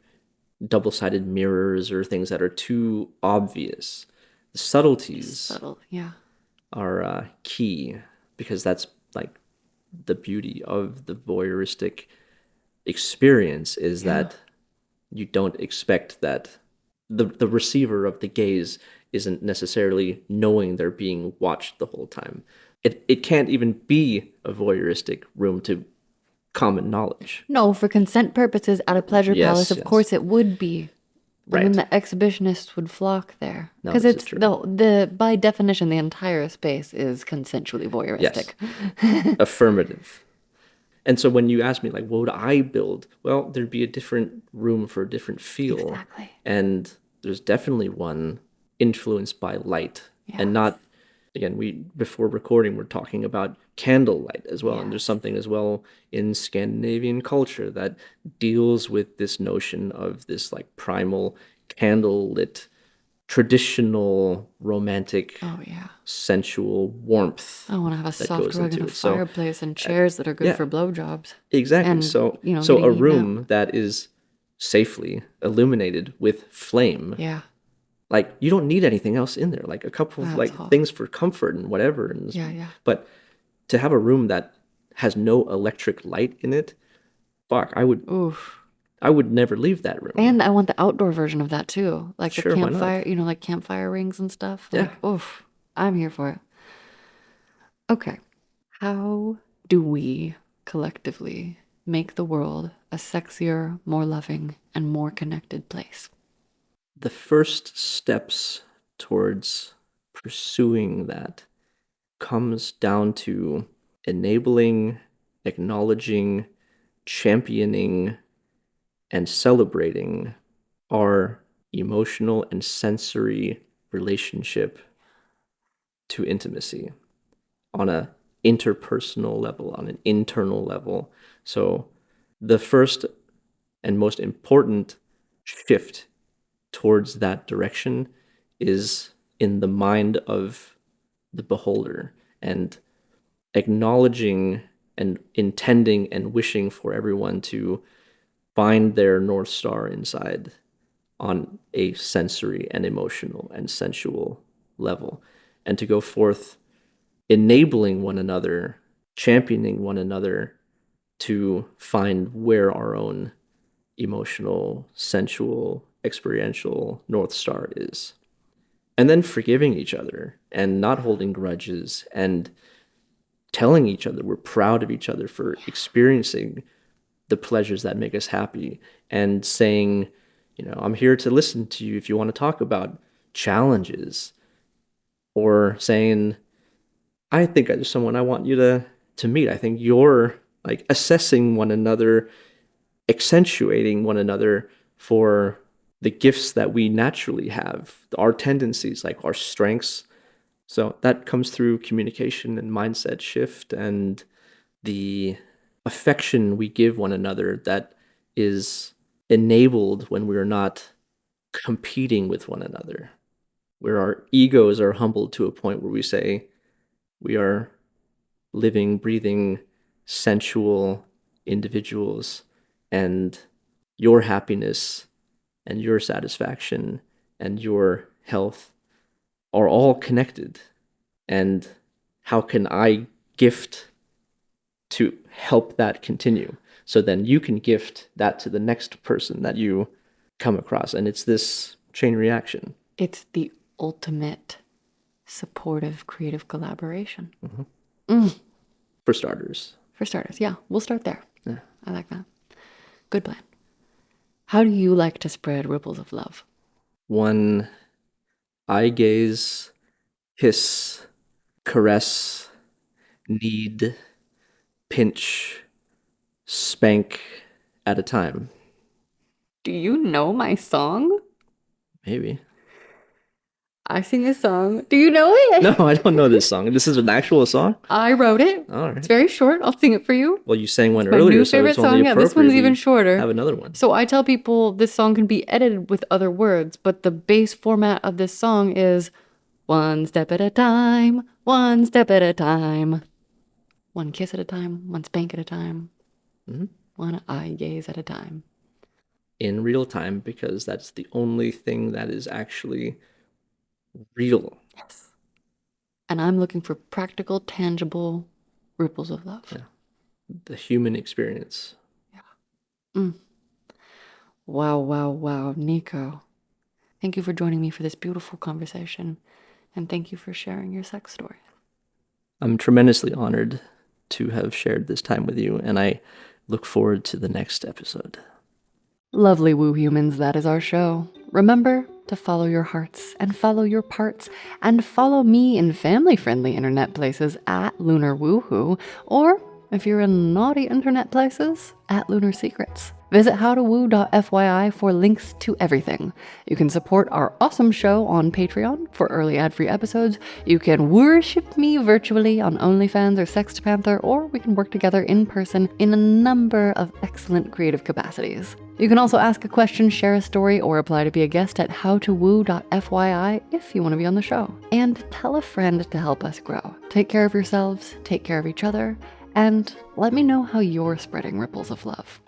double-sided mirrors or things that are too obvious. The subtleties Subtle, yeah. are key, because that's like the beauty of the voyeuristic experience, is that you don't expect that the receiver of the gaze isn't necessarily knowing they're being watched the whole time. It can't even be a voyeuristic room to common knowledge. No, for consent purposes at a pleasure palace, Yes, of yes. course it would be. And then Right. the exhibitionists would flock there. No, Because this is it's true. the by definition, the entire space is consensually voyeuristic. Yes. Affirmative. And so when you ask me, like, what would I build? Well, there'd be a different room for a different feel. Exactly. And there's definitely one influenced by light. And Yes. not, again, we before recording, we're talking about candlelight as well. And there's Yes. something as well in Scandinavian culture that deals with this notion of this like primal candlelit traditional romantic Oh, yeah. sensual warmth I want to have a that soft goes rug and into a it. So fireplace and chairs that are good yeah, for blowjobs. exactly. And, So so getting a eaten out. room that is safely illuminated with flame, Yeah. like you don't need anything else in there, like a couple of That's like hot. things for comfort and whatever. And Yeah. but to have a room that has no electric light in it, fuck, Oof. I would never leave that room. And I want the outdoor version of that too. Like the Sure, why not? campfire, like campfire rings and stuff. Yeah. Like, oof. I'm here for it. Okay. How do we collectively make the world a sexier, more loving, and more connected place? The first steps towards pursuing that comes down to enabling, acknowledging, championing, and celebrating our emotional and sensory relationship to intimacy on a interpersonal level, on an internal level. So the first and most important shift towards that direction is in the mind of the beholder, and acknowledging and intending and wishing for everyone to find their North Star inside on a sensory and emotional and sensual level, and to go forth enabling one another, championing one another to find where our own emotional, sensual, experiential North Star is. And then forgiving each other and not holding grudges and telling each other we're proud of each other for experiencing the pleasures that make us happy, and saying, I'm here to listen to you if you want to talk about challenges, or saying, I think there's someone I want you to meet. I think you're like assessing one another, accentuating one another for the gifts that we naturally have, our tendencies, like our strengths. So that comes through communication and mindset shift, and the affection we give one another that is enabled when we're not competing with one another, where our egos are humbled to a point where we say we are living, breathing, sensual individuals, and your happiness and your satisfaction and your health are all connected. And how can I gift to help that continue? So then you can gift that to the next person that you come across. And it's this chain reaction. It's the ultimate supportive creative collaboration. For starters. For starters, yeah. We'll start there. Yeah. I like that. Good plan. How do you like to spread ripples of love? One, eye gaze, hiss, caress, knead, pinch, spank at a time. Do you know my song? Maybe. I sing a song. Do you know it? No, I don't know this song. This is an actual song? I wrote it. All right. It's very short. I'll sing it for you. Well, you sang one My earlier, new so favorite it's only song. Yeah, this one's appropriate even we shorter. have another one. So I tell people this song can be edited with other words, but the base format of this song is one step at a time, one step at a time, one kiss at a time, one spank at a time, one eye gaze at a time. In real time, because that's the only thing that is actually real. Yes. And I'm looking for practical, tangible ripples of love. Yeah. The human experience. Wow, wow, wow. Nico, thank you for joining me for this beautiful conversation. And thank you for sharing your sex story. I'm tremendously honored to have shared this time with you, and I look forward to the next episode. Lovely woo humans, that is our show. Remember to follow your hearts and follow your parts and follow me in family-friendly internet places at Lunar Woohoo, or if you're in naughty internet places, at Lunar Secrets. Visit howtowoo.fyi for links to everything. You can support our awesome show on Patreon for early ad-free episodes. You can worship me virtually on OnlyFans or Sextpanther, or we can work together in person in a number of excellent creative capacities. You can also ask a question, share a story, or apply to be a guest at howtowoo.fyi if you want to be on the show. And tell a friend to help us grow. Take care of yourselves, take care of each other, and let me know how you're spreading ripples of love.